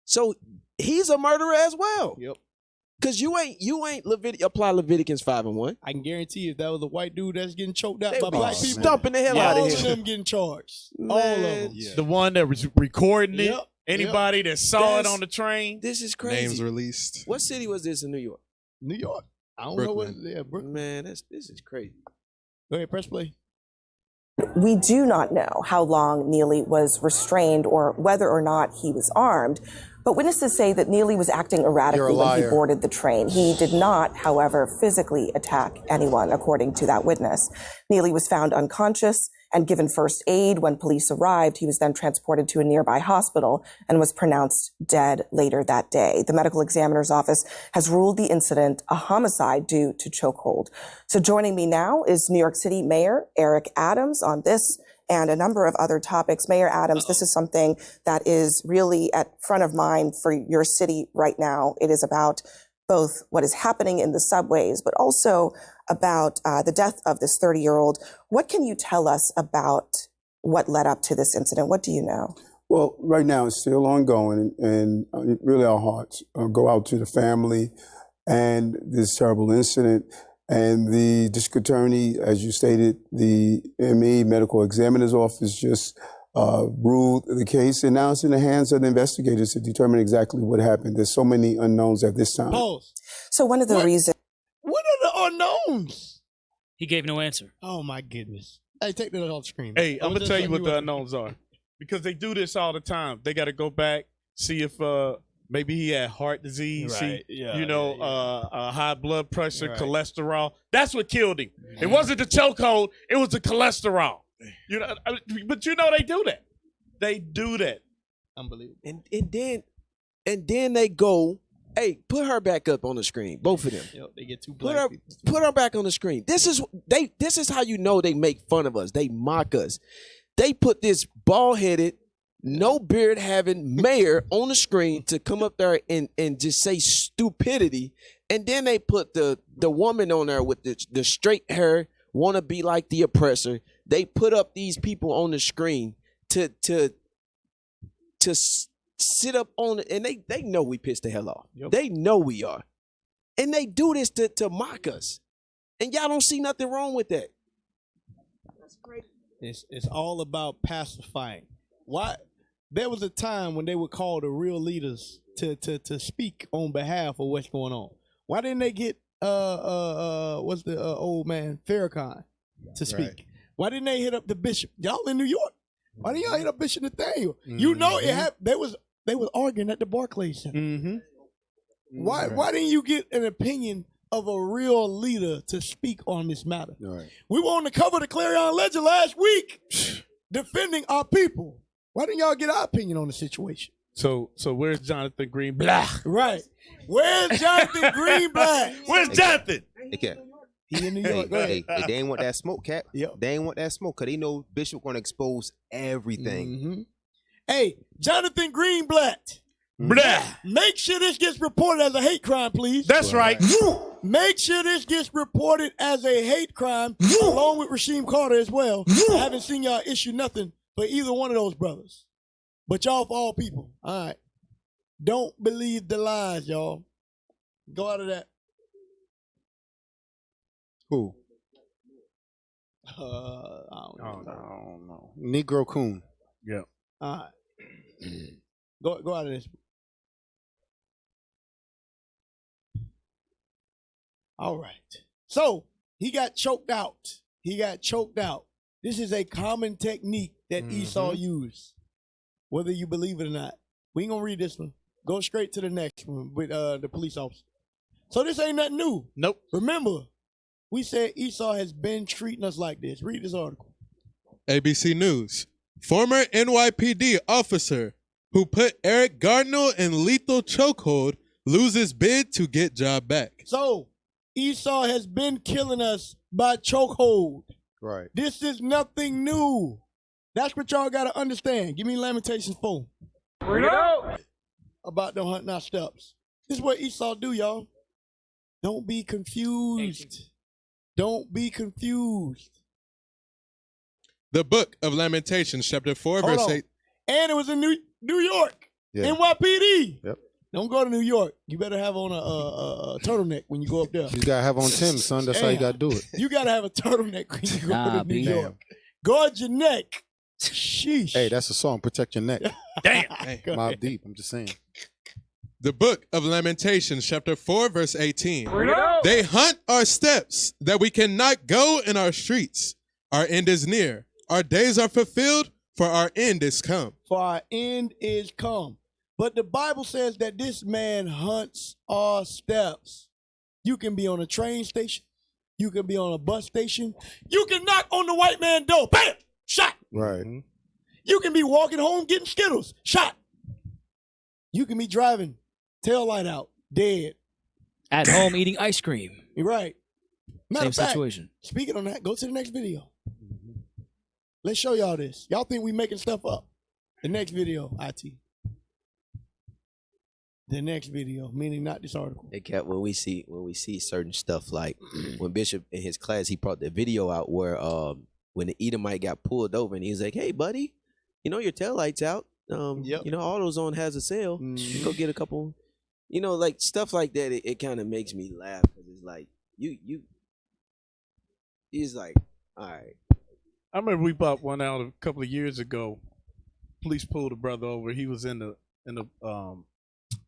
[SPEAKER 17] So he's a murderer as well.
[SPEAKER 13] Yep.
[SPEAKER 17] Cause you ain't apply Leviticus 5:1.
[SPEAKER 13] I can guarantee you if that was a white dude that's getting choked out
[SPEAKER 17] They
[SPEAKER 13] by
[SPEAKER 17] be
[SPEAKER 13] black people,
[SPEAKER 17] stumping the hell out of
[SPEAKER 13] all
[SPEAKER 17] him.
[SPEAKER 13] of them getting charged. All of them.
[SPEAKER 12] The one that was recording it.
[SPEAKER 13] Yep.
[SPEAKER 12] Anybody that saw it on the train.
[SPEAKER 17] This is crazy.
[SPEAKER 15] Names released.
[SPEAKER 17] What city was this in New York?
[SPEAKER 13] New York. I don't
[SPEAKER 15] Brooklyn.
[SPEAKER 13] know what. Brooklyn.
[SPEAKER 17] Man, this is crazy.
[SPEAKER 13] Go ahead, press play.
[SPEAKER 2] we do not know how long Neely was restrained or whether or not he was armed. But witnesses say that Neely was acting erratically when he boarded the train. He did not, however, physically attack anyone, according to that witness. Neely was found unconscious and given first aid. When police arrived, he was then transported to a nearby hospital and was pronounced dead later that day. The medical examiner's office has ruled the incident a homicide due to chokehold. So joining me now is New York City Mayor Eric Adams on this and a number of other topics. Mayor Adams, this is something that is really at front of mind for your city right now. It is about both what is happening in the subways, but also about the death of this 30-year-old. What can you tell us about what led up to this incident? What do you know?
[SPEAKER 6] Well, right now it's still ongoing, and really our hearts go out to the family and this terrible incident. And the district attorney, as you stated, the ME, medical examiner's office, just ruled the case, and now it's in the hands of the investigators to determine exactly what happened. There's so many unknowns at this time.
[SPEAKER 13] Pause.
[SPEAKER 2] So one of the reasons...
[SPEAKER 13] What are the unknowns?
[SPEAKER 18] He gave no answer.
[SPEAKER 13] Oh, my goodness. Hey, take that off screen.
[SPEAKER 12] Hey, I'm going to tell you what the unknowns are. Because they do this all the time. They got to go back, see if maybe he had heart disease,
[SPEAKER 13] Right.
[SPEAKER 12] high blood pressure, cholesterol. That's what killed him. It wasn't the chokehold. It was the cholesterol. You know, but you know they do that. They do that.
[SPEAKER 13] Unbelievable.
[SPEAKER 17] And then they go, hey, put her back up on the screen. Both of them.
[SPEAKER 13] Yep, they get too black.
[SPEAKER 17] Put her back on the screen. This is how you know they make fun of us. They mock us. They put this bald-headed, no beard having mayor on the screen to come up there and just say stupidity. And then they put the woman on there with the straight hair, want to be like the oppressor. They put up these people on the screen to sit up on it, and they know we pissed the hell off. Yep. They know we are. And they do this to mock us. And y'all don't see nothing wrong with that. That's great.
[SPEAKER 13] It's all about pacifying. Why? There was a time when they would call the real leaders to speak on behalf of what's going on. Why didn't they get what's the old man Farrakhan to speak? Right. Why didn't they hit up the bishop? Y'all in New York. Why didn't y'all hit up Bishop Nathaniel? Mm-hmm. You know it happened. They was arguing at the Barclays Center. Mm-hmm. Why didn't you get an opinion of a real leader to speak on this matter? Right. We were on the cover of the Clarion Ledger last week defending our people. Why didn't y'all get our opinion on the situation?
[SPEAKER 12] So where's Jonathan Greenblatt?
[SPEAKER 13] Right. Where's Jonathan Greenblatt?
[SPEAKER 12] Where's Jonathan?
[SPEAKER 14] Okay.
[SPEAKER 13] He in New York. Go ahead.
[SPEAKER 14] Hey, they ain't want that smoke, Cap. They ain't want that smoke because they know Bishop gonna expose everything.
[SPEAKER 13] Hey, Jonathan Greenblatt.
[SPEAKER 12] Blah.
[SPEAKER 13] Make sure this gets reported as a hate crime, please.
[SPEAKER 12] That's right.
[SPEAKER 13] Make sure this gets reported as a hate crime, along with Rasheem Carter as well. I haven't seen y'all issue nothing for either one of those brothers. But y'all, for all people, all right. Don't believe the lies, y'all. Go out of that.
[SPEAKER 16] Who?
[SPEAKER 13] I don't know.
[SPEAKER 16] Negro Coon.
[SPEAKER 12] Yeah.
[SPEAKER 13] All right. Go out of this. All right. So he got choked out. This is a common technique that Esau used, whether you believe it or not. We ain't gonna read this one. Go straight to the next one with the police officer. So this ain't nothing new.
[SPEAKER 12] Nope.
[SPEAKER 13] Remember, we said Esau has been treating us like this. Read this article.
[SPEAKER 15] ABC News. Former NYPD officer who put Eric Gardner in lethal chokehold loses bid to get job back.
[SPEAKER 13] So Esau has been killing us by chokehold.
[SPEAKER 16] Right.
[SPEAKER 13] This is nothing new. That's what y'all gotta understand. Give me Lamentations 4.
[SPEAKER 4] Bring it out.
[SPEAKER 13] About them hunting our steps. This is what Esau do, y'all. Don't be confused. Don't be confused.
[SPEAKER 15] The book of Lamentations, chapter 4,
[SPEAKER 13] Hold
[SPEAKER 15] verse
[SPEAKER 13] on.
[SPEAKER 15] 8.
[SPEAKER 13] And it was in New York.
[SPEAKER 16] Yeah.
[SPEAKER 13] NYPD.
[SPEAKER 16] Yep.
[SPEAKER 13] Don't go to New York. You better have on a turtleneck when you go up there.
[SPEAKER 16] You gotta have on Tim, son. That's how you gotta do it.
[SPEAKER 13] You gotta have a turtleneck when you go to New
[SPEAKER 16] Damn.
[SPEAKER 13] York. Guard your neck. Sheesh.
[SPEAKER 16] Hey, that's a song. Protect your neck.
[SPEAKER 12] Damn.
[SPEAKER 16] Mob Deep. I'm just saying.
[SPEAKER 15] The book of Lamentations, chapter 4, verse 18.
[SPEAKER 4] Bring it out.
[SPEAKER 15] They hunt our steps that we cannot go in our streets. Our end is near. Our days are fulfilled, for our end is come.
[SPEAKER 13] For our end is come. But the Bible says that this man hunts our steps. You can be on a train station. You can be on a bus station. You can knock on the white man's door. Bam! Shot.
[SPEAKER 16] Right.
[SPEAKER 13] You can be walking home getting Skittles. Shot. You can be driving, tail light out, dead.
[SPEAKER 18] At home eating ice cream.
[SPEAKER 13] You're right. Matter
[SPEAKER 18] Same
[SPEAKER 13] of fact,
[SPEAKER 18] situation.
[SPEAKER 13] Speaking on that, go to the next video. Let's show y'all this. Y'all think we making stuff up. The next video, IT. The next video, meaning not this article.
[SPEAKER 17] Hey, Cat, when we see certain stuff, like when Bishop in his class, he brought the video out where when the Edomite got pulled over and he was like, "Hey, buddy, you know your taillight's out. You know, AutoZone has a sale. Go get a couple." You know, like stuff like that. It kind of makes me laugh because it's like he's like, all right.
[SPEAKER 12] I remember we bought one out a couple of years ago. Police pulled a brother over. He was in the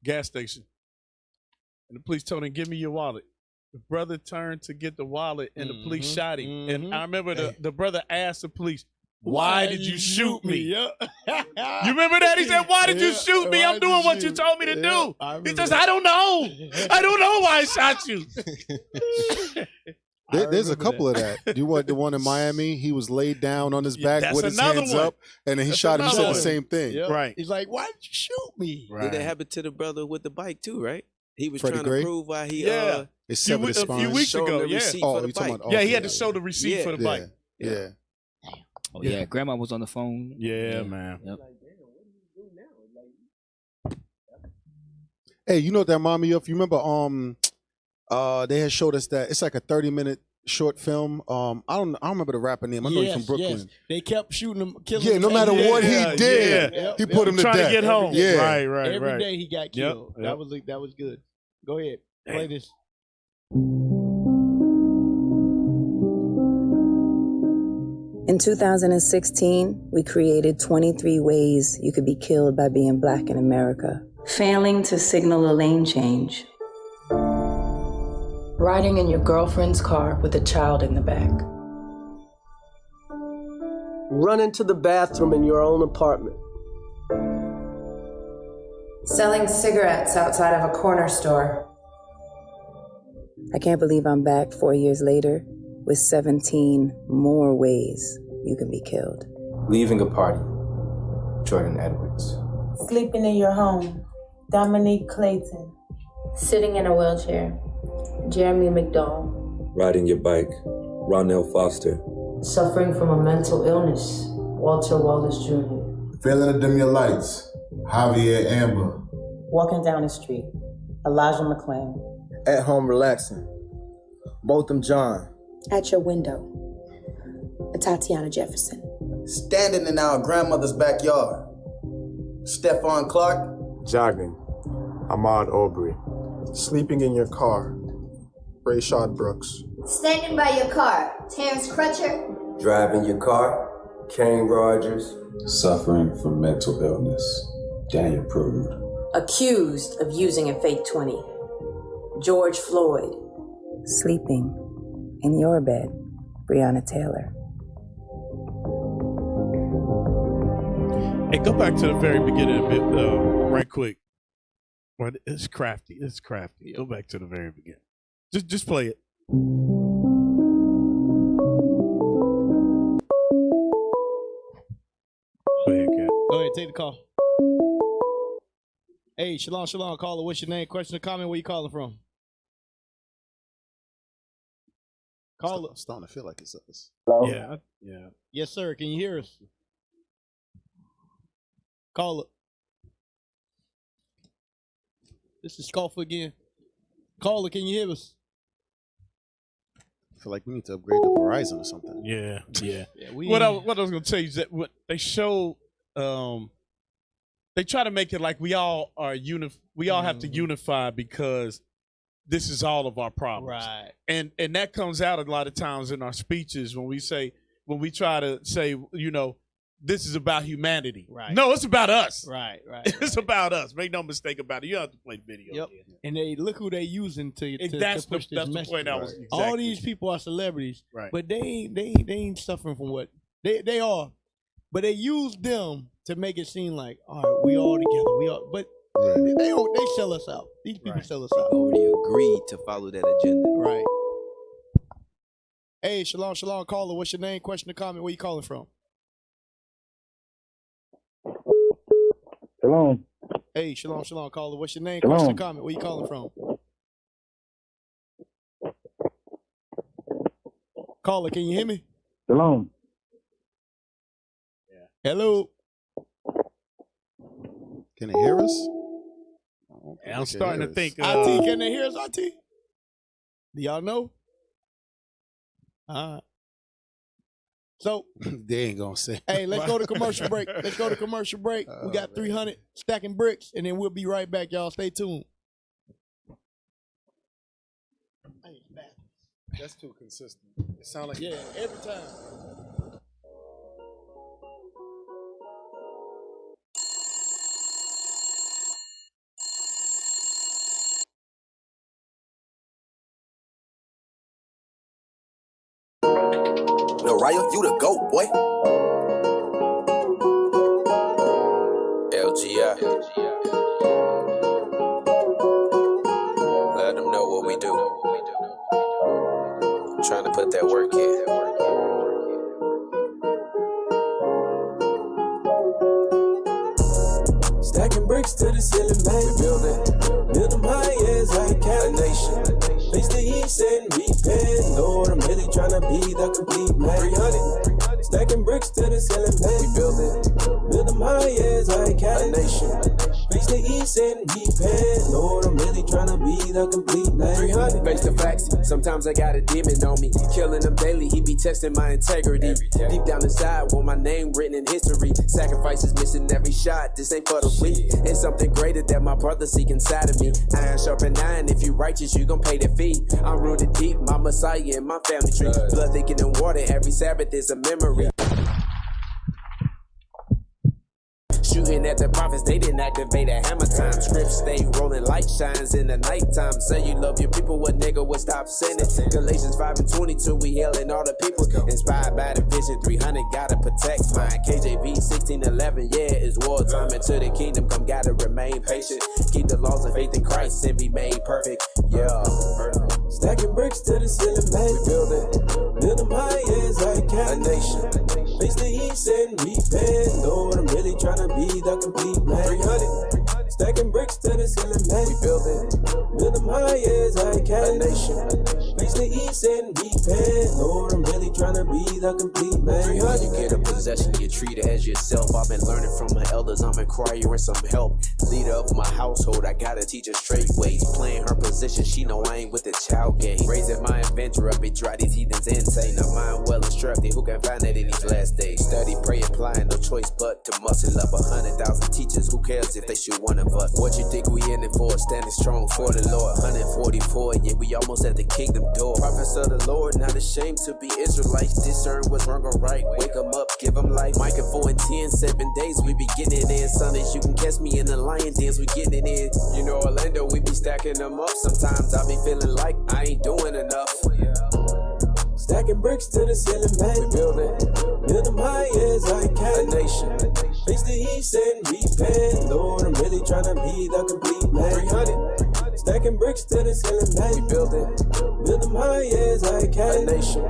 [SPEAKER 12] gas station, and the police told him, "Give me your wallet." The brother turned to get the wallet, and the police shot him. And I remember the brother asked the police, "Why did you shoot me?"
[SPEAKER 13] Yeah.
[SPEAKER 12] You remember that? He said, "Why did you shoot me? I'm doing what you told me to do." He says, "I don't know. I don't know why I shot you."
[SPEAKER 16] There's a couple of that. You want the one in Miami? He was laid down on his back
[SPEAKER 12] That's
[SPEAKER 16] with his
[SPEAKER 12] another
[SPEAKER 16] hands
[SPEAKER 12] one.
[SPEAKER 16] up, and then he
[SPEAKER 12] That's
[SPEAKER 16] shot him. He said
[SPEAKER 12] another
[SPEAKER 16] the
[SPEAKER 12] one.
[SPEAKER 16] same thing.
[SPEAKER 13] Yep.
[SPEAKER 12] Right.
[SPEAKER 13] He's like, "Why did you shoot me?"
[SPEAKER 17] Did that happen to the brother with the bike too? Right? He was
[SPEAKER 16] Freddie
[SPEAKER 17] trying
[SPEAKER 16] Gray?
[SPEAKER 17] to prove why he
[SPEAKER 16] It severed his
[SPEAKER 12] a few
[SPEAKER 16] spine.
[SPEAKER 12] weeks
[SPEAKER 17] showed him
[SPEAKER 12] ago.
[SPEAKER 17] the
[SPEAKER 12] Yeah.
[SPEAKER 17] receipt
[SPEAKER 16] Oh,
[SPEAKER 17] for the
[SPEAKER 16] you talking
[SPEAKER 17] bike.
[SPEAKER 16] about?
[SPEAKER 12] Yeah, he
[SPEAKER 16] okay.
[SPEAKER 12] had to show the receipt for the bike.
[SPEAKER 16] Yeah.
[SPEAKER 18] Oh yeah, Grandma was on the phone.
[SPEAKER 12] Yeah, man.
[SPEAKER 18] Yep.
[SPEAKER 16] Hey, you know what that reminded me of? You remember they had showed us that it's like a 30-minute short film. I don't remember the rapper name. I know he's from Brooklyn.
[SPEAKER 13] Yes. They kept shooting him, killing
[SPEAKER 16] Yeah,
[SPEAKER 13] him.
[SPEAKER 16] no matter
[SPEAKER 13] every
[SPEAKER 16] what
[SPEAKER 13] day.
[SPEAKER 16] he did, he put him to
[SPEAKER 12] Trying
[SPEAKER 16] death.
[SPEAKER 12] to get home.
[SPEAKER 16] Yeah.
[SPEAKER 12] Right.
[SPEAKER 13] Every day he got killed.
[SPEAKER 12] Yep.
[SPEAKER 13] That was good. Go ahead, play this.
[SPEAKER 8] In 2016, we created 23 ways you could be killed by being black in America. Failing to signal a lane change. Riding in your girlfriend's car with a child in the back.
[SPEAKER 11] Run into the bathroom in your own apartment.
[SPEAKER 8] Selling cigarettes outside of a corner store. I can't believe I'm back 4 years later with 17 more ways you can be killed.
[SPEAKER 23] Leaving a party, Jordan Edwards.
[SPEAKER 24] Sleeping in your home, Dominique Clayton.
[SPEAKER 25] Sitting in a wheelchair, Jeremy McDowell.
[SPEAKER 7] riding your bike, Ronell Foster.
[SPEAKER 24] Suffering from a mental illness, Walter Wallace Jr.
[SPEAKER 10] Failing to dim your lights, Javier Amber.
[SPEAKER 24] Walking down the street, Elijah McClain.
[SPEAKER 19] At home relaxing, Botham John.
[SPEAKER 22] At your window, Tatiana Jefferson.
[SPEAKER 19] Standing in our grandmother's backyard, Stephon Clark.
[SPEAKER 21] Jogging, Ahmaud Aubrey. Sleeping in your car, Rayshard Brooks.
[SPEAKER 25] Standing by your car, Terrence Crutcher.
[SPEAKER 7] Driving your car, Kane Rogers.
[SPEAKER 23] Suffering from mental illness, Daniel Prude.
[SPEAKER 22] Accused of using a fake 20, George Floyd.
[SPEAKER 8] Sleeping in your bed, Breonna Taylor.
[SPEAKER 12] Hey, go back to the very beginning a bit, right quick. Well, it's crafty. It's crafty. Go back to the very beginning. Just play it. Go ahead, Kat.
[SPEAKER 13] Go ahead, take the call. Hey, shalom, caller. What's your name? Question or comment? Where you calling from? Caller.
[SPEAKER 16] I'm starting to feel like it's us.
[SPEAKER 20] Hello?
[SPEAKER 12] Yeah.
[SPEAKER 13] Yes, sir. Can you hear us? Caller. This is Scoffer again. Caller, can you hear us?
[SPEAKER 16] I feel like we need to upgrade to Verizon or something.
[SPEAKER 12] Yeah.
[SPEAKER 13] we-
[SPEAKER 12] What I was gonna tell you is that what they show, they try to make it like we all are we all have to unify because this is all of our problems.
[SPEAKER 13] Right.
[SPEAKER 12] And that comes out a lot of times in our speeches when we try to say, this is about humanity.
[SPEAKER 13] Right.
[SPEAKER 12] No, it's about us.
[SPEAKER 13] Right.
[SPEAKER 12] It's about us. Make no mistake about it. You don't have to play video.
[SPEAKER 13] Yep. And they look who they using to
[SPEAKER 12] That's
[SPEAKER 13] push
[SPEAKER 12] the
[SPEAKER 13] this message.
[SPEAKER 12] point I was exactly.
[SPEAKER 13] All these people are celebrities,
[SPEAKER 12] Right.
[SPEAKER 13] but they ain't suffering from what they are. But they use them to make it seem like, all right, we all together. But they sell us out. These people sell us out.
[SPEAKER 17] Already agreed to follow that agenda.
[SPEAKER 13] Right. Hey, shalom, caller. What's your name? Question or comment? Where you calling from?
[SPEAKER 20] Shalom.
[SPEAKER 13] Hey, shalom, caller. What's your name?
[SPEAKER 20] Shalom.
[SPEAKER 13] Question or comment? Where you calling from? Caller, can you hear me?
[SPEAKER 20] Shalom.
[SPEAKER 13] Hello.
[SPEAKER 16] Can they hear us?
[SPEAKER 12] I'm starting to think.
[SPEAKER 13] IT, can they hear us, IT? Do y'all know? So
[SPEAKER 16] they ain't gonna say.
[SPEAKER 13] Hey, let's go to commercial break. We got 300 stacking bricks, and then we'll be right back, y'all. Stay tuned.
[SPEAKER 16] That's too consistent. It sounds like
[SPEAKER 13] every time.
[SPEAKER 26] Lil Ryan, you the GOAT, boy. LGI. Let them know what we do. Trying to put that work in. Stacking bricks to the ceiling, man. Build them high as I can. A nation. Face the east and repent. Lord, I'm really trying to be the complete man. 300. Stacking bricks to the ceiling, man. We build them high as I can. A nation. Face the east and repent. Lord, I'm really trying to be the complete man. 300. Face the facts. Sometimes I got a demon on me. Killing them daily, he be testing my integrity. Deep down inside, want my name written in history. Sacrifices missing every shot. This ain't for the weak. It's something greater that my brother seek inside of me. Iron sharpen iron. If you righteous, you gon' pay the fee. I'm rooted deep, my Messiah and my family tree. Blood thicker than water. Every Sabbath is a memory. Shooting at the prophets, they didn't activate at hammer time. Scripts stay rolling, light shines in the nighttime. Say you love your people, what nigga would stop sinning? Galatians 5:22, we hailing all the people. Inspired by the vision, 300, gotta protect mine. KJV 16:11, yeah, it's wartime. Into the kingdom come, gotta remain patient. Keep the laws of faith in Christ and be made perfect, yeah. Stacking bricks to the ceiling, man. Build them high as I can. A nation. Face the east and repent. Lord, I'm really trying to be the complete man. 300. Stacking bricks to the ceiling, man. We build them high as I can. A nation. Face the east and the complete man.
[SPEAKER 17] When you get a possession, you treat it as yourself. I've been learning from my elders, I'm inquiring some help. Leader of my household, I gotta teach her straight ways. Playing her position, she know I ain't with the child game. Raising my adventure up, it drive these heathens insane. A mind well instructed, who can find that in these last days? Study, pray, applying, no choice but to muscle up. 100,000 teachers, who cares if they shoot one of us? What you think we in it for? Standing strong for the Lord. 144, yeah, we almost at the kingdom door. Prophets of the Lord, not ashamed to be Israelites. Discern what's wrong or right, wake them up, give them life. Micah 4 and 10, 7 days, we be getting it in. Sundays, you can catch me in the lion dance, we getting it in. You know Orlando, we be stacking them up. Sometimes I be feeling like I ain't doing enough.
[SPEAKER 26] Stacking bricks to the ceiling, man. Build them high as I can.
[SPEAKER 17] A nation.
[SPEAKER 26] Face the east and repent. Lord, I'm really trying to be the complete man. 300. Stacking bricks to the ceiling, man.
[SPEAKER 17] Build
[SPEAKER 26] them high as I can.
[SPEAKER 17] A nation.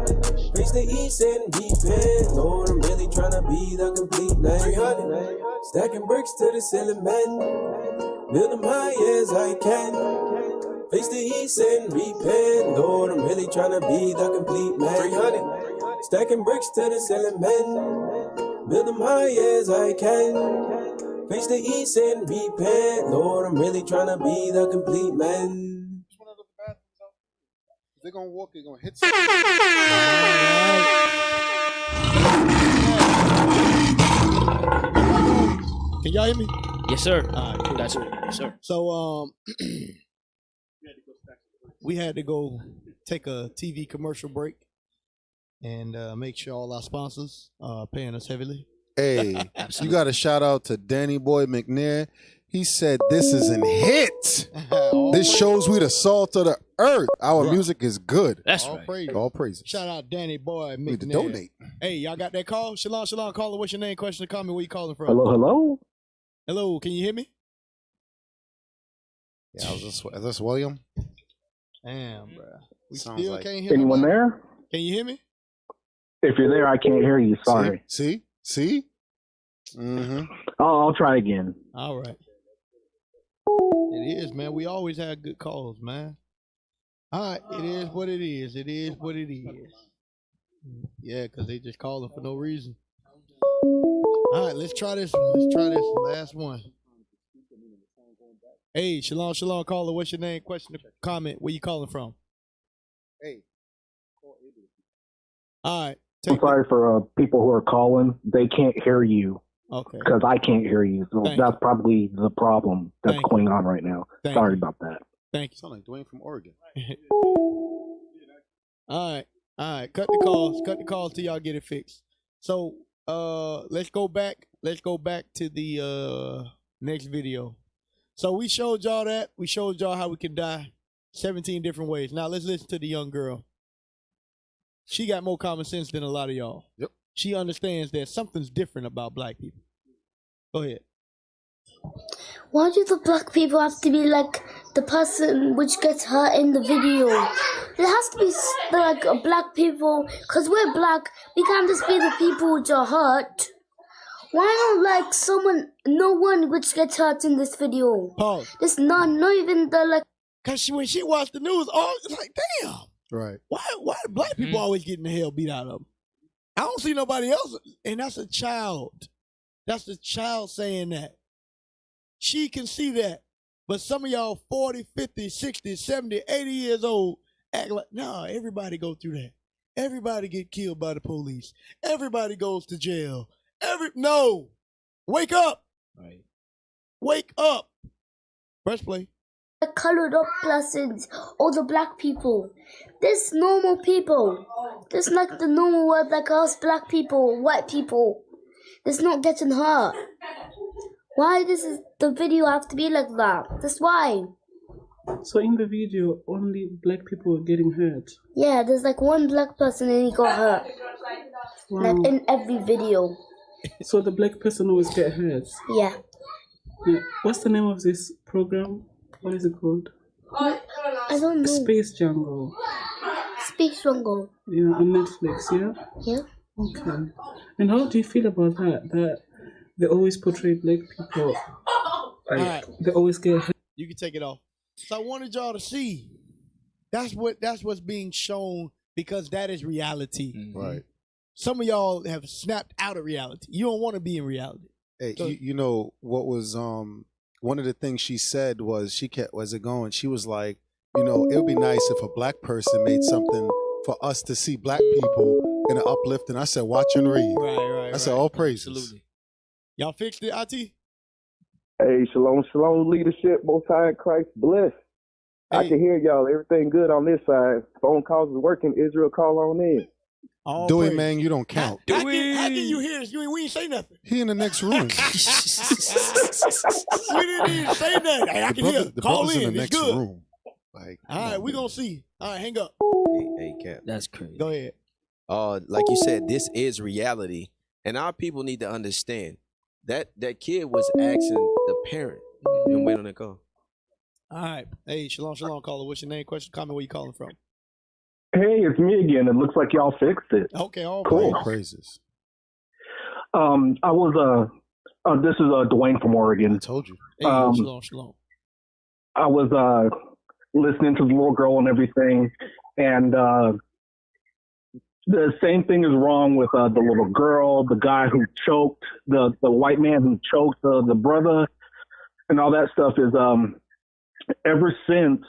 [SPEAKER 26] Face the east and repent. Lord, I'm really trying to be the complete man. 300. Stacking bricks to the ceiling, man. Build them high as I can. Face the east and repent. Lord, I'm really trying to be the complete man. 300. Stacking bricks to the ceiling, man. Build them high as I can. Face the east and repent. Lord, I'm really trying to be the complete man.
[SPEAKER 16] If they're gonna walk, they're gonna hit something.
[SPEAKER 13] Can y'all hear me?
[SPEAKER 18] Yes, sir.
[SPEAKER 13] All right, cool.
[SPEAKER 18] That's right. Yes, sir.
[SPEAKER 13] So, we had to go take a TV commercial break and make sure all our sponsors are paying us heavily.
[SPEAKER 16] Hey, you got a shout out to Danny Boy McNair. He said this is an hit. This shows we the salt of the earth. Our music is good.
[SPEAKER 18] That's
[SPEAKER 13] all
[SPEAKER 18] right.
[SPEAKER 13] Praises.
[SPEAKER 16] All praises.
[SPEAKER 13] Shout out Danny Boy McNair.
[SPEAKER 16] Need to donate.
[SPEAKER 13] Hey, y'all got that call? Shalom, caller. What's your name? Question or comment? Where you calling from?
[SPEAKER 1] Hello.
[SPEAKER 13] Hello. Can you hear me?
[SPEAKER 16] Yeah, is this William?
[SPEAKER 13] Damn, bro. We
[SPEAKER 16] Sounds
[SPEAKER 13] still
[SPEAKER 16] like-
[SPEAKER 13] can't hear
[SPEAKER 1] Anyone
[SPEAKER 13] nobody.
[SPEAKER 1] there?
[SPEAKER 13] Can you hear me?
[SPEAKER 1] If you're there, I can't hear you. Sorry.
[SPEAKER 16] See? Mm-hmm.
[SPEAKER 1] I'll try again.
[SPEAKER 13] All right. It is, man. We always have good calls, man. All right. It is what it is. It is what it is. Yeah, because they just calling for no reason. All right. Let's try this one. Let's try this last one. Hey, shalom, caller. What's your name? Question or comment? Where you calling from?
[SPEAKER 16] Hey.
[SPEAKER 13] All right.
[SPEAKER 1] I'm sorry for people who are calling. They can't hear you.
[SPEAKER 13] Okay.
[SPEAKER 1] Because I can't hear you. So
[SPEAKER 13] Thank
[SPEAKER 1] that's probably the problem that's
[SPEAKER 13] Thank
[SPEAKER 1] going on right now.
[SPEAKER 13] Thank
[SPEAKER 1] Sorry
[SPEAKER 13] you.
[SPEAKER 1] about that.
[SPEAKER 13] Thank you.
[SPEAKER 16] Sound like Dwayne from Oregon.
[SPEAKER 13] All right. Cut the calls till y'all get it fixed. So let's go back to the next video. So we showed y'all that. We showed y'all how we can die 17 different ways. Now let's listen to the young girl. She got more common sense than a lot of y'all.
[SPEAKER 16] Yep.
[SPEAKER 13] She understands that something's different about black people. Go ahead.
[SPEAKER 2] Why do the black people have to be like the person which gets hurt in the video? It has to be like black people, because we're black. We can't just be the people which are hurt. Why not like no one which gets hurt in this video?
[SPEAKER 13] Pause.
[SPEAKER 2] There's none, not even the like.
[SPEAKER 13] Cause when she watched the news, it's like, damn.
[SPEAKER 16] Right.
[SPEAKER 13] Why do black people always getting the hell beat out of them? I don't see nobody else, and that's a child. That's the child saying that. She can see that. But some of y'all 40, 50, 60, 70, 80 years old act like, nah, everybody go through that. Everybody get killed by the police. Everybody goes to jail. No. Wake up.
[SPEAKER 18] Right.
[SPEAKER 13] Wake up. Press play.
[SPEAKER 2] The colored up persons or the black people. There's normal people. There's like the normal word like us black people, white people. There's not getting hurt. Why does the video have to be like that? That's why.
[SPEAKER 3] So in the video, only black people were getting hurt?
[SPEAKER 2] Yeah, there's like one black person and he got hurt.
[SPEAKER 3] Wow.
[SPEAKER 2] Like in every video.
[SPEAKER 3] So the black person always get hurt?
[SPEAKER 2] Yeah.
[SPEAKER 3] What's the name of this program? What is it called?
[SPEAKER 2] I don't know.
[SPEAKER 3] Space Jungle.
[SPEAKER 2] Space Jungle.
[SPEAKER 3] Yeah, on Netflix, yeah?
[SPEAKER 2] Yeah.
[SPEAKER 3] Okay. And how do you feel about that? That they always portray black people, like, they always get hurt?
[SPEAKER 13] You can take it off. So I wanted y'all to see. That's what's being shown, because that is reality.
[SPEAKER 16] Right.
[SPEAKER 13] some of y'all have snapped out of reality. You don't want to be in reality.
[SPEAKER 16] Hey,
[SPEAKER 13] So-
[SPEAKER 16] you know what was one of the things she said was she kept she was like, you know, it would be nice if a black person made something for us to see black people in an uplift. And I said, watch and read.
[SPEAKER 13] Right.
[SPEAKER 16] I said, all praises.
[SPEAKER 13] Absolutely. Y'all fixed it, IT?
[SPEAKER 20] Hey, shalom, leadership, Most High in Christ, bless. I can hear y'all. Everything good on this side. Phone calls is working. Israel, call on in.
[SPEAKER 16] Dewey, man, you don't count.
[SPEAKER 13] How can you hear us? We ain't say nothing.
[SPEAKER 16] He in the next room.
[SPEAKER 13] We didn't even say nothing. Hey, I can hear.
[SPEAKER 16] The
[SPEAKER 13] Call
[SPEAKER 16] brother's
[SPEAKER 13] in.
[SPEAKER 16] in the
[SPEAKER 13] It's
[SPEAKER 16] next
[SPEAKER 13] good.
[SPEAKER 16] room. Like,
[SPEAKER 13] All right, we gonna see. All right, hang up.
[SPEAKER 17] Hey, Cap.
[SPEAKER 18] That's crazy.
[SPEAKER 13] Go ahead.
[SPEAKER 17] Like you said, this is reality, and our people need to understand that that kid was asking the parent. And wait on the call.
[SPEAKER 13] All right. Hey, shalom, caller. What's your name? Question, comment. Where you calling from?
[SPEAKER 1] Hey, it's me again. It looks like y'all fixed it.
[SPEAKER 13] Okay, all
[SPEAKER 1] cool.
[SPEAKER 16] Praises.
[SPEAKER 1] I was this is Dwayne from Oregon. I
[SPEAKER 16] told you.
[SPEAKER 13] Hey, shalom.
[SPEAKER 1] I was listening to the little girl and everything, and the same thing is wrong with the little girl, the guy who choked, the white man who choked the brother, and all that stuff is ever since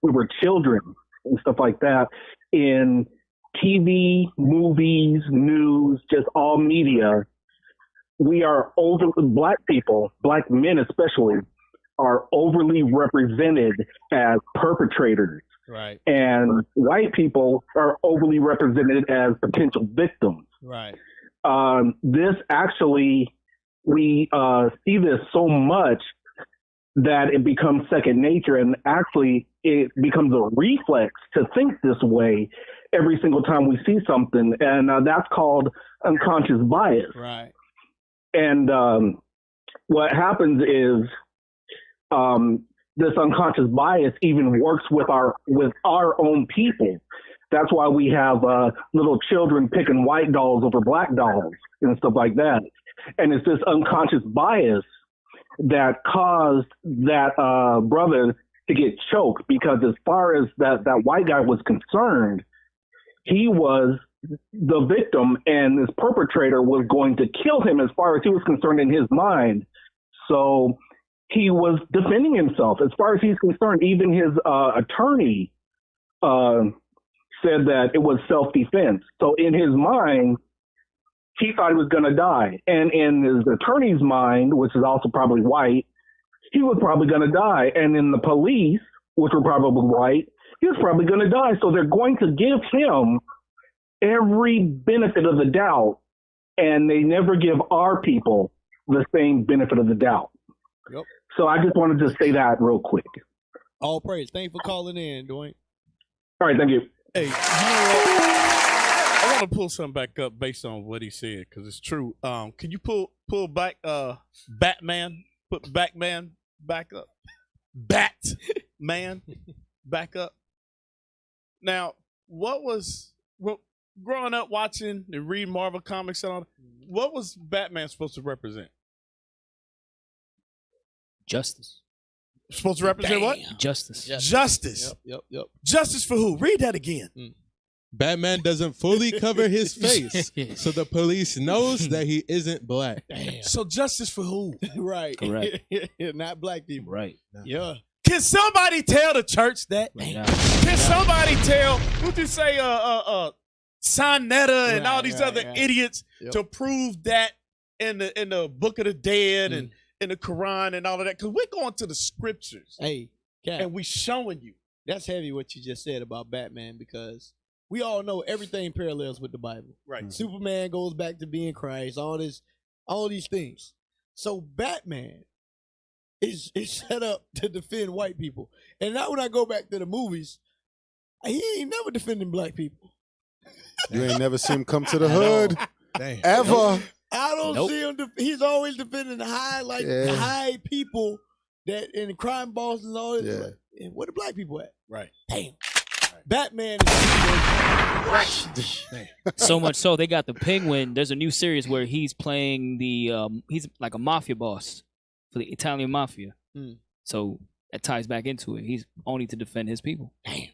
[SPEAKER 1] we were children and stuff like that, in TV, movies, news, just all media, we are black people, black men especially, are overly represented as perpetrators.
[SPEAKER 13] Right.
[SPEAKER 1] And white people are overly represented as potential victims.
[SPEAKER 13] Right.
[SPEAKER 1] This actually, we see this so much that it becomes second nature, and actually it becomes a reflex to think this way every single time we see something. And that's called unconscious bias.
[SPEAKER 13] Right.
[SPEAKER 1] And what happens is this unconscious bias even works with our own people. That's why we have little children picking white dolls over black dolls and stuff like that. And it's this unconscious bias that caused that brother to get choked, because as far as that white guy was concerned, he was the victim and this perpetrator was going to kill him as far as he was concerned in his mind. So he was defending himself as far as he's concerned. Even his attorney said that it was self-defense. So in his mind, he thought he was going to die. And in his attorney's mind, which is also probably white, he was probably going to die. And in the police, which were probably white, he was probably going to die. So they're going to give him every benefit of the doubt, and they never give our people the same benefit of the doubt.
[SPEAKER 13] Yep.
[SPEAKER 1] So I just wanted to say that real quick.
[SPEAKER 13] All praise. Thanks for calling in, Dwayne.
[SPEAKER 1] All right, thank you.
[SPEAKER 12] Hey, you know what? I want to pull something back up based on what he said, because it's true. Can you pull back Batman? Put Batman back up. Batman back up. Now, growing up watching and reading Marvel comics and all, what was Batman supposed to represent?
[SPEAKER 18] Justice.
[SPEAKER 12] Supposed to represent what?
[SPEAKER 18] Justice.
[SPEAKER 12] Justice.
[SPEAKER 13] Yep.
[SPEAKER 12] Justice for who? Read that again.
[SPEAKER 4] Batman doesn't fully cover his face, so the police knows that he isn't black.
[SPEAKER 13] Damn.
[SPEAKER 12] So justice for who?
[SPEAKER 13] Right.
[SPEAKER 18] Correct.
[SPEAKER 13] Not black people.
[SPEAKER 18] Right.
[SPEAKER 13] Yeah.
[SPEAKER 12] Can somebody tell the church that? Can somebody tell, who'd you say, Sonetta and all these other idiots to prove that in the Book of the Dead and in the Quran and all of that? Because we're going to the scriptures.
[SPEAKER 13] Hey, Cap,
[SPEAKER 12] and we showing you.
[SPEAKER 13] That's heavy what you just said about Batman, because we all know everything parallels with the Bible.
[SPEAKER 12] Right.
[SPEAKER 13] Superman goes back to being Christ, all these things. So Batman is set up to defend white people. And now when I go back to the movies, he ain't never defending black people.
[SPEAKER 16] You ain't never seen him come to the hood.
[SPEAKER 4] Damn.
[SPEAKER 16] Ever.
[SPEAKER 13] I don't see him. He's always defending the high people that in the crime bosses and all this. Yeah. Where the black people at?
[SPEAKER 12] Right.
[SPEAKER 13] Damn. Batman is
[SPEAKER 18] so much so they got the Penguin. There's a new series where he's playing he's like a mafia boss for the Italian mafia. So that ties back into it. He's only to defend his people.
[SPEAKER 13] Damn.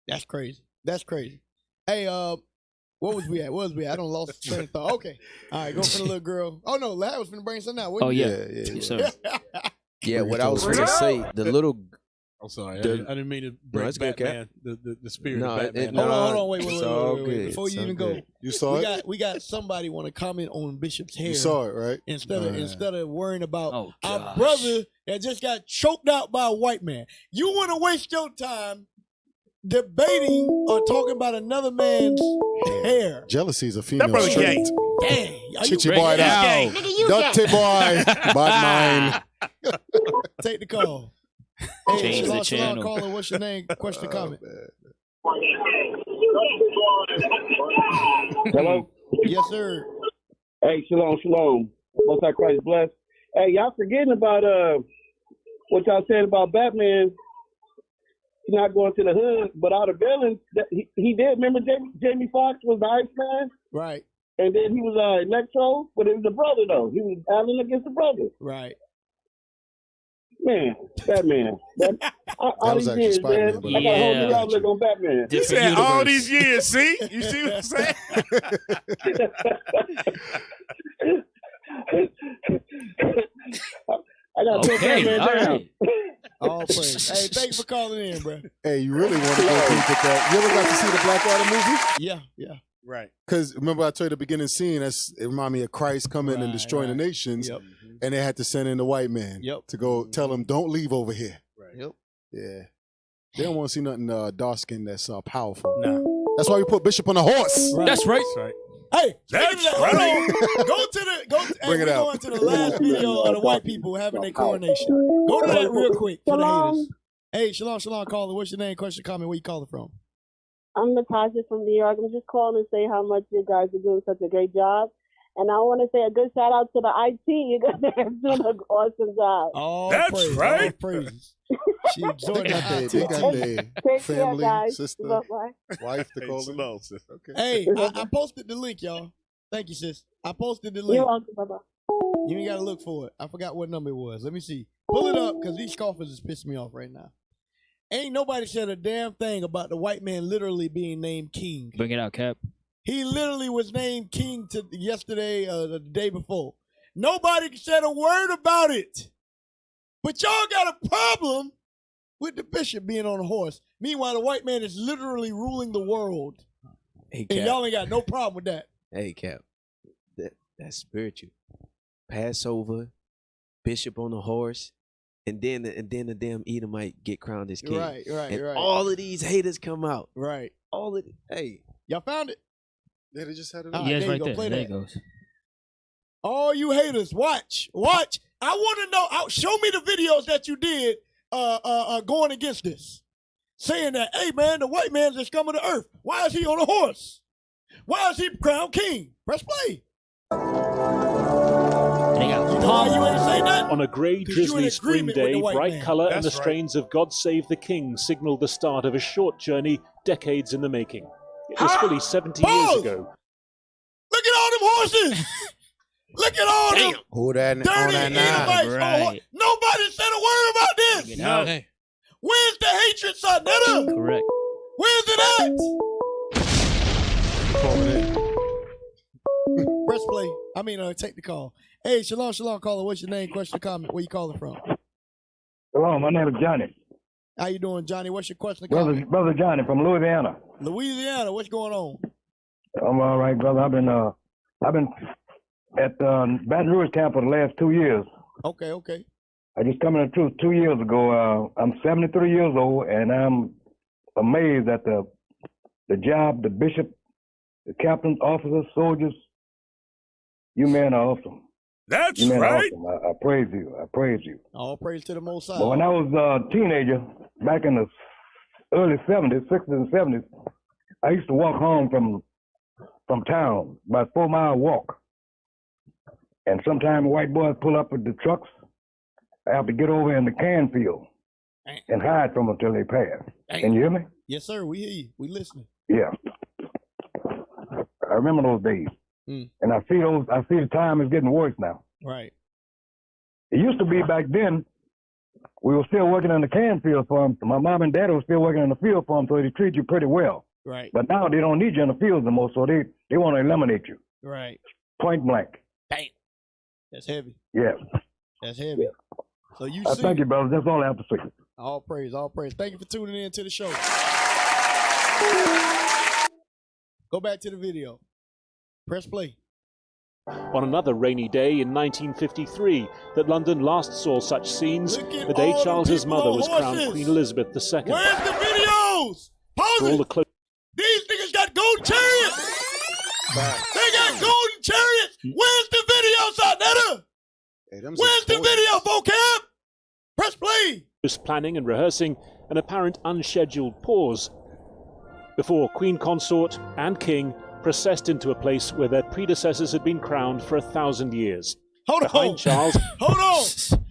[SPEAKER 13] That's crazy. Hey, What was we at? I don't lost train of thought. Okay. All right, go for the little girl. Oh, no, Lad was finna bring something out.
[SPEAKER 18] Oh, yeah.
[SPEAKER 17] Yeah.
[SPEAKER 18] Sir.
[SPEAKER 17] Yeah, what I was going to say, the little.
[SPEAKER 12] I'm sorry,
[SPEAKER 17] The-
[SPEAKER 12] I didn't mean to
[SPEAKER 17] No,
[SPEAKER 12] break
[SPEAKER 17] it's good,
[SPEAKER 12] Batman, the spirit
[SPEAKER 17] No,
[SPEAKER 12] of Batman.
[SPEAKER 13] Hold on. Wait.
[SPEAKER 17] It's all good.
[SPEAKER 13] Before
[SPEAKER 17] It's
[SPEAKER 13] you
[SPEAKER 17] all
[SPEAKER 13] even go,
[SPEAKER 17] good.
[SPEAKER 16] You saw it?
[SPEAKER 13] we got somebody want to comment on Bishop's hair.
[SPEAKER 16] You saw it, right?
[SPEAKER 13] Instead of worrying about
[SPEAKER 18] Oh,
[SPEAKER 13] our
[SPEAKER 18] gosh.
[SPEAKER 13] brother that just got choked out by a white man. You want to waste your time debating or talking about another man's hair.
[SPEAKER 16] Jealousy is a female
[SPEAKER 12] That brother
[SPEAKER 16] trait.
[SPEAKER 12] gay.
[SPEAKER 13] Dang. Are you
[SPEAKER 16] Chichi boy
[SPEAKER 13] gay?
[SPEAKER 16] that.
[SPEAKER 13] Nigga, you
[SPEAKER 16] Dirty boy. Bad mind.
[SPEAKER 13] Take the call. Hey,
[SPEAKER 18] Change the
[SPEAKER 13] Shalom,
[SPEAKER 18] channel.
[SPEAKER 13] caller. What's your name? Question, comment.
[SPEAKER 20] Hello?
[SPEAKER 13] Yes, sir.
[SPEAKER 20] Hey, shalom. Most High Christ bless. Hey, y'all forgetting about what y'all said about Batman not going to the hood, but all the villains that he did. Remember Jamie Foxx was the Iceman?
[SPEAKER 13] Right.
[SPEAKER 20] And then he was Electro, but it was the brother though. He was battling against the brother.
[SPEAKER 13] Right.
[SPEAKER 20] Man, Batman. All
[SPEAKER 16] was
[SPEAKER 20] these
[SPEAKER 16] actually
[SPEAKER 20] years, man.
[SPEAKER 16] Spider-Man, but
[SPEAKER 20] I got a whole new
[SPEAKER 18] Yeah.
[SPEAKER 20] outlook on Batman.
[SPEAKER 12] You said all these years, see? You see what I'm saying?
[SPEAKER 20] I got to put
[SPEAKER 18] Okay,
[SPEAKER 20] Batman
[SPEAKER 18] all
[SPEAKER 20] down.
[SPEAKER 18] right.
[SPEAKER 13] All praise. Hey, thanks for calling in, bro.
[SPEAKER 16] Hey, you really want to go deep with that. You ever got to see the Black Adam movie?
[SPEAKER 13] Yeah.
[SPEAKER 12] Right.
[SPEAKER 16] Because remember I told you at the beginning scene, it reminded me of Christ coming and destroying the nations.
[SPEAKER 13] Yep.
[SPEAKER 16] And they had to send in the white man to go tell him, don't leave over here.
[SPEAKER 12] Right.
[SPEAKER 13] Yep.
[SPEAKER 16] Yeah. They don't want to see nothing dark-skinned that's powerful.
[SPEAKER 12] Nah.
[SPEAKER 16] That's why we put Bishop on a horse.
[SPEAKER 13] Right.
[SPEAKER 18] That's right.
[SPEAKER 12] That's right.
[SPEAKER 13] Hey,
[SPEAKER 12] That's
[SPEAKER 13] hold on.
[SPEAKER 16] Bring it
[SPEAKER 13] we're
[SPEAKER 16] out.
[SPEAKER 13] going to the last video of the white people having their coronation. Go to that real quick for the haters. Hey, shalom, caller. What's your name? Question, comment. Where you calling from?
[SPEAKER 5] I'm Natasha from New York. I'm just calling to say how much you guys are doing such a great job. And I want to say a good shout out to the IT. You guys are doing an awesome job.
[SPEAKER 13] All
[SPEAKER 12] That's
[SPEAKER 13] praise,
[SPEAKER 12] right.
[SPEAKER 13] All praise. She
[SPEAKER 16] They
[SPEAKER 13] exhorted
[SPEAKER 16] got
[SPEAKER 13] her
[SPEAKER 16] their
[SPEAKER 5] Take care,
[SPEAKER 16] family,
[SPEAKER 5] guys.
[SPEAKER 16] sister,
[SPEAKER 5] Bye-bye.
[SPEAKER 16] wife to
[SPEAKER 12] Hey,
[SPEAKER 16] call them.
[SPEAKER 12] slow, sis.
[SPEAKER 16] Okay.
[SPEAKER 13] Hey, I posted the link, y'all. Thank you, sis. I posted the link.
[SPEAKER 5] You're welcome. Bye-bye.
[SPEAKER 13] You ain't got to look for it. I forgot what number it was. Let me see. Pull it up because these scoffers is pissing me off right now. Ain't nobody said a damn thing about the white man literally being named king.
[SPEAKER 18] Bring it out, Cap.
[SPEAKER 13] He literally was named king yesterday, the day before. Nobody said a word about it. But y'all got a problem with the bishop being on a horse. Meanwhile, the white man is literally ruling the world.
[SPEAKER 17] Hey,
[SPEAKER 13] And
[SPEAKER 17] Cap.
[SPEAKER 13] y'all ain't got no problem with that.
[SPEAKER 17] Hey, Cap. That's spiritual. Passover, Bishop on a horse, and then the damn Edomite get crowned as king.
[SPEAKER 13] Right.
[SPEAKER 17] And all of these haters come out.
[SPEAKER 13] Right.
[SPEAKER 17] All of hey.
[SPEAKER 13] Y'all found it?
[SPEAKER 16] Yeah, they just had it.
[SPEAKER 13] All
[SPEAKER 18] Yeah, it's
[SPEAKER 13] there you
[SPEAKER 18] right
[SPEAKER 13] go.
[SPEAKER 18] there.
[SPEAKER 13] Play
[SPEAKER 18] There
[SPEAKER 13] that.
[SPEAKER 18] it goes.
[SPEAKER 13] All you haters, watch. I want to know. Show me the videos that you did going against this. Saying that, hey, man, the white man's just coming to earth. Why is he on a horse? Why is he crowned king? Press play.
[SPEAKER 18] They got
[SPEAKER 13] You know why you ain't say that?
[SPEAKER 6] On a grey,
[SPEAKER 13] 'Cause you in
[SPEAKER 6] drizzly spring
[SPEAKER 13] agreement with
[SPEAKER 6] day,
[SPEAKER 13] the white
[SPEAKER 6] bright
[SPEAKER 13] man.
[SPEAKER 6] colour and the
[SPEAKER 12] That's right.
[SPEAKER 6] strains of God Save the King signalled the start of a short journey decades in the making. It was fully 70 years
[SPEAKER 13] Pause.
[SPEAKER 6] ago.
[SPEAKER 13] Look at all them horses. Look at all them
[SPEAKER 19] Who that on
[SPEAKER 13] dirty
[SPEAKER 19] that
[SPEAKER 13] Edomites.
[SPEAKER 19] nine?
[SPEAKER 13] on horse. Nobody said a word about this.
[SPEAKER 18] Bring it out.
[SPEAKER 13] Where's the hatred, Sarnetta?
[SPEAKER 18] Correct.
[SPEAKER 13] Where's it at? Press play. Take the call. Hey, shalom, caller. What's your name? Question, comment. Where you calling from?
[SPEAKER 9] Hello, my name is Johnny.
[SPEAKER 13] How you doing, Johnny? What's your question, comment?
[SPEAKER 9] Brother Johnny from Louisiana.
[SPEAKER 13] Louisiana. What's going on?
[SPEAKER 9] I'm all right, brother. I've been at Baton Rouge camp for the last 2 years.
[SPEAKER 13] Okay.
[SPEAKER 9] I just come in the truth 2 years ago. I'm 73 years old, and I'm amazed at the job, the bishop, the captains, officers, soldiers. You men are awesome.
[SPEAKER 12] That's
[SPEAKER 9] you men
[SPEAKER 12] right.
[SPEAKER 9] Are awesome. I praise you. I praise you.
[SPEAKER 13] All praise to the Most High.
[SPEAKER 9] But when I was a teenager, back in the early 70s, 60s and 70s, I used to walk home from town, about a 4-mile walk. And sometimes white boys pull up with the trucks. I have to get over in the can field and hide from them until they pass. Can you hear me?
[SPEAKER 13] Yes, sir. We hear you. We listening.
[SPEAKER 9] Yeah. I remember those days. And I see the time is getting worse now.
[SPEAKER 13] Right.
[SPEAKER 9] It used to be back then, we were still working in the can field for them. My mom and dad were still working in the field for them, so they treat you pretty well.
[SPEAKER 13] Right.
[SPEAKER 9] But now they don't need you in the field anymore, so they want to eliminate you.
[SPEAKER 13] Right.
[SPEAKER 9] Point blank.
[SPEAKER 13] Bam. That's heavy.
[SPEAKER 9] Yeah.
[SPEAKER 13] That's heavy. So you see.
[SPEAKER 9] Thank you, brother. That's all I have to say.
[SPEAKER 13] All praise, all praise. Thank you for tuning in to the show. Go back to the video. Press play.
[SPEAKER 6] On another rainy day in 1953, that London last saw such scenes, the day Charles's mother was crowned Queen Elizabeth II.
[SPEAKER 13] Where's the videos? Pause it. These niggas got golden chariots. They got golden chariots. Where's the video, Sarnetta? Where's the video, vocab? Press play.
[SPEAKER 6] Planning and rehearsing, an apparent unscheduled pause before Queen Consort and King processed into a place where their predecessors had been crowned for 1,000 years.
[SPEAKER 13] Hold
[SPEAKER 6] Behind
[SPEAKER 13] on.
[SPEAKER 6] Charles.
[SPEAKER 13] Hold on.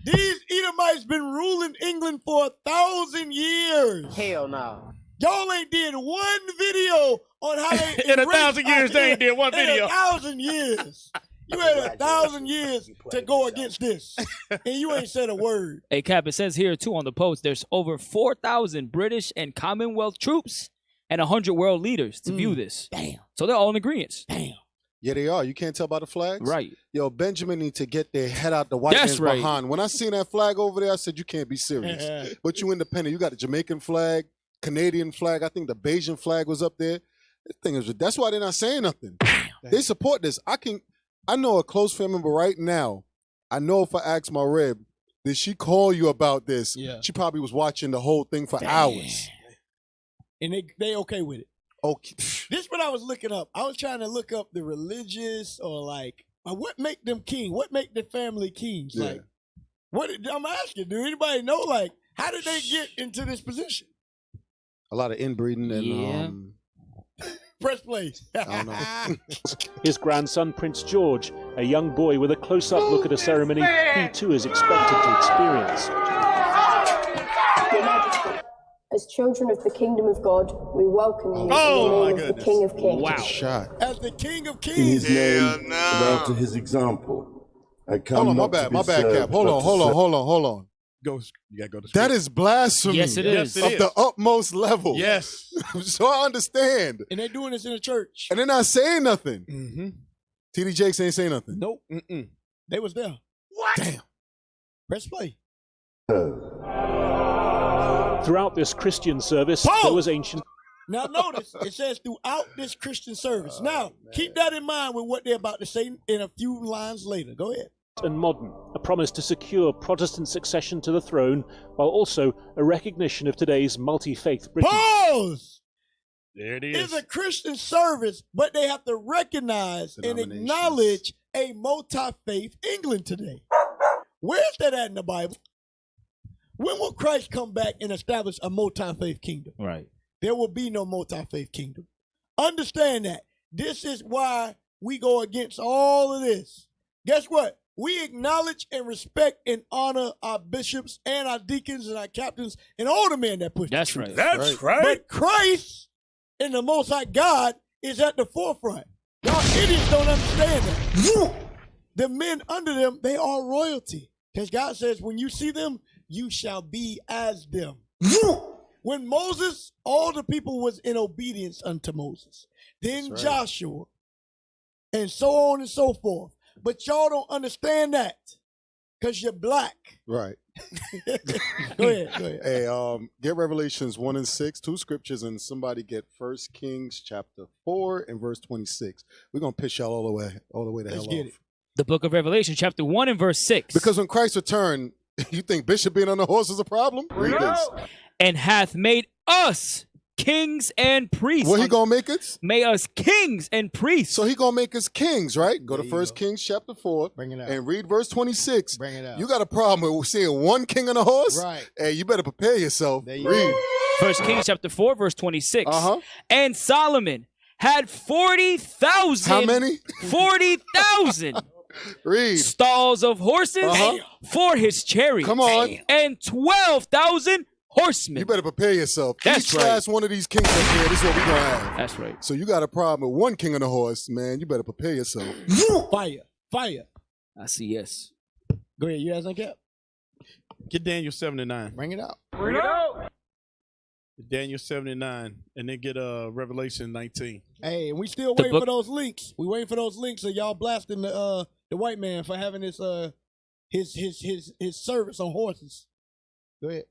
[SPEAKER 13] These Edomites been ruling England for 1,000 years.
[SPEAKER 10] Hell no.
[SPEAKER 13] Y'all ain't did one video on how they
[SPEAKER 10] In 1,000 years, they ain't did one video.
[SPEAKER 13] In 1,000 years. You had 1,000 years to go against this, and you ain't said a word.
[SPEAKER 18] Hey, Cap, it says here, too, on the post, there's over 4,000 British and Commonwealth troops and 100 world leaders to view this.
[SPEAKER 13] Damn.
[SPEAKER 18] So they're all in agreement.
[SPEAKER 13] Damn.
[SPEAKER 16] Yeah, they are. You can't tell by the flags?
[SPEAKER 18] Right.
[SPEAKER 16] Yo, Benjamin need to get their head out the white man's behind. When I seen that flag over there, I said, you can't be serious. But you independent. You got the Jamaican flag, Canadian flag. I think the Bajan flag was up there. This thing is, that's why they're not saying nothing. They support this. I know a close family member right now. I know if I ask my rib, did she call you about this?
[SPEAKER 13] Yeah.
[SPEAKER 16] She probably was watching the whole thing for hours.
[SPEAKER 13] And they okay with it.
[SPEAKER 16] Okay.
[SPEAKER 13] This what I was looking up. I was trying to look up the religious or like what make them king? What make the family kings?
[SPEAKER 16] Yeah.
[SPEAKER 13] Like what I'm asking, do anybody know like how did they get into this position?
[SPEAKER 16] A lot of inbreeding and
[SPEAKER 13] Press play.
[SPEAKER 16] I don't know.
[SPEAKER 6] His grandson, Prince George, a young boy with a close-up look at a ceremony he too is expected to experience.
[SPEAKER 11] As children of the kingdom of God, we welcome you in the name of the King of Kings.
[SPEAKER 16] Wow. Shot.
[SPEAKER 13] As the King of
[SPEAKER 14] In
[SPEAKER 13] Kings.
[SPEAKER 14] his name, and after his example, I come
[SPEAKER 16] Hold on,
[SPEAKER 14] not
[SPEAKER 16] my
[SPEAKER 14] to
[SPEAKER 16] bad,
[SPEAKER 14] be
[SPEAKER 16] Cap.
[SPEAKER 14] served,
[SPEAKER 16] Hold
[SPEAKER 14] but
[SPEAKER 16] on,
[SPEAKER 14] to
[SPEAKER 16] hold on,
[SPEAKER 14] serve.
[SPEAKER 16] hold on.
[SPEAKER 12] You gotta go to
[SPEAKER 16] That is blasphemy.
[SPEAKER 18] Yes, it is.
[SPEAKER 16] Of the utmost level.
[SPEAKER 12] Yes.
[SPEAKER 16] So I understand.
[SPEAKER 13] And they're doing this in the church.
[SPEAKER 16] And they're not saying nothing.
[SPEAKER 12] Mm-hmm.
[SPEAKER 16] TD Jakes ain't saying nothing.
[SPEAKER 13] Nope.
[SPEAKER 12] Mm-mm.
[SPEAKER 13] They was there.
[SPEAKER 12] What?
[SPEAKER 16] Damn.
[SPEAKER 13] Press play.
[SPEAKER 6] Throughout this Christian service, there was ancient...
[SPEAKER 13] Now notice, it says throughout this Christian service. Now, keep that in mind with what they're about to say in a few lines later. Go ahead.
[SPEAKER 6] And modern, a promise to secure Protestant succession to the throne, while also a recognition of today's multi-faith Britain.
[SPEAKER 13] Pause!
[SPEAKER 12] There it is.
[SPEAKER 13] It's a Christian service, but they have to recognize and acknowledge a multi-faith England today. Where's that at in the Bible? When will Christ come back and establish a multi-faith kingdom?
[SPEAKER 18] Right.
[SPEAKER 13] There will be no multi-faith kingdom. Understand that. This is why we go against all of this. Guess what? We acknowledge and respect and honor our bishops and our deacons and our captains and all the men that push.
[SPEAKER 18] That's right.
[SPEAKER 12] That's right.
[SPEAKER 13] But Christ and the Most High God is at the forefront. Y'all idiots don't understand that. The men under them, they are royalty. Because God says, when you see them, you shall be as them. When Moses, all the people was in obedience unto Moses. Then
[SPEAKER 16] That's right.
[SPEAKER 13] Joshua, and so on and so forth. But y'all don't understand that because you're black.
[SPEAKER 16] Right.
[SPEAKER 13] Go ahead.
[SPEAKER 16] Hey, get Revelations 1 and 6, 2 scriptures, and somebody get 1 Kings chapter 4 and verse 26. We're gonna piss y'all all the way to hell
[SPEAKER 13] get
[SPEAKER 16] off.
[SPEAKER 18] The book of Revelation, chapter 1 and verse 6.
[SPEAKER 16] Because when Christ returned, you think Bishop being on the horse is a problem? Read this.
[SPEAKER 18] And hath made us kings and priests.
[SPEAKER 16] What he gonna make us?
[SPEAKER 18] Made us kings and priests.
[SPEAKER 16] So he gonna make us kings, right? Go to 1 Kings chapter 4
[SPEAKER 13] Bring it out.
[SPEAKER 16] and read verse 26.
[SPEAKER 13] Bring it out.
[SPEAKER 16] You got a problem with seeing one king on a horse?
[SPEAKER 13] Right.
[SPEAKER 16] Hey, you better prepare yourself.
[SPEAKER 13] There you
[SPEAKER 16] Read.
[SPEAKER 18] 1 Kings chapter 4, verse 26.
[SPEAKER 16] Uh-huh.
[SPEAKER 18] And Solomon had 40,000.
[SPEAKER 16] How many?
[SPEAKER 18] 40,000.
[SPEAKER 16] Read.
[SPEAKER 18] Stalls of horses for his chariot.
[SPEAKER 16] Come on.
[SPEAKER 18] And 12,000 horsemen.
[SPEAKER 16] You better prepare yourself.
[SPEAKER 18] That's
[SPEAKER 16] Each last one of these kings up here, this is what we're gonna have.
[SPEAKER 18] That's right.
[SPEAKER 16] So you got a problem with one king on a horse, man. You better prepare yourself.
[SPEAKER 13] Fire.
[SPEAKER 18] I see, yes.
[SPEAKER 13] Go ahead. You have something, Cap?
[SPEAKER 12] Get Daniel 7 and 9.
[SPEAKER 13] Bring it out.
[SPEAKER 12] Daniel 79, and then get Revelation 19.
[SPEAKER 13] Hey, we still waiting for those links. We waiting for those links, so y'all blasting the white man for having his service on horses. Go ahead.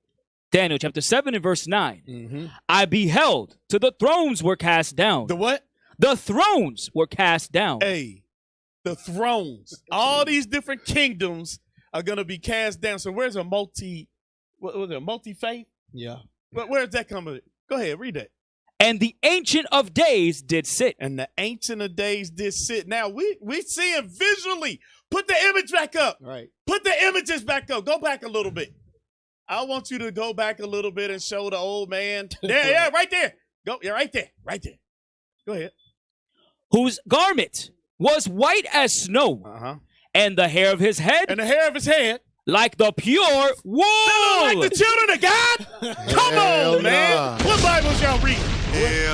[SPEAKER 18] Daniel chapter 7 and verse 9. I beheld till the thrones were cast down.
[SPEAKER 12] The what?
[SPEAKER 18] The thrones were cast down.
[SPEAKER 12] Hey, the thrones. All these different kingdoms are gonna be cast down. So where's a multi-faith?
[SPEAKER 13] Yeah.
[SPEAKER 12] But where's that coming? Go ahead, read that.
[SPEAKER 18] And the Ancient of Days did sit.
[SPEAKER 12] And the Ancient of Days did sit. Now we seeing visually. Put the image back up.
[SPEAKER 13] Right.
[SPEAKER 12] Put the images back up. Go back a little bit. I want you to go back a little bit and show the old man. There, yeah, right there. Go, yeah, right there. Right there. Go ahead.
[SPEAKER 18] Whose garment was white as snow, and the hair of his head, like the pure wool.
[SPEAKER 12] Like the children of God? Come on, man. What Bibles y'all read?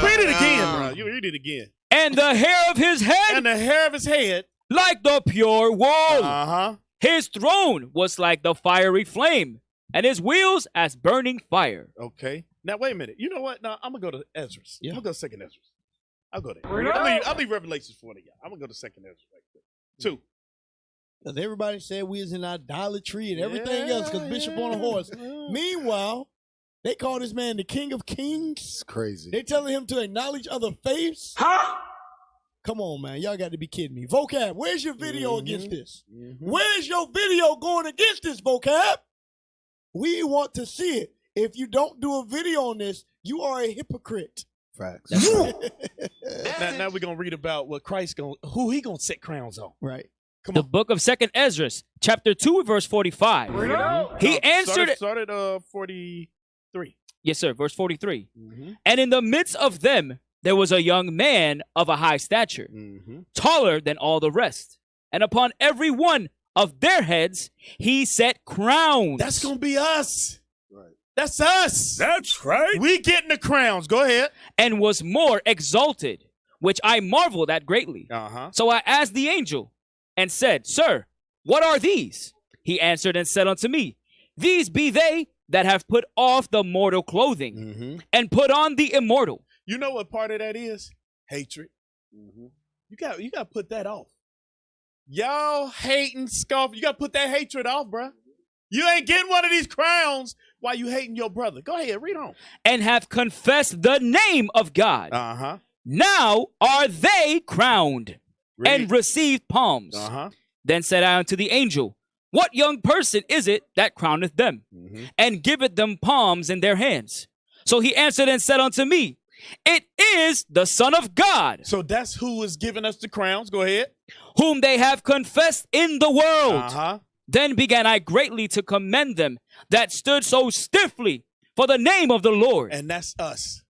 [SPEAKER 12] Read it again, bro. You read it again.
[SPEAKER 18] And the hair of his head,
[SPEAKER 12] and the hair of his head,
[SPEAKER 18] like the pure wool. His throne was like the fiery flame, and his wheels as burning fire.
[SPEAKER 12] Okay. Now wait a minute. You know what? Now I'm gonna go to Ezra.
[SPEAKER 13] Yeah.
[SPEAKER 12] I'm gonna go to second Ezra. I'll go there. I'll leave Revelations for y'all. I'm gonna go to second Ezra right there. 2.
[SPEAKER 13] Because everybody said we was in idolatry and everything else because Bishop on a horse. Meanwhile, they call this man the King of Kings.
[SPEAKER 16] It's crazy.
[SPEAKER 13] They telling him to acknowledge other faiths. Come on, man. Y'all got to be kidding me. Vocab, where's your video against this? Where's your video going against this, Vocab? We want to see it. If you don't do a video on this, you are a hypocrite.
[SPEAKER 16] Facts.
[SPEAKER 12] Now we're gonna read about what Christ who he gonna set crowns on.
[SPEAKER 13] Right.
[SPEAKER 12] Come
[SPEAKER 18] the
[SPEAKER 12] on.
[SPEAKER 18] book of 2nd Ezra, chapter 2, verse 45. He answered.
[SPEAKER 12] Started 43.
[SPEAKER 18] Yes, sir. Verse 43. And in the midst of them, there was a young man of a high stature, taller than all the rest. And upon every one of their heads, he set crowns.
[SPEAKER 12] That's going to be us. Right. That's us.
[SPEAKER 10] That's right.
[SPEAKER 12] We getting the crowns. Go ahead.
[SPEAKER 18] And was more exalted, which I marveled at greatly. So I asked the angel and said, Sir, what are these? He answered and said unto me, These be they that have put off the mortal clothing and put on the immortal.
[SPEAKER 12] You know what part of that is? Hatred. You got to put that off. Y'all hating, scoffing. You got to put that hatred off, bruh. You ain't getting one of these crowns while you hating your brother. Go ahead, read on.
[SPEAKER 18] And have confessed the name of God. Now are they crowned and received palms. Then said I unto the angel, What young person is it that crowneth them and giveth them palms in their hands? So he answered and said unto me, It is the Son of God.
[SPEAKER 12] So that's who is giving us the crowns. Go ahead.
[SPEAKER 18] Whom they have confessed in the world. Then began I greatly to commend them that stood so stiffly for the name of the Lord.
[SPEAKER 12] And that's us.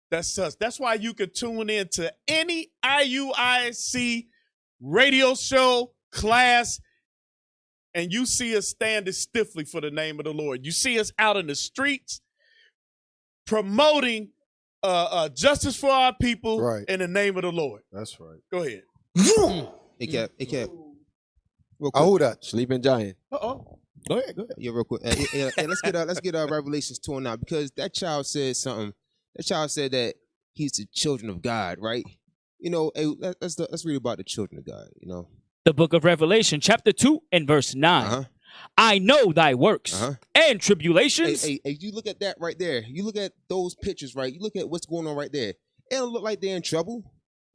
[SPEAKER 12] That's us. That's why you could tune in to any IUIC radio show, class, and you see us standing stiffly for the name of the Lord. You see us out in the streets promoting justice for our people in the name of the Lord.
[SPEAKER 16] That's right.
[SPEAKER 12] Go ahead.
[SPEAKER 17] It can't.
[SPEAKER 16] Who that?
[SPEAKER 17] Sleeping Giant.
[SPEAKER 12] Uh-oh.
[SPEAKER 13] Go ahead.
[SPEAKER 17] Yeah, real quick. Let's get our Revelations 2 now, because that child said something. That child said that he's the children of God, right? You know, hey, let's read about the children of God, you know.
[SPEAKER 18] The book of Revelation, chapter 2 and verse 9. I know thy works and tribulations.
[SPEAKER 17] Hey, you look at that right there. You look at those pictures, right? You look at what's going on right there. It don't look like they're in trouble.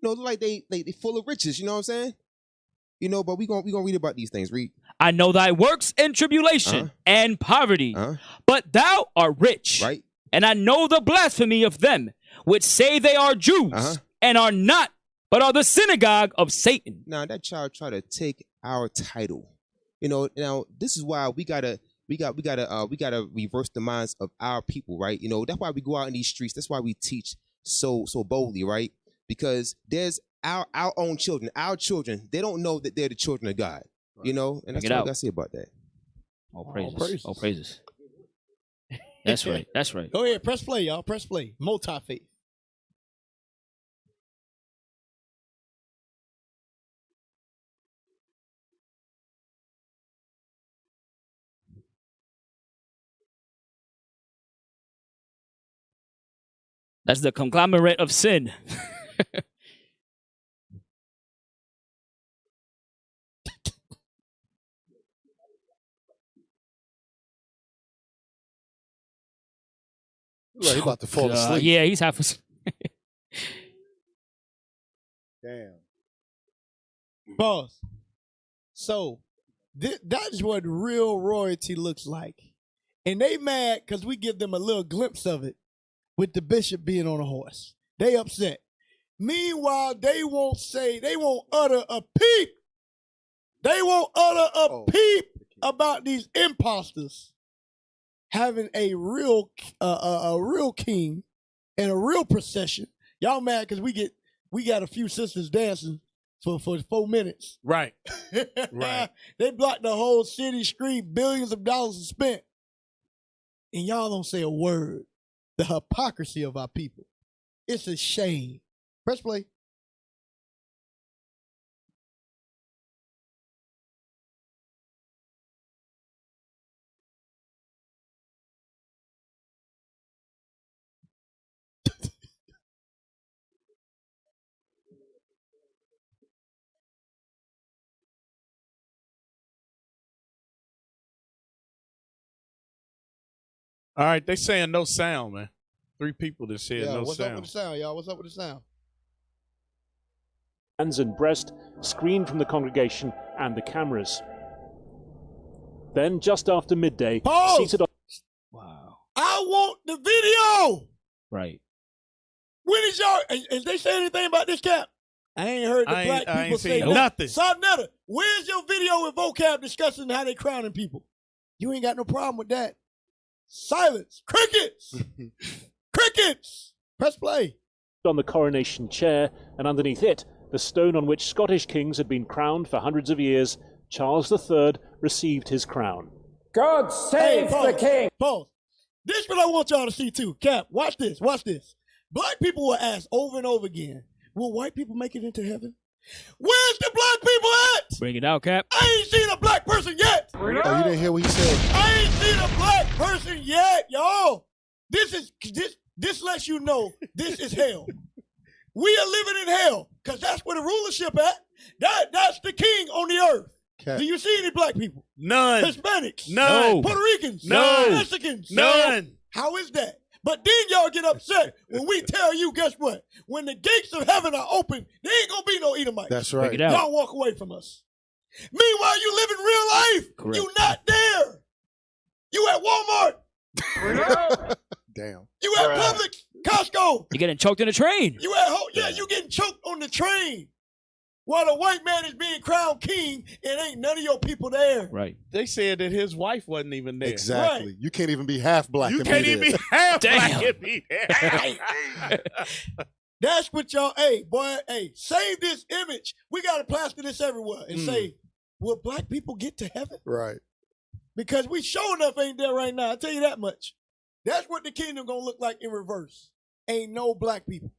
[SPEAKER 17] You know, it look like they full of riches, you know what I'm saying? You know, but we gonna read about these things. Read.
[SPEAKER 18] I know thy works and tribulation and poverty, but thou art rich.
[SPEAKER 17] Right.
[SPEAKER 18] And I know the blasphemy of them which say they are Jews and are not, but are the synagogue of Satan.
[SPEAKER 17] Now that child tried to take our title. You know, now this is why we gotta reverse the minds of our people, right? You know, that's why we go out in these streets. That's why we teach so boldly, right? Because there's our own children, they don't know that they're the children of God, you know, and that's what I gotta say about that.
[SPEAKER 18] All praises. All praises. That's right. That's right.
[SPEAKER 13] Go ahead, press play, y'all. Press play. Multi-faith.
[SPEAKER 18] That's the conglomerate of sin.
[SPEAKER 16] Look, he about to fall asleep.
[SPEAKER 18] Yeah, he's half asleep.
[SPEAKER 16] Damn.
[SPEAKER 13] Boss. So that is what real royalty looks like. And they mad because we give them a little glimpse of it with the bishop being on a horse. They upset. Meanwhile, they won't utter a peep. They won't utter a peep about these imposters having a real king and a real procession. Y'all mad because we got a few sisters dancing for 4 minutes.
[SPEAKER 12] Right. Right.
[SPEAKER 13] They blocked the whole city street, billions of dollars are spent. And y'all don't say a word. The hypocrisy of our people. It's a shame. Press play.
[SPEAKER 12] All right, they saying no sound, man. 3 people that said no
[SPEAKER 13] what's
[SPEAKER 12] sound.
[SPEAKER 13] up with the sound, y'all? What's up with the sound?
[SPEAKER 6] Hands and breast screened from the congregation and the cameras. Then, just after midday, seated on...
[SPEAKER 13] I want the video.
[SPEAKER 18] Right.
[SPEAKER 13] When is y'all? Is they say anything about this, Cap? I ain't heard the black people say
[SPEAKER 12] nothing.
[SPEAKER 13] Sabnetta, where's your video with vocab discussing how they crowning people? You ain't got no problem with that. Silence. Crickets. Crickets. Press play.
[SPEAKER 6] On the coronation chair, and underneath it, the stone on which Scottish kings had been crowned for hundreds of years, Charles III received his crown.
[SPEAKER 13] God save the king. Pause. This is what I want y'all to see too. Cap, watch this. Watch this. Black people will ask over and over again, will white people make it into heaven? Where's the black people at?
[SPEAKER 18] Bring it out, Cap.
[SPEAKER 13] I ain't seen a black person yet.
[SPEAKER 16] Oh, you didn't hear what he said?
[SPEAKER 13] I ain't seen a black person yet, y'all. This lets you know this is hell. We are living in hell because that's where the rulership at. That's the king on the earth.
[SPEAKER 16] Cat.
[SPEAKER 13] Do you see any black people?
[SPEAKER 12] None.
[SPEAKER 13] Hispanics?
[SPEAKER 12] None.
[SPEAKER 13] Puerto Ricans?
[SPEAKER 12] No.
[SPEAKER 13] Mexicans?
[SPEAKER 12] None.
[SPEAKER 13] How is that? But then y'all get upset when we tell you, guess what? When the gates of heaven are open, there ain't gonna be no Edomites.
[SPEAKER 16] That's right.
[SPEAKER 13] Y'all walk away from us. Meanwhile, you live in real life.
[SPEAKER 18] Correct.
[SPEAKER 13] You not there. You at Walmart.
[SPEAKER 16] Damn.
[SPEAKER 13] You at Publix, Costco.
[SPEAKER 18] You're getting choked in a train.
[SPEAKER 13] You at home. Yeah, you getting choked on the train. While the white man is being crowned king, and ain't none of your people there.
[SPEAKER 18] Right.
[SPEAKER 12] They said that his wife wasn't even there.
[SPEAKER 16] Exactly.
[SPEAKER 13] Right.
[SPEAKER 16] You can't even be half black.
[SPEAKER 12] You
[SPEAKER 16] and
[SPEAKER 12] can't
[SPEAKER 16] be
[SPEAKER 12] even
[SPEAKER 16] there.
[SPEAKER 12] be half
[SPEAKER 18] Damn.
[SPEAKER 12] black and be there.
[SPEAKER 13] That's what y'all, hey, boy, hey, save this image. We got to plaster this everywhere and say, will black people get to heaven?
[SPEAKER 16] Right.
[SPEAKER 13] Because we sure enough ain't there right now. I'll tell you that much. That's what the kingdom going to look like in reverse. Ain't no black people.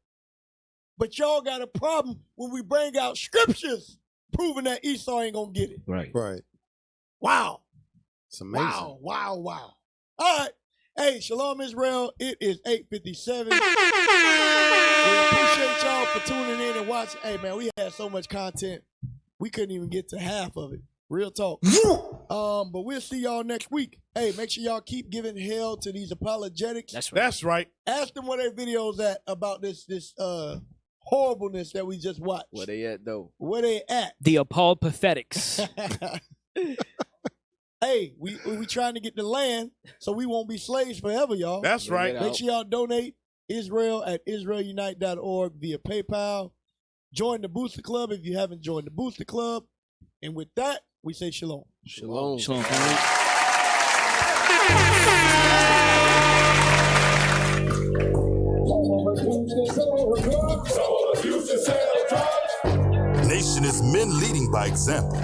[SPEAKER 13] But y'all got a problem when we bring out scriptures proving that Esau ain't going to get it.
[SPEAKER 18] Right.
[SPEAKER 16] Right.
[SPEAKER 13] Wow.
[SPEAKER 16] It's amazing.
[SPEAKER 13] Wow, wow, wow. All right. Hey, Shalom Israel. It is 8:57. We appreciate y'all for tuning in and watching. Hey, man, we had so much content. We couldn't even get to half of it. Real talk. But we'll see y'all next week. Hey, make sure y'all keep giving hell to these apologetics.
[SPEAKER 18] That's right.
[SPEAKER 12] That's right.
[SPEAKER 13] Ask them where their videos at about this horribleness that we just watched.
[SPEAKER 17] Where they at though?
[SPEAKER 13] Where they at?
[SPEAKER 18] The appalled pathetics.
[SPEAKER 13] Hey, we trying to get the land so we won't be slaves forever, y'all.
[SPEAKER 12] That's right.
[SPEAKER 13] Make sure y'all donate Israel at israelunite.org via PayPal. Join the Booster Club if you haven't joined the Booster Club. And with that, we say shalom.
[SPEAKER 17] Shalom.
[SPEAKER 18] Shalom, family.
[SPEAKER 7] Nation is men leading by example.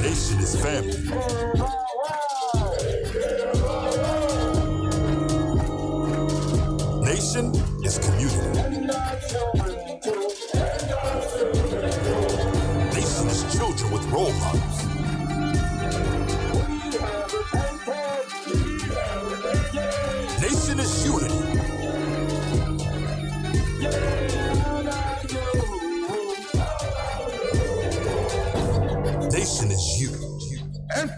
[SPEAKER 7] Nation is family. Nation is community. Nation is children with role models. nation is you.
[SPEAKER 15] And